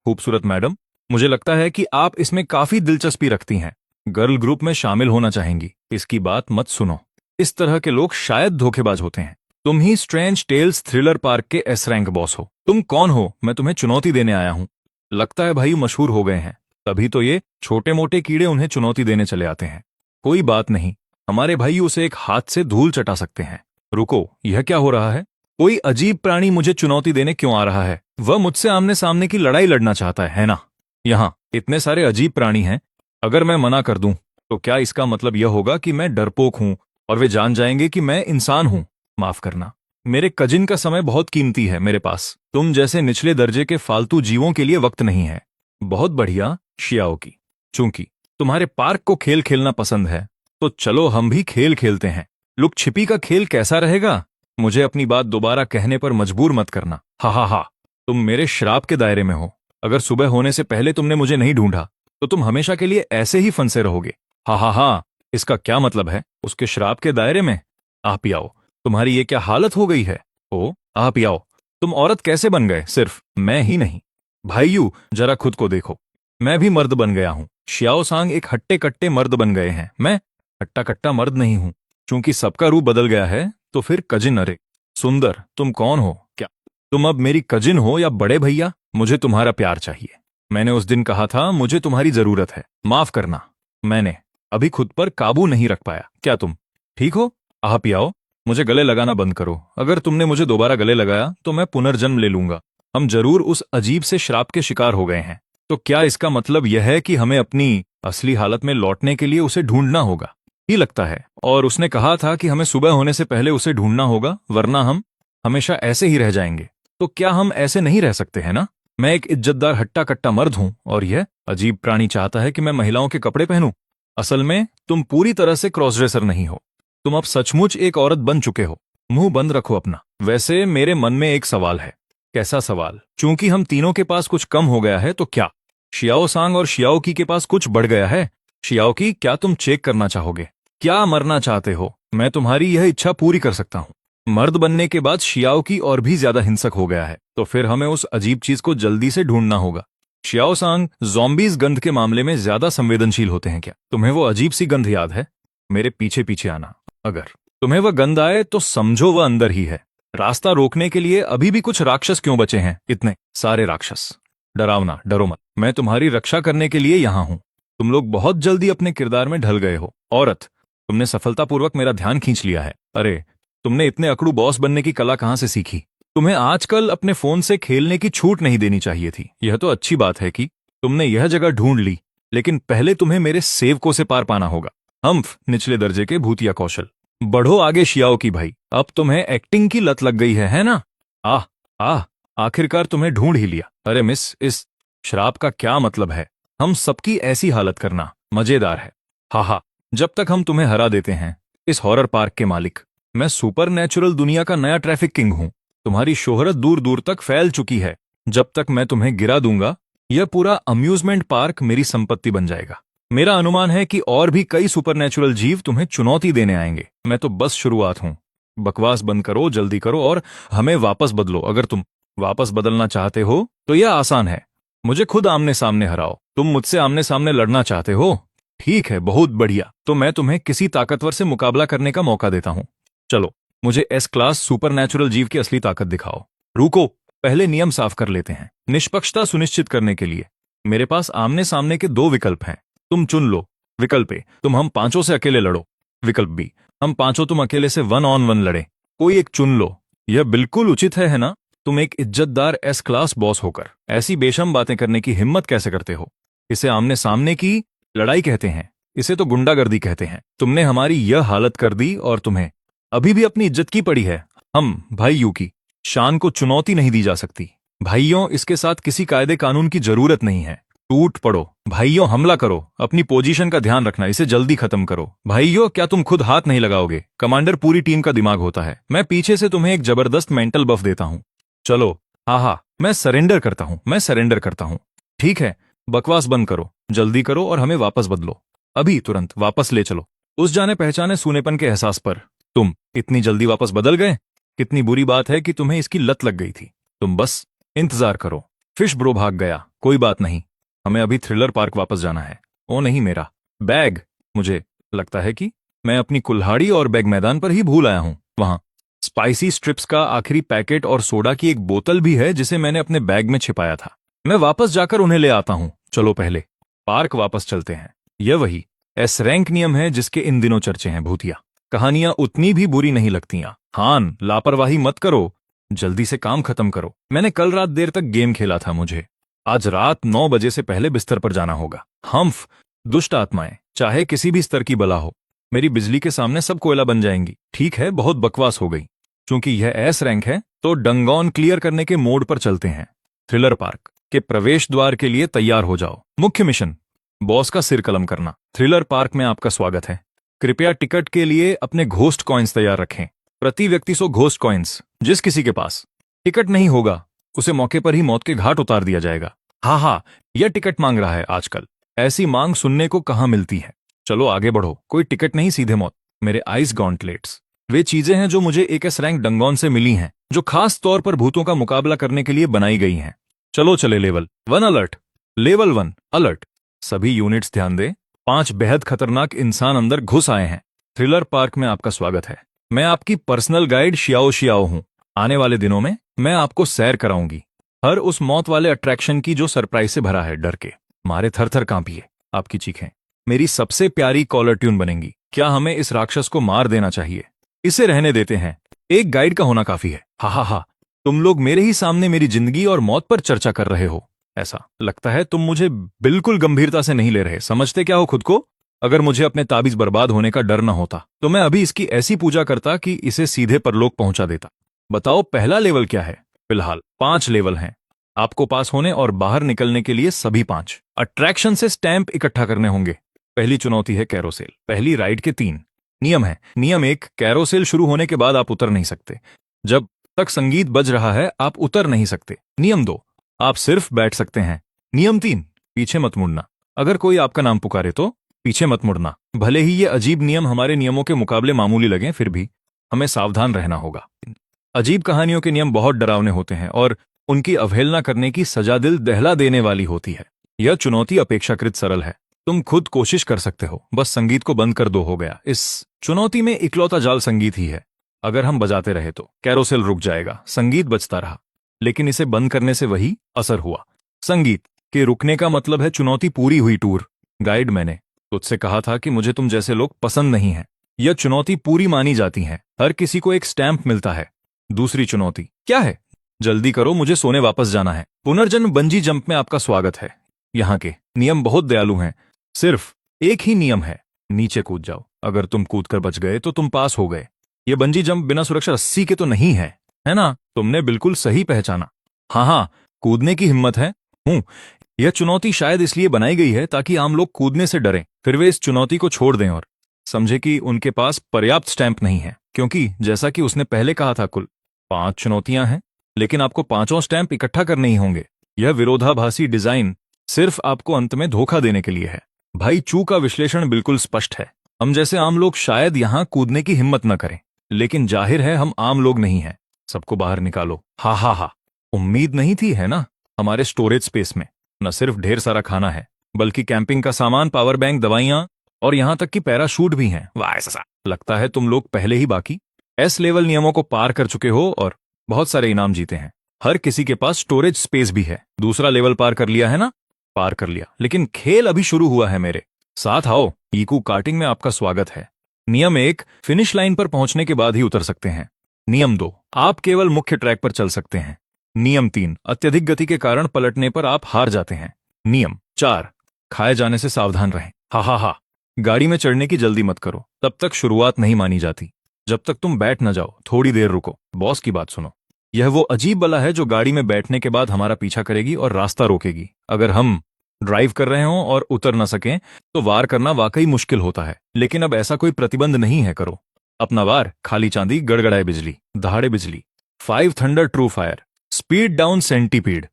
खूबसूरत मैडम, मुझे लगता है कि आप इसमें काफी दिलचस्पी रखती हैं। गर्ल ग्रुप में शामिल होना चाहेंगी। इसकी बात मत सुनो। इस तरह के लोग शायद धोखेबाज होते हैं। तुम ही स्ट्रेंज टेल्स थ्रिलर पार्क के एस रैंक बॉस हो। तुम कौन हो? मैं तुम्हें चुनौती देने आया हूं। लगता है भाई मशहूर हो गए हैं, तभी तो ये छोटे मोटे कीड़े उन्हें चुनौती देने चले आते हैं। कोई बात नहीं, हमारे भाई उसे एक हाथ से धूल चटा सकते हैं। रुको, यह क्या हो रहा है? कोई अजीब प्राणी मुझे चुनौती देने क्यों आ रहा है? वह मुझसे आमने सामने की लड़ाई लड़ना चाहता है ना? यहाँ इतने सारे अजीब प्राणी हैं। अगर मैं मना कर दूं तो क्या इसका मतलब यह होगा कि मैं डरपोक हूं और वे जान जाएंगे कि मैं इंसान हूं? माफ करना, मेरे कजिन का समय बहुत कीमती है। मेरे पास तुम जैसे निचले दर्जे के फालतू जीवों के लिए वक्त नहीं है। बहुत बढ़िया शियाओकी, चूंकि तुम्हारे पार्क को खेल खेलना पसंद है तो चलो हम भी खेल खेलते हैं। लुक छिपी का खेल कैसा रहेगा? मुझे अपनी बात दोबारा कहने पर मजबूर मत करना। हा, तुम मेरे श्राप के दायरे में हो। अगर सुबह होने से पहले तुमने मुझे नहीं ढूंढा तो तुम हमेशा के लिए ऐसे ही फंसे रहोगे। हाँ हाँ हाँ, इसका क्या मतलब है? उसके श्राप के दायरे में? आप ही आओ। तुम्हारी ये क्या हालत हो गई है? ओ, आप ही आओ। तुम औरत कैसे बन गए? सिर्फ मैं ही नहीं। भाइयों, जरा खुद को देखो। मैं भी मर्द बन गया हूँ। शियाओ सांग एक हट्टे कट्टे मर्द बन गए हैं। मैं हट्टा कट्टा मर्द नहीं हूँ। चूंकि सबका रूप बदल गया है तो फिर कजिन, अरे सुंदर, तुम कौन हो? क्या तुम अब मेरी कजिन हो या बड़े भैया? मुझे तुम्हारा प्यार चाहिए। मैंने उस दिन कहा था मुझे तुम्हारी जरूरत है। माफ करना, मैंने अभी खुद पर काबू नहीं रख पाया। क्या तुम ठीक हो? आप ही आओ। मुझे गले लगाना बंद करो। अगर तुमने मुझे दोबारा गले लगाया तो मैं पुनर्जन्म ले लूंगा। हम जरूर उस अजीब से श्राप के शिकार हो गए हैं। तो क्या इसका मतलब यह है कि हमें अपनी असली हालत में लौटने के लिए उसे ढूंढना होगा? ही लगता है। और उसने कहा था कि हमें सुबह होने से पहले उसे ढूंढना होगा, वरना हम हमेशा ऐसे ही रह जाएंगे। तो क्या हम ऐसे नहीं रह सकते हैं ना? मैं एक इज्जतदार हट्टा कट्टा मर्द हूं और यह अजीब प्राणी चाहता है कि मैं महिलाओं के कपड़े पहनूं। असल में तुम पूरी तरह से क्रॉस ड्रेसर नहीं हो। तुम अब सचमुच एक औरत बन चुके हो। मुंह बंद रखो अपना। वैसे मेरे मन में एक सवाल है। कैसा सवाल? चूंकि हम तीनों के पास कुछ कम हो गया है तो क्या शियाओ सांग और शियाओ की के पास कुछ बढ़ गया है? शियाओ की, क्या तुम चेक करना चाहोगे? क्या मरना चाहते हो? मैं तुम्हारी यह इच्छा पूरी कर सकता हूं। मर्द बनने के बाद शियाओ की और भी ज्यादा हिंसक हो गया है, तो फिर हमें उस अजीब चीज को जल्दी से ढूंढना होगा। शियाओ सांग, ज़ॉम्बीज़ गंध के मामले में ज्यादा संवेदनशील होते हैं क्या? तुम्हें वो अजीब सी गंध याद है? मेरे पीछे पीछे आना। अगर तुम्हें वह गंध आए तो समझो वह अंदर ही है। रास्ता रोकने के लिए अभी भी कुछ राक्षस क्यों बचे हैं? इतने सारे राक्षस। डरावना, डरो मत। मैं तुम्हारी रक्षा करने के लिए यहां हूं। तुम लोग बहुत जल्दी अपने किरदार में ढल गए हो। औरत, तुमने सफलतापूर्वक मेरा ध्यान खींच लिया है। अरे, तुमने इतने अकड़ू बॉस बनने की कला कहां से सीखी? तुम्हें आजकल अपने फोन से खेलने की छूट नहीं देनी चाहिए थी। यह तो अच्छी बात है कि तुमने यह जगह ढूंढ ली, लेकिन पहले तुम्हें मेरे सेवकों से पार पाना होगा। हम्फ, निचले दर्जे के भूतिया कौशल। बढ़ो आगे शियाओ की भाई। अब तुम्हें एक्टिंग की लत लग गई है ना? आह आह, आखिरकार तुम्हें ढूंढ ही लिया। अरे मिस, इस श्राप का क्या मतलब है? हम सबकी ऐसी हालत करना मजेदार है। हा, जब तक हम तुम्हें हरा देते हैं। इस हॉरर पार्क के मालिक, मैं सुपर नेचुरल दुनिया का नया ट्रैफिक किंग हूं। तुम्हारी शोहरत दूर दूर तक फैल चुकी है। जब तक मैं तुम्हें गिरा दूंगा, यह पूरा अम्यूजमेंट पार्क मेरी संपत्ति बन जाएगा। मेरा अनुमान है कि और भी कई सुपरनैचुरल जीव तुम्हें चुनौती देने आएंगे। मैं तो बस शुरुआत हूं। बकवास बंद करो, जल्दी करो और हमें वापस बदलो। अगर तुम वापस बदलना चाहते हो तो यह आसान है। मुझे खुद आमने सामने हराओ। तुम मुझसे आमने सामने लड़ना चाहते हो? ठीक है, बहुत बढ़िया। तो मैं तुम्हें किसी ताकतवर से मुकाबला करने का मौका देता हूं। चलो, मुझे एस क्लास सुपरनैचुरल जीव की असली ताकत दिखाओ। रुको, पहले नियम साफ कर लेते हैं। निष्पक्षता सुनिश्चित करने के लिए मेरे पास आमने सामने के दो विकल्प हैं। तुम चुन लो। विकल्प ए, तुम हम पांचों से अकेले लड़ो। विकल्प बी, हम पांचों तुम अकेले से 1 on 1 लड़े। कोई एक चुन लो। यह बिल्कुल उचित है ना? तुम एक इज्जतदार एस क्लास बॉस होकर ऐसी बेशर्म बातें करने की हिम्मत कैसे करते हो? इसे आमने सामने की लड़ाई कहते हैं। इसे तो गुंडागर्दी कहते हैं। तुमने हमारी यह हालत कर दी और तुम्हें अभी भी अपनी इज्जत की पड़ी है। हम भाइयों की शान को चुनौती नहीं दी जा सकती। भाइयों, इसके साथ किसी कायदे कानून की जरूरत नहीं है। टूट पड़ो भाइयों, हमला करो। अपनी पोजीशन का ध्यान रखना। इसे जल्दी खत्म करो। भाइयों, क्या तुम खुद हाथ नहीं लगाओगे? कमांडर पूरी टीम का दिमाग होता है। मैं पीछे से तुम्हें एक जबरदस्त मेंटल बफ देता हूं। चलो, हाँ, मैं सरेंडर करता हूं। मैं सरेंडर करता हूं। ठीक है, बकवास बंद करो, जल्दी करो और हमें वापस बदलो। अभी तुरंत वापस ले चलो। उस जाने पहचाने सूनेपन के एहसास पर। तुम इतनी जल्दी वापस बदल गए? कितनी बुरी बात है कि तुम्हें इसकी लत लग गई थी। तुम बस इंतजार करो। फिश ब्रो भाग गया, कोई बात नहीं। हमें अभी थ्रिलर पार्क वापस जाना है। ओ नहीं, मेरा बैग। मुझे लगता है कि मैं अपनी कुल्हाड़ी और बैग मैदान पर ही भूल आया हूं। वहां स्पाइसी स्ट्रिप्स का आखिरी पैकेट और सोडा की एक बोतल भी है जिसे मैंने अपने बैग में छिपाया था। मैं वापस जाकर उन्हें ले आता हूं। चलो पहले पार्क वापस चलते हैं। यह वही एस रैंक नियम है जिसके इन दिनों चर्चे हैं। भूतिया कहानियां उतनी भी बुरी नहीं लगतीं। हान, लापरवाही मत करो। जल्दी से काम खत्म करो। मैंने कल रात देर तक गेम खेला था। मुझे आज रात 9 बजे से पहले बिस्तर पर जाना होगा। हम्फ, दुष्ट आत्माएं, चाहे किसी भी स्तर की बला हो, मेरी बिजली के सामने सब कोयला बन जाएंगी। ठीक है, बहुत बकवास हो गई। चूंकि यह एस रैंक है तो डंगॉन क्लियर करने के मोड पर चलते हैं। थ्रिलर पार्क के प्रवेश द्वार के लिए तैयार हो जाओ। मुख्य मिशन, बॉस का सिर कलम करना। थ्रिलर पार्क में आपका स्वागत है। कृपया टिकट के लिए अपने घोस्ट कॉइन्स तैयार रखें। प्रति व्यक्ति 100 घोस्ट कॉइन्स। जिस किसी के पास टिकट नहीं होगा उसे मौके पर ही मौत के घाट उतार दिया जाएगा। हाँ, यह टिकट मांग रहा है आजकल। ऐसी मांग सुनने को कहाँ मिलती है। चलो आगे बढ़ो, कोई टिकट नहीं, सीधे मौत। मेरे आइस गॉन्टलेट्स वे चीजें हैं जो मुझे एक एस रैंक डंगोन से मिली हैं, जो खास तौर पर भूतों का मुकाबला करने के लिए बनाई गई हैं। चलो चले लेवल 1 अलर्ट। Level 1 alert. सभी यूनिट्स ध्यान दें, 5 बेहद खतरनाक इंसान अंदर घुस आए हैं। थ्रिलर पार्क में आपका स्वागत है। मैं आपकी पर्सनल गाइड शियाओ शियाओ हूं। आने वाले दिनों में मैं आपको सैर कराऊंगी, हर उस मौत वाले अट्रैक्शन की जो सरप्राइज से भरा है। डर के मारे थर थर कांपिए, आपकी चीखें मेरी सबसे प्यारी कॉलर ट्यून बनेंगी। क्या हमें इस राक्षस को मार देना चाहिए? इसे रहने देते हैं, एक गाइड का होना काफी है। हा हा हा, तुम लोग मेरे ही सामने मेरी जिंदगी और मौत पर चर्चा कर रहे हो। ऐसा लगता है तुम मुझे बिल्कुल गंभीरता से नहीं ले रहे। समझते क्या हो खुद को? अगर मुझे अपने ताबीज बर्बाद होने का डर न होता तो मैं अभी इसकी ऐसी पूजा करता कि इसे सीधे परलोक पहुंचा देता। बताओ पहला लेवल क्या है? फिलहाल 5 लेवल हैं। आपको पास होने और बाहर निकलने के लिए सभी 5 अट्रैक्शन से स्टैंप इकट्ठा करने होंगे। पहली चुनौती है कैरोसेल। पहली राइड के 3 नियम है। नियम 1, कैरोसेल शुरू होने के बाद आप उतर नहीं सकते। जब तक संगीत बज रहा है आप उतर नहीं सकते। नियम 2, आप सिर्फ बैठ सकते हैं। नियम 3, पीछे मत मुड़ना। अगर कोई आपका नाम पुकारे तो पीछे मत मुड़ना। भले ही ये अजीब नियम हमारे नियमों के मुकाबले मामूली लगें, फिर भी हमें सावधान रहना होगा। अजीब कहानियों के नियम बहुत डरावने होते हैं और उनकी अवहेलना करने की सजा दिल दहला देने वाली होती है। यह चुनौती अपेक्षाकृत सरल है, तुम खुद कोशिश कर सकते हो, बस संगीत को बंद कर दो, हो गया। इस चुनौती में इकलौता जाल संगीत ही है। अगर हम बजाते रहे तो कैरोसेल रुक जाएगा। संगीत बजता रहा, लेकिन इसे बंद करने से वही असर हुआ। संगीत के रुकने का मतलब है चुनौती पूरी हुई। टूर गाइड, मैंने तुझसे कहा था कि मुझे तुम जैसे लोग पसंद नहीं हैं। यह चुनौती पूरी मानी जाती है, हर किसी को एक स्टैंप मिलता है। दूसरी चुनौती क्या है? जल्दी करो, मुझे सोने वापस जाना है। पुनर्जन्म बंजी जंप में आपका स्वागत है। यहाँ के नियम बहुत दयालु हैं। सिर्फ एक ही नियम है, नीचे कूद जाओ। अगर तुम कूदकर बच गए तो तुम पास हो गए। ये बंजी जंप बिना सुरक्षा रस्सी के तो नहीं है, है ना? तुमने बिल्कुल सही पहचाना। हाँ, कूदने की हिम्मत है। यह चुनौती शायद इसलिए बनाई गई है ताकि आम लोग कूदने से डरें, फिर वे इस चुनौती को छोड़ दें और समझे कि उनके पास पर्याप्त स्टैंप नहीं है। क्योंकि जैसा कि उसने पहले कहा था, कुल 5 चुनौतियां हैं, लेकिन आपको 5 स्टैंप इकट्ठा करने ही होंगे। यह विरोधाभासी डिजाइन सिर्फ आपको अंत में धोखा देने के लिए है। भाई चू का विश्लेषण बिल्कुल स्पष्ट है। हम जैसे आम लोग शायद यहां कूदने की हिम्मत न करें, लेकिन जाहिर है हम आम लोग नहीं हैं। सबको बाहर निकालो। हा हा हा, उम्मीद नहीं थी, है ना? हमारे स्टोरेज स्पेस में न सिर्फ ढेर सारा खाना है, बल्कि कैंपिंग का सामान, पावर बैंक, दवाइयां और यहां तक कि पैराशूट भी हैं। वाह, ऐसा लगता है तुम लोग पहले ही बाकी एस लेवल नियमों को पार कर चुके हो और बहुत सारे इनाम जीते हैं। हर किसी के पास स्टोरेज स्पेस भी है। दूसरा लेवल पार कर लिया है ना? पार कर लिया, लेकिन खेल अभी शुरू हुआ है। मेरे साथ आओ। ईकू कार्टिंग में आपका स्वागत है। नियम 1, फिनिश लाइन पर पहुंचने के बाद ही उतर सकते हैं। नियम 2, आप केवल मुख्य ट्रैक पर चल सकते हैं। नियम 3, अत्यधिक गति के कारण पलटने पर आप हार जाते हैं। नियम 4, खाए जाने से सावधान रहें। हा हा हा, गाड़ी में चढ़ने की जल्दी मत करो, तब तक शुरुआत नहीं मानी जाती। जब तक तुम बैठ न जाओ, थोड़ी देर रुको, बॉस की बात सुनो। यह वो अजीब बला है जो गाड़ी में बैठने के बाद हमारा पीछा करेगी और रास्ता रोकेगी। अगर हम ड्राइव कर रहे हों और उतर न सकें तो वार करना वाकई मुश्किल होता है, लेकिन अब ऐसा कोई प्रतिबंध नहीं है। करो अपना वार। खाली चांदी, गड़गड़ाए बिजली, दहाड़े बिजली। 5 thunder true fire, speed down centipede.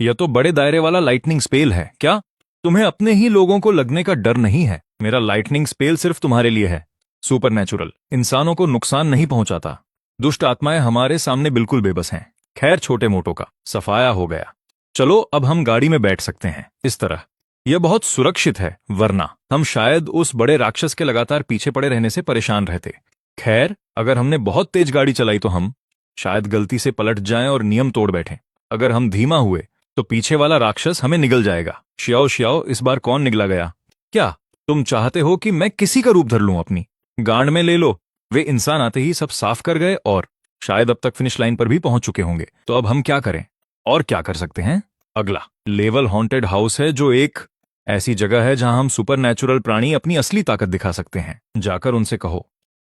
यह तो बड़े दायरे वाला लाइटनिंग स्पेल है। क्या तुम्हें अपने ही लोगों को लगने का डर नहीं है? मेरा लाइटनिंग स्पेल सिर्फ तुम्हारे लिए है। सुपरनैचुरल इंसानों को नुकसान नहीं पहुंचाता। दुष्ट आत्माएं हमारे सामने बिल्कुल बेबस हैं। खैर, छोटे मोटों का सफाया हो गया। चलो अब हम गाड़ी में बैठ सकते हैं। इस तरह यह बहुत सुरक्षित है, वरना हम शायद उस बड़े राक्षस के लगातार पीछे पड़े रहने से परेशान रहते। खैर, अगर हमने बहुत तेज गाड़ी चलाई तो हम शायद गलती से पलट जाएं और नियम तोड़ बैठें। अगर हम धीमा हुए तो पीछे वाला राक्षस हमें निगल जाएगा। शियाओ शियाओ, इस बार कौन निगला गया? क्या तुम चाहते हो कि मैं किसी का रूप धर लूं? अपनी गांड में ले लो। वे इंसान आते ही सब साफ कर गए और शायद अब तक फिनिश लाइन पर भी पहुंच चुके होंगे। तो अब हम क्या करें और क्या कर सकते हैं? अगला लेवल हॉन्टेड हाउस है, जो एक ऐसी जगह है जहां हम सुपरनैचुरल प्राणी अपनी असली ताकत दिखा सकते हैं। जाकर उनसे कहो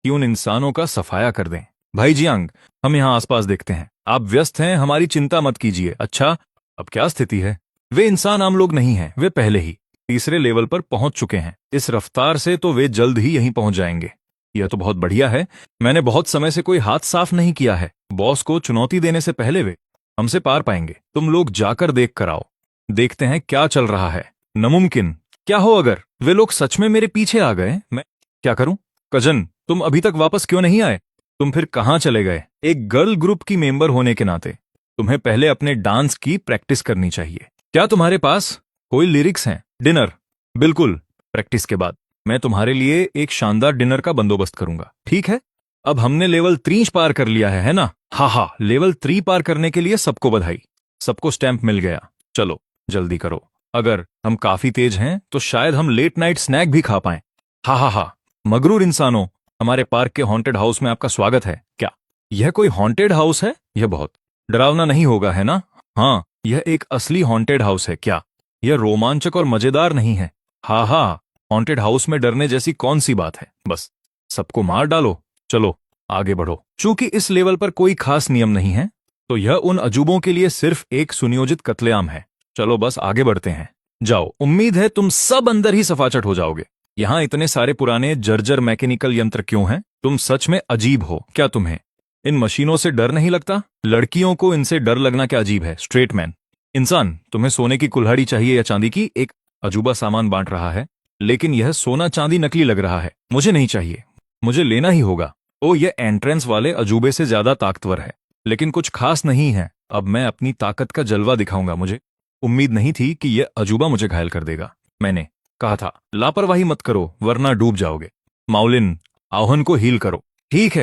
कि उन इंसानों का सफाया कर दें। भाई जियांग, हम यहाँ आसपास देखते हैं। आप व्यस्त हैं, हमारी चिंता मत कीजिए। अच्छा, अब क्या स्थिति है? वे इंसान आम लोग नहीं हैं, वे पहले ही तीसरे लेवल पर पहुंच चुके हैं। इस रफ्तार से तो वे जल्द ही यहीं पहुंच जाएंगे। यह तो बहुत बढ़िया है। मैंने बहुत समय से कोई हाथ साफ नहीं किया है। बॉस को चुनौती देने से पहले वे हमसे पार पाएंगे। तुम लोग जाकर देख कर आओ। देखते हैं क्या चल रहा है। नामुमकिन क्या हो अगर वे लोग सच में मेरे पीछे आ गए। मैं क्या करूं? कजन, तुम अभी तक वापस क्यों नहीं आए? तुम फिर कहाँ चले गए? एक गर्ल ग्रुप की मेंबर होने के नाते तुम्हें पहले अपने डांस की प्रैक्टिस करनी चाहिए। क्या तुम्हारे पास कोई लिरिक्स हैं? डिनर? बिल्कुल, प्रैक्टिस के बाद मैं तुम्हारे लिए एक शानदार डिनर का बंदोबस्त करूंगा, ठीक है? अब हमने लेवल 3 पार कर लिया है ना? हाँ, लेवल 3 पार करने के लिए सबको बधाई। सबको स्टैंप मिल गया। चलो जल्दी करो। अगर हम काफी तेज हैं तो शायद हम लेट नाइट स्नैक भी खा पाएं। हाँ, मगरूर इंसानों, हमारे पार्क के हॉन्टेड हाउस में आपका स्वागत है। क्या यह कोई हॉन्टेड हाउस है? यह बहुत डरावना नहीं होगा, है ना? हाँ, यह एक असली हॉन्टेड हाउस है। क्या यह रोमांचक और मजेदार नहीं है? हाँ, हॉन्टेड हाउस में डरने जैसी कौन सी बात है? बस सबको मार डालो। चलो आगे बढ़ो। चूंकि इस लेवल पर कोई खास नियम नहीं है, तो यह उन अजूबों के लिए सिर्फ एक सुनियोजित कत्लेआम है। चलो बस आगे बढ़ते हैं। जाओ, उम्मीद है तुम सब अंदर ही सफाचट हो जाओगे। यहाँ इतने सारे पुराने जर्जर मैकेनिकल यंत्र क्यों हैं? तुम सच में अजीब हो। क्या तुम्हें इन मशीनों से डर नहीं लगता? लड़कियों को इनसे डर लगना क्या अजीब है? स्ट्रेट मैन इंसान, तुम्हें सोने की कुल्हाड़ी चाहिए या चांदी की? एक अजूबा सामान बांट रहा है, लेकिन यह सोना चांदी नकली लग रहा है। मुझे नहीं चाहिए, मुझे लेना ही होगा। ओ, यह एंट्रेंस वाले अजूबे से ज्यादा ताकतवर है, लेकिन कुछ खास नहीं है। अब मैं अपनी ताकत का जलवा दिखाऊंगा। मुझे उम्मीद नहीं थी कि यह अजूबा मुझे घायल कर देगा। मैंने कहा था लापरवाही मत करो वरना डूब जाओगे। माउलिन, आह्वान को हील करो। ठीक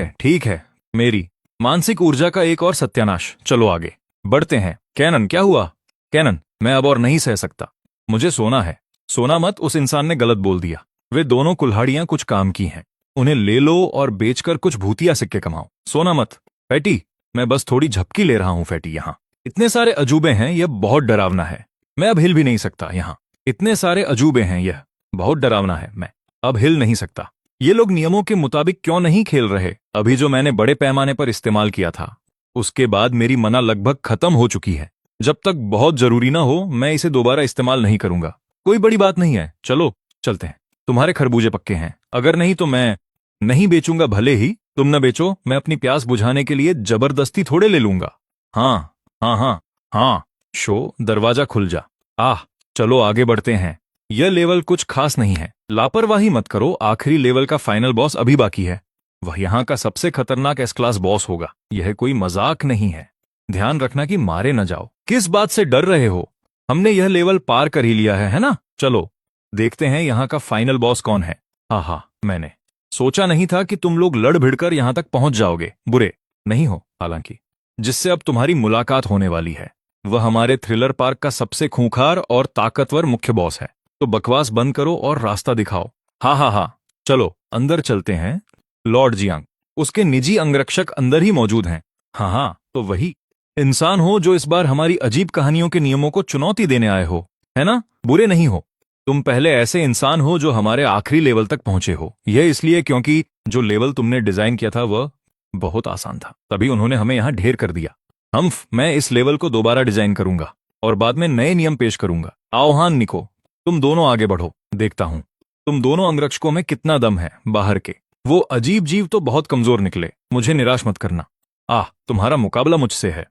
है, मेरी मानसिक ऊर्जा का एक और सत्यानाश। चलो आगे बढ़ते हैं। कैनन, क्या हुआ? कैनन, मैं अब और नहीं सह सकता, मुझे सोना है। सोना मत, उस इंसान ने गलत बोल दिया। वे दोनों कुल्हाड़ियां कुछ काम की हैं, उन्हें ले लो और बेचकर कुछ भूतिया सिक्के कमाओ। सोना मत। फैटी, मैं बस थोड़ी झपकी ले रहा हूं। फैटी, यहाँ इतने सारे अजूबे हैं, यह बहुत डरावना है। मैं अब हिल भी नहीं सकता। यहाँ इतने सारे अजूबे हैं, यह बहुत डरावना है। मैं अब हिल नहीं सकता। ये लोग नियमों के मुताबिक क्यों नहीं खेल रहे? अभी जो मैंने बड़े पैमाने पर इस्तेमाल किया था, उसके बाद मेरी मना लगभग खत्म हो चुकी है। जब तक बहुत जरूरी ना हो, मैं इसे दोबारा इस्तेमाल नहीं करूंगा। कोई बड़ी बात नहीं है, चलो चलते हैं। तुम्हारे खरबूजे पक्के हैं? अगर नहीं तो मैं नहीं बेचूंगा। भले ही तुम न बेचो, मैं अपनी प्यास बुझाने के लिए जबरदस्ती थोड़े ले लूंगा। हाँ, शो, दरवाजा खुल जा। चलो आगे बढ़ते हैं। यह लेवल कुछ खास नहीं है, लापरवाही मत करो। आखिरी लेवल का फाइनल बॉस अभी बाकी है। वह यहाँ का सबसे खतरनाक एस क्लास बॉस होगा। यह कोई मजाक नहीं है। ध्यान रखना कि मारे न जाओ। किस बात से डर रहे हो? हमने यह लेवल पार कर ही लिया है ना? चलो देखते हैं यहाँ का फाइनल बॉस कौन है। मैंने सोचा नहीं था कि तुम लोग लड़ भिड़कर यहाँ तक पहुंच जाओगे। बुरे नहीं हो हालांकि। जिससे अब तुम्हारी मुलाकात होने वाली है, वह हमारे थ्रिलर पार्क का सबसे खूंखार और ताकतवर मुख्य बॉस है। तो बकवास बंद करो और रास्ता दिखाओ। हाँ, चलो अंदर चलते हैं। लॉर्ड जियांग, उसके निजी अंगरक्षक अंदर ही मौजूद हैं। हाँ, तो वही इंसान हो जो इस बार हमारी अजीब कहानियों के नियमों को चुनौती देने आए हो, है ना? बुरे नहीं हो। तुम पहले ऐसे इंसान हो जो हमारे आखिरी लेवल तक पहुंचे हो। यह इसलिए क्योंकि जो लेवल तुमने डिजाइन किया था वह बहुत आसान था, तभी उन्होंने हमें यहां ढेर कर दिया। मैं इस लेवल को दोबारा डिजाइन करूंगा और बाद में नए नियम पेश करूंगा। आह्वान निको, तुम दोनों आगे बढ़ो। देखता हूं तुम दोनों अंगरक्षकों में कितना दम है। बाहर के वो अजीब जीव तो बहुत कमजोर निकले। मुझे निराश मत करना। तुम्हारा मुकाबला मुझसे है।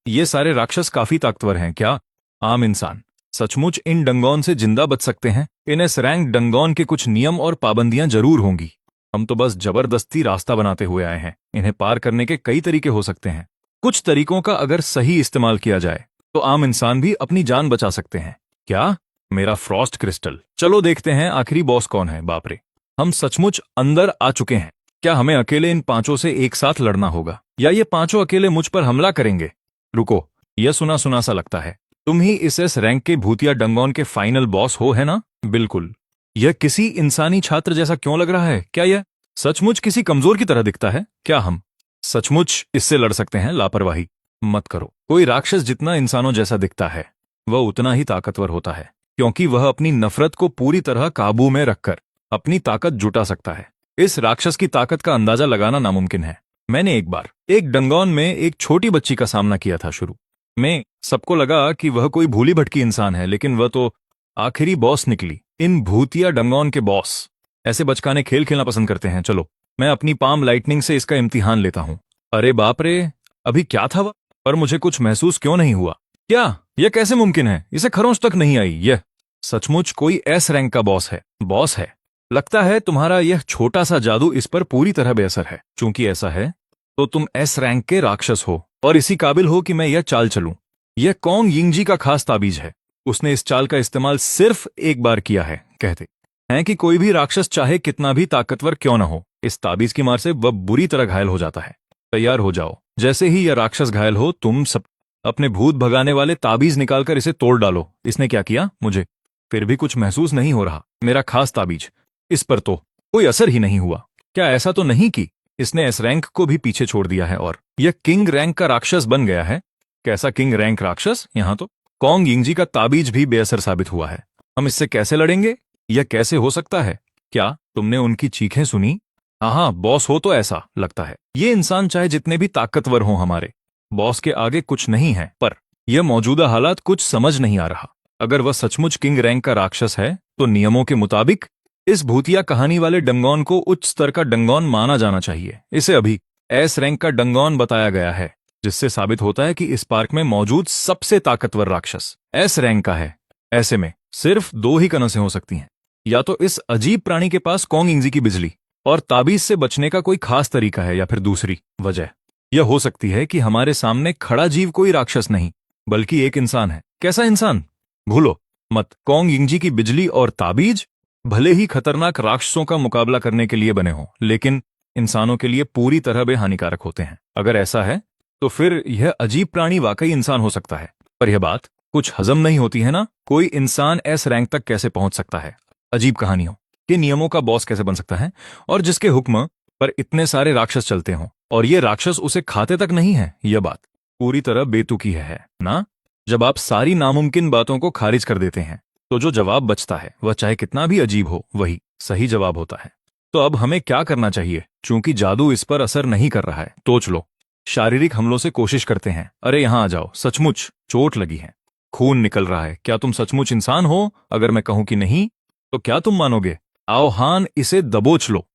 ये सारे राक्षस काफी ताकतवर हैं क्या? आम इंसान सचमुच इन डंगोन से जिंदा बच सकते हैं? इन एस रैंक डंगोन के कुछ नियम और पाबंदियां जरूर होंगी। हम तो बस जबरदस्ती रास्ता बनाते हुए आए हैं। इन्हें पार करने के कई तरीके हो सकते हैं। कुछ तरीकों का अगर सही इस्तेमाल किया जाए तो आम इंसान भी अपनी जान बचा सकते हैं। क्या? मेरा फ्रॉस्ट क्रिस्टल। चलो देखते हैं आखिरी बॉस कौन है। बाप रे, हम सचमुच अंदर आ चुके हैं। क्या हमें अकेले इन पांचों से एक साथ लड़ना होगा या ये पांचों अकेले मुझ पर हमला करेंगे? रुको, यह सुना सुना सा लगता है। तुम ही इस एस रैंक के भूतिया डंगोन के फाइनल बॉस हो, है ना? बिल्कुल। यह किसी इंसानी छात्र जैसा क्यों लग रहा है? क्या यह सचमुच किसी कमजोर की तरह दिखता है? क्या हम सचमुच इससे लड़ सकते हैं? लापरवाही मत करो। कोई राक्षस जितना इंसानों जैसा दिखता है, वह उतना ही ताकतवर होता है, क्योंकि वह अपनी नफरत को पूरी तरह काबू में रखकर अपनी ताकत जुटा सकता है। इस राक्षस की ताकत का अंदाजा लगाना नामुमकिन है। मैंने एक बार एक डंगोन में एक छोटी बच्ची का सामना किया था। शुरू में सबको लगा कि वह कोई भूली भटकी इंसान है, लेकिन वह तो आखिरी बॉस निकली। इन भूतिया डंगोन के बॉस ऐसे बचकाने खेल खेलना पसंद करते हैं। चलो मैं अपनी पाम लाइटनिंग से इसका इम्तिहान लेता हूं। अरे बाप रे, अभी क्या था वह? पर मुझे कुछ महसूस क्यों नहीं हुआ? क्या यह कैसे मुमकिन है? इसे खरोंच तक नहीं आई। यह सचमुच कोई एस रैंक का बॉस है। लगता है तुम्हारा यह छोटा सा जादू इस पर पूरी तरह बेअसर है। चूंकि ऐसा है तो तुम एस रैंक के राक्षस हो और इसी काबिल हो कि मैं यह चाल चलूं। यह कॉन्ग यिंगजी का खास ताबीज है। उसने इस चाल का इस्तेमाल सिर्फ एक बार किया है। कहते हैं कि कोई भी राक्षस चाहे कितना भी ताकतवर क्यों न हो, इस ताबीज की मार से वह बुरी तरह घायल हो जाता है। तैयार हो जाओ, जैसे ही यह राक्षस घायल हो तुम सब अपने भूत भगाने वाले ताबीज निकालकर इसे तोड़ डालो। इसने क्या किया? मुझे फिर भी कुछ महसूस नहीं हो रहा। मेरा खास ताबीज, इस पर तो कोई असर ही नहीं हुआ। क्या ऐसा तो नहीं कि इसने एस रैंक को भी पीछे छोड़ दिया है और यह किंग रैंक का राक्षस बन गया है? कैसा किंग रैंक राक्षस? यहाँ तो कॉन्ग यिंगजी का ताबीज भी बेअसर साबित हुआ है। हम इससे कैसे लड़ेंगे? यह कैसे हो सकता है? क्या तुमने उनकी चीखें सुनी? हाँ, बॉस हो तो ऐसा लगता है। ये इंसान चाहे जितने भी ताकतवर हों, हमारे बॉस के आगे कुछ नहीं है। पर यह मौजूदा हालात कुछ समझ नहीं आ रहा। अगर वह सचमुच किंग रैंक का राक्षस है तो नियमों के मुताबिक इस भूतिया कहानी वाले डंगोन को उच्च स्तर का डंगोन माना जाना चाहिए। इसे अभी एस रैंक का डंगोन बताया गया है, जिससे साबित होता है कि इस पार्क में मौजूद सबसे ताकतवर राक्षस एस रैंक का है। ऐसे में सिर्फ दो ही कनसें हो सकती हैं। या तो इस अजीब प्राणी के पास कॉन्ग यिंगजी की बिजली और ताबीज से बचने का कोई खास तरीका है, या फिर दूसरी वजह यह हो सकती है कि हमारे सामने खड़ा जीव कोई राक्षस नहीं बल्कि एक इंसान है। कैसा इंसान? भूलो मत, कॉन्ग यिंगजी की बिजली और ताबीज भले ही खतरनाक राक्षसों का मुकाबला करने के लिए बने हों, लेकिन इंसानों के लिए पूरी तरह बेहानिकारक होते हैं। अगर ऐसा है तो फिर यह अजीब प्राणी वाकई इंसान हो सकता है। पर यह बात कुछ हजम नहीं होती है ना। कोई इंसान एस रैंक तक कैसे पहुंच सकता है? अजीब कहानियों के नियमों का बॉस कैसे बन सकता है? और जिसके हुक्म पर इतने सारे राक्षस चलते हों और ये राक्षस उसे खाते तक नहीं है। यह बात पूरी तरह बेतुकी है ना। जब आप सारी नामुमकिन बातों को खारिज कर देते हैं तो जो जवाब बचता है वह चाहे कितना भी अजीब हो वही सही जवाब होता है। तो अब हमें क्या करना चाहिए? चूंकि जादू इस पर असर नहीं कर रहा है तो चलो शारीरिक हमलों से कोशिश करते हैं। अरे यहां आ जाओ, सचमुच चोट लगी है, खून निकल रहा है। क्या तुम सचमुच इंसान हो? अगर मैं कहूं कि नहीं तो क्या तुम मानोगे? आओ हान, इसे दबोच लो।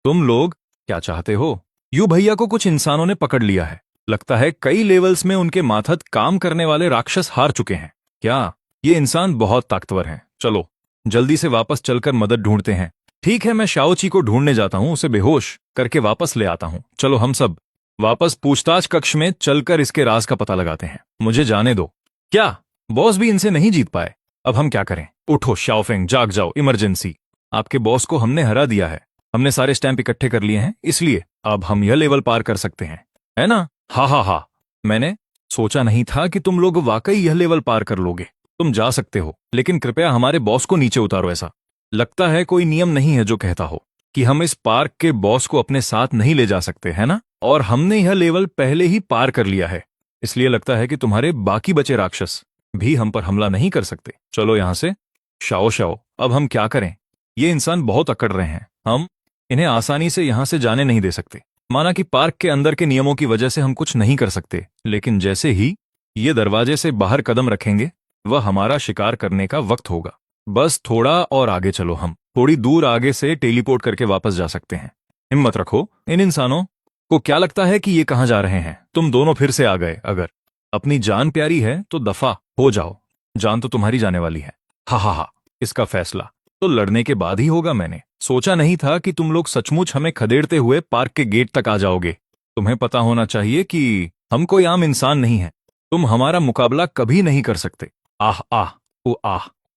तुम लोग क्या चाहते हो? यू भैया को कुछ इंसानों ने पकड़ लिया है। लगता है कई लेवल्स में उनके माथत काम करने वाले राक्षस हार चुके हैं। क्या ये इंसान बहुत ताकतवर हैं? चलो जल्दी से वापस चलकर मदद ढूंढते हैं। ठीक है, मैं शाओची को ढूंढने जाता हूं, उसे बेहोश करके वापस ले आता हूं। चलो हम सब वापस पूछताछ कक्ष में चलकर इसके राज का पता लगाते हैं। मुझे जाने दो। क्या बॉस भी इनसे नहीं जीत पाए? अब हम क्या करें? उठो शाओफेंग, जाग जाओ, इमरजेंसी। आपके बॉस को हमने हरा दिया है। हमने सारे स्टैंप इकट्ठे कर लिए हैं, इसलिए अब हम यह लेवल पार कर सकते हैं, है ना? हा। मैंने सोचा नहीं था कि तुम लोग वाकई यह लेवल पार कर लोगे। तुम जा सकते हो, लेकिन कृपया हमारे बॉस को नीचे उतारो। ऐसा लगता है कोई नियम नहीं है जो कहता हो कि हम इस पार्क के बॉस को अपने साथ नहीं ले जा सकते, है ना? और हमने यह लेवल पहले ही पार कर लिया है, इसलिए लगता है कि तुम्हारे बाकी बचे राक्षस भी हम पर हमला नहीं कर सकते। चलो यहां से। शाओ, अब हम क्या करें? ये इंसान बहुत अकड़ रहे हैं। हम इन्हें आसानी से यहां से जाने नहीं दे सकते। माना कि पार्क के अंदर के नियमों की वजह से हम कुछ नहीं कर सकते, लेकिन जैसे ही ये दरवाजे से बाहर कदम रखेंगे वह हमारा शिकार करने का वक्त होगा। बस थोड़ा और आगे चलो, हम थोड़ी दूर आगे से टेलीपोर्ट करके वापस जा सकते हैं। हिम्मत रखो। इन इंसानों को क्या लगता है कि ये कहां जा रहे हैं? तुम दोनों फिर से आ गए। अगर अपनी जान प्यारी है तो दफा हो जाओ। जान तो तुम्हारी जाने वाली है। हा। इसका फैसला तो लड़ने के बाद ही होगा। मैंने सोचा नहीं था कि तुम लोग सचमुच हमें खदेड़ते हुए पार्क के गेट तक आ जाओगे। तुम्हें पता होना चाहिए कि हम कोई आम इंसान नहीं है। तुम हमारा मुकाबला कभी नहीं कर सकते।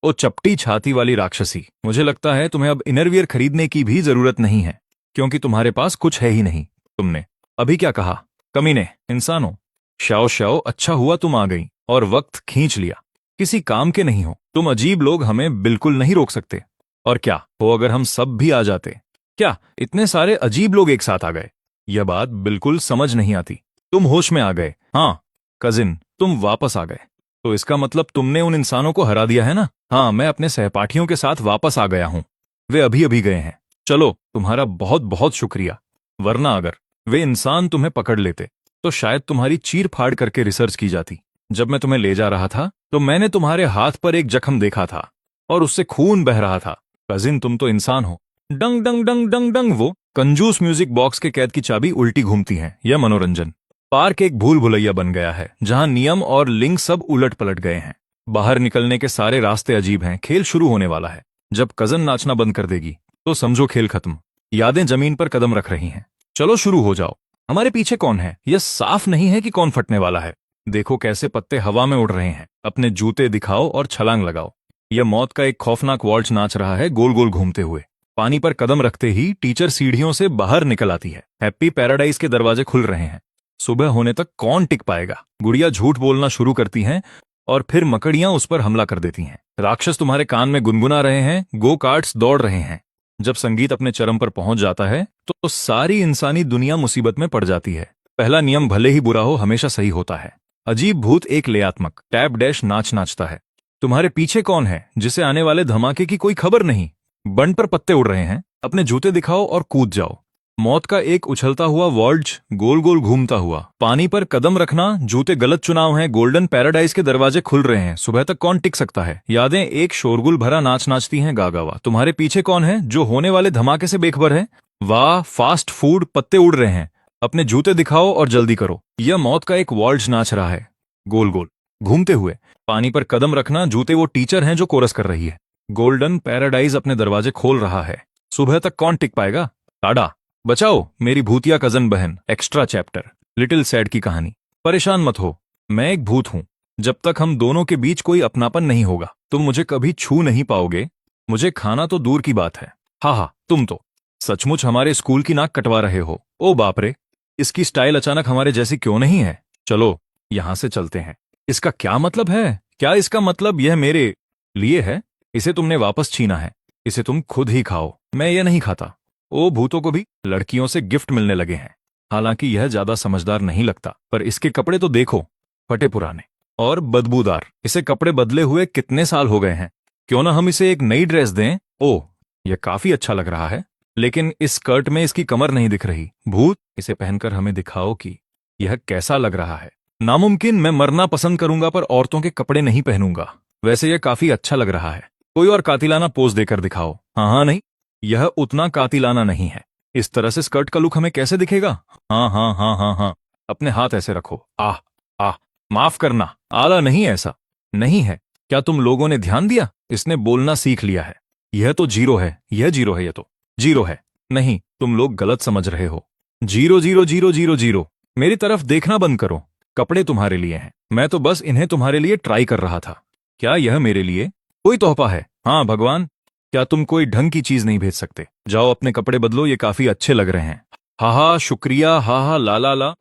ओ चपटी छाती वाली राक्षसी, मुझे लगता है तुम्हें अब इनरवियर खरीदने की भी जरूरत नहीं है, क्योंकि तुम्हारे पास कुछ है ही नहीं। तुमने अभी क्या कहा? कमीने इंसानों। शाओ, अच्छा हुआ तुम आ गई और वक्त खींच लिया। किसी काम के नहीं हो तुम। अजीब लोग हमें बिल्कुल नहीं रोक सकते। और क्या हो अगर हम सब भी आ जाते? क्या इतने सारे अजीब लोग एक साथ आ गए? यह बात बिल्कुल समझ नहीं आती। तुम होश में आ गए? हाँ कजिन, तुम वापस आ गए, तो इसका मतलब तुमने उन इंसानों को हरा दिया है ना? हाँ, मैं अपने सहपाठियों के साथ वापस आ गया हूं। वे अभी गए हैं। चलो, तुम्हारा बहुत बहुत शुक्रिया। वरना अगर वे इंसान तुम्हें पकड़ लेते तो शायद तुम्हारी चीर फाड़ करके रिसर्च की जाती। जब मैं तुम्हें ले जा रहा था तो मैंने तुम्हारे हाथ पर एक जख्म देखा था और उससे खून बह रहा था। कजिन, तुम तो इंसान हो। डंग डंग डंग डंग डंग। वो कंजूस म्यूजिक बॉक्स के कैद की चाबी उल्टी घूमती है। यह मनोरंजन पार्क एक भूल भुलैया बन गया है, जहां नियम और लिंक सब उलट पलट गए हैं। बाहर निकलने के सारे रास्ते अजीब हैं। खेल शुरू होने वाला है। जब कजन नाचना बंद कर देगी तो समझो खेल खत्म। यादें जमीन पर कदम रख रही हैं। चलो शुरू हो जाओ। हमारे पीछे कौन है? यह साफ नहीं है कि कौन फटने वाला है। देखो कैसे पत्ते हवा में उड़ रहे हैं। अपने जूते दिखाओ और छलांग लगाओ। यह मौत का एक खौफनाक वॉल्च नाच रहा है, गोल गोल घूमते हुए। पानी पर कदम रखते ही टीचर सीढ़ियों से बाहर निकल आती है। हैप्पी पैराडाइज के दरवाजे खुल रहे हैं। सुबह होने तक कौन टिक पाएगा? गुड़िया झूठ बोलना शुरू करती हैं और फिर मकड़ियां उस पर हमला कर देती हैं। राक्षस तुम्हारे कान में गुनगुना रहे हैं, गो कार्ट्स दौड़ रहे हैं। जब संगीत अपने चरम पर पहुंच जाता है तो सारी इंसानी दुनिया मुसीबत में पड़ जाती है। पहला नियम भले ही बुरा हो हमेशा सही होता है। अजीब भूत एक लेयात्मक टैप डैश नाच नाचता है। तुम्हारे पीछे कौन है जिसे आने वाले धमाके की कोई खबर नहीं? बंड पर पत्ते उड़ रहे हैं। अपने जूते दिखाओ और कूद जाओ। मौत का एक उछलता हुआ वॉल्ज गोल गोल घूमता हुआ। पानी पर कदम रखना, जूते गलत चुनाव हैं। गोल्डन पैराडाइज के दरवाजे खुल रहे हैं। सुबह तक कौन टिक सकता है? यादें एक शोरगुल भरा नाच नाचती हैं, गागा वाह। तुम्हारे पीछे कौन है जो होने वाले धमाके से बेखबर है? वाह, फास्ट फूड, पत्ते उड़ रहे हैं। अपने जूते दिखाओ और जल्दी करो। यह मौत का एक वॉल्ज नाच रहा है, गोल गोल घूमते हुए। पानी पर कदम रखना, जूते वो टीचर हैं जो कोरस कर रही है। गोल्डन पैराडाइज अपने दरवाजे खोल रहा है। सुबह तक कौन टिक पाएगा? टाडा, बचाओ मेरी भूतिया कजन बहन। एक्स्ट्रा चैप्टर, लिटिल सैड की कहानी। परेशान मत हो, मैं एक भूत हूं। जब तक हम दोनों के बीच कोई अपनापन नहीं होगा तुम मुझे कभी छू नहीं पाओगे। मुझे खाना तो दूर की बात है। हा, तुम तो सचमुच हमारे स्कूल की नाक कटवा रहे हो। ओ बाप रे, इसकी स्टाइल अचानक हमारे जैसी क्यों नहीं है? चलो यहां से चलते हैं। इसका क्या मतलब है? क्या इसका मतलब यह मेरे लिए है? इसे तुमने वापस छीना है। इसे तुम खुद ही खाओ, मैं ये नहीं खाता। ओ भूतों को भी लड़कियों से गिफ्ट मिलने लगे हैं। हालांकि यह ज्यादा समझदार नहीं लगता, पर इसके कपड़े तो देखो, फटे पुराने और बदबूदार। इसे कपड़े बदले हुए कितने साल हो गए हैं। क्यों ना हम इसे एक नई ड्रेस दें? ओह, यह काफी अच्छा लग रहा है, लेकिन इस स्कर्ट में इसकी कमर नहीं दिख रही। भूत, इसे पहनकर हमें दिखाओ कि यह कैसा लग रहा है। नामुमकिन, मैं मरना पसंद करूंगा पर औरतों के कपड़े नहीं पहनूंगा। वैसे यह काफी अच्छा लग रहा है। कोई और कातिलाना पोज देकर दिखाओ। हाँ, नहीं, यह उतना कातिलाना नहीं है। इस तरह से स्कर्ट का लुक हमें कैसे दिखेगा? हाँ, अपने हाथ ऐसे रखो। आह, माफ करना, आला नहीं, ऐसा नहीं है। क्या तुम लोगों ने ध्यान दिया? इसने बोलना सीख लिया है। यह तो जीरो है, यह तो जीरो है। नहीं, तुम लोग गलत समझ रहे हो। 0 0 0 0 0। मेरी तरफ देखना बंद करो। कपड़े तुम्हारे लिए हैं, मैं तो बस इन्हें तुम्हारे लिए ट्राई कर रहा था। क्या यह मेरे लिए कोई तोहफा है? हाँ भगवान, क्या तुम कोई ढंग की चीज नहीं भेज सकते? जाओ अपने कपड़े बदलो, ये काफी अच्छे लग रहे हैं। हा, शुक्रिया, हा, ला।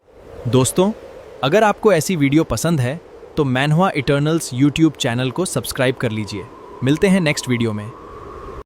दोस्तों, अगर आपको ऐसी वीडियो पसंद है तो मैनहुआ इटर्नल्स यूट्यूब चैनल को सब्सक्राइब कर लीजिए। मिलते हैं नेक्स्ट वीडियो में।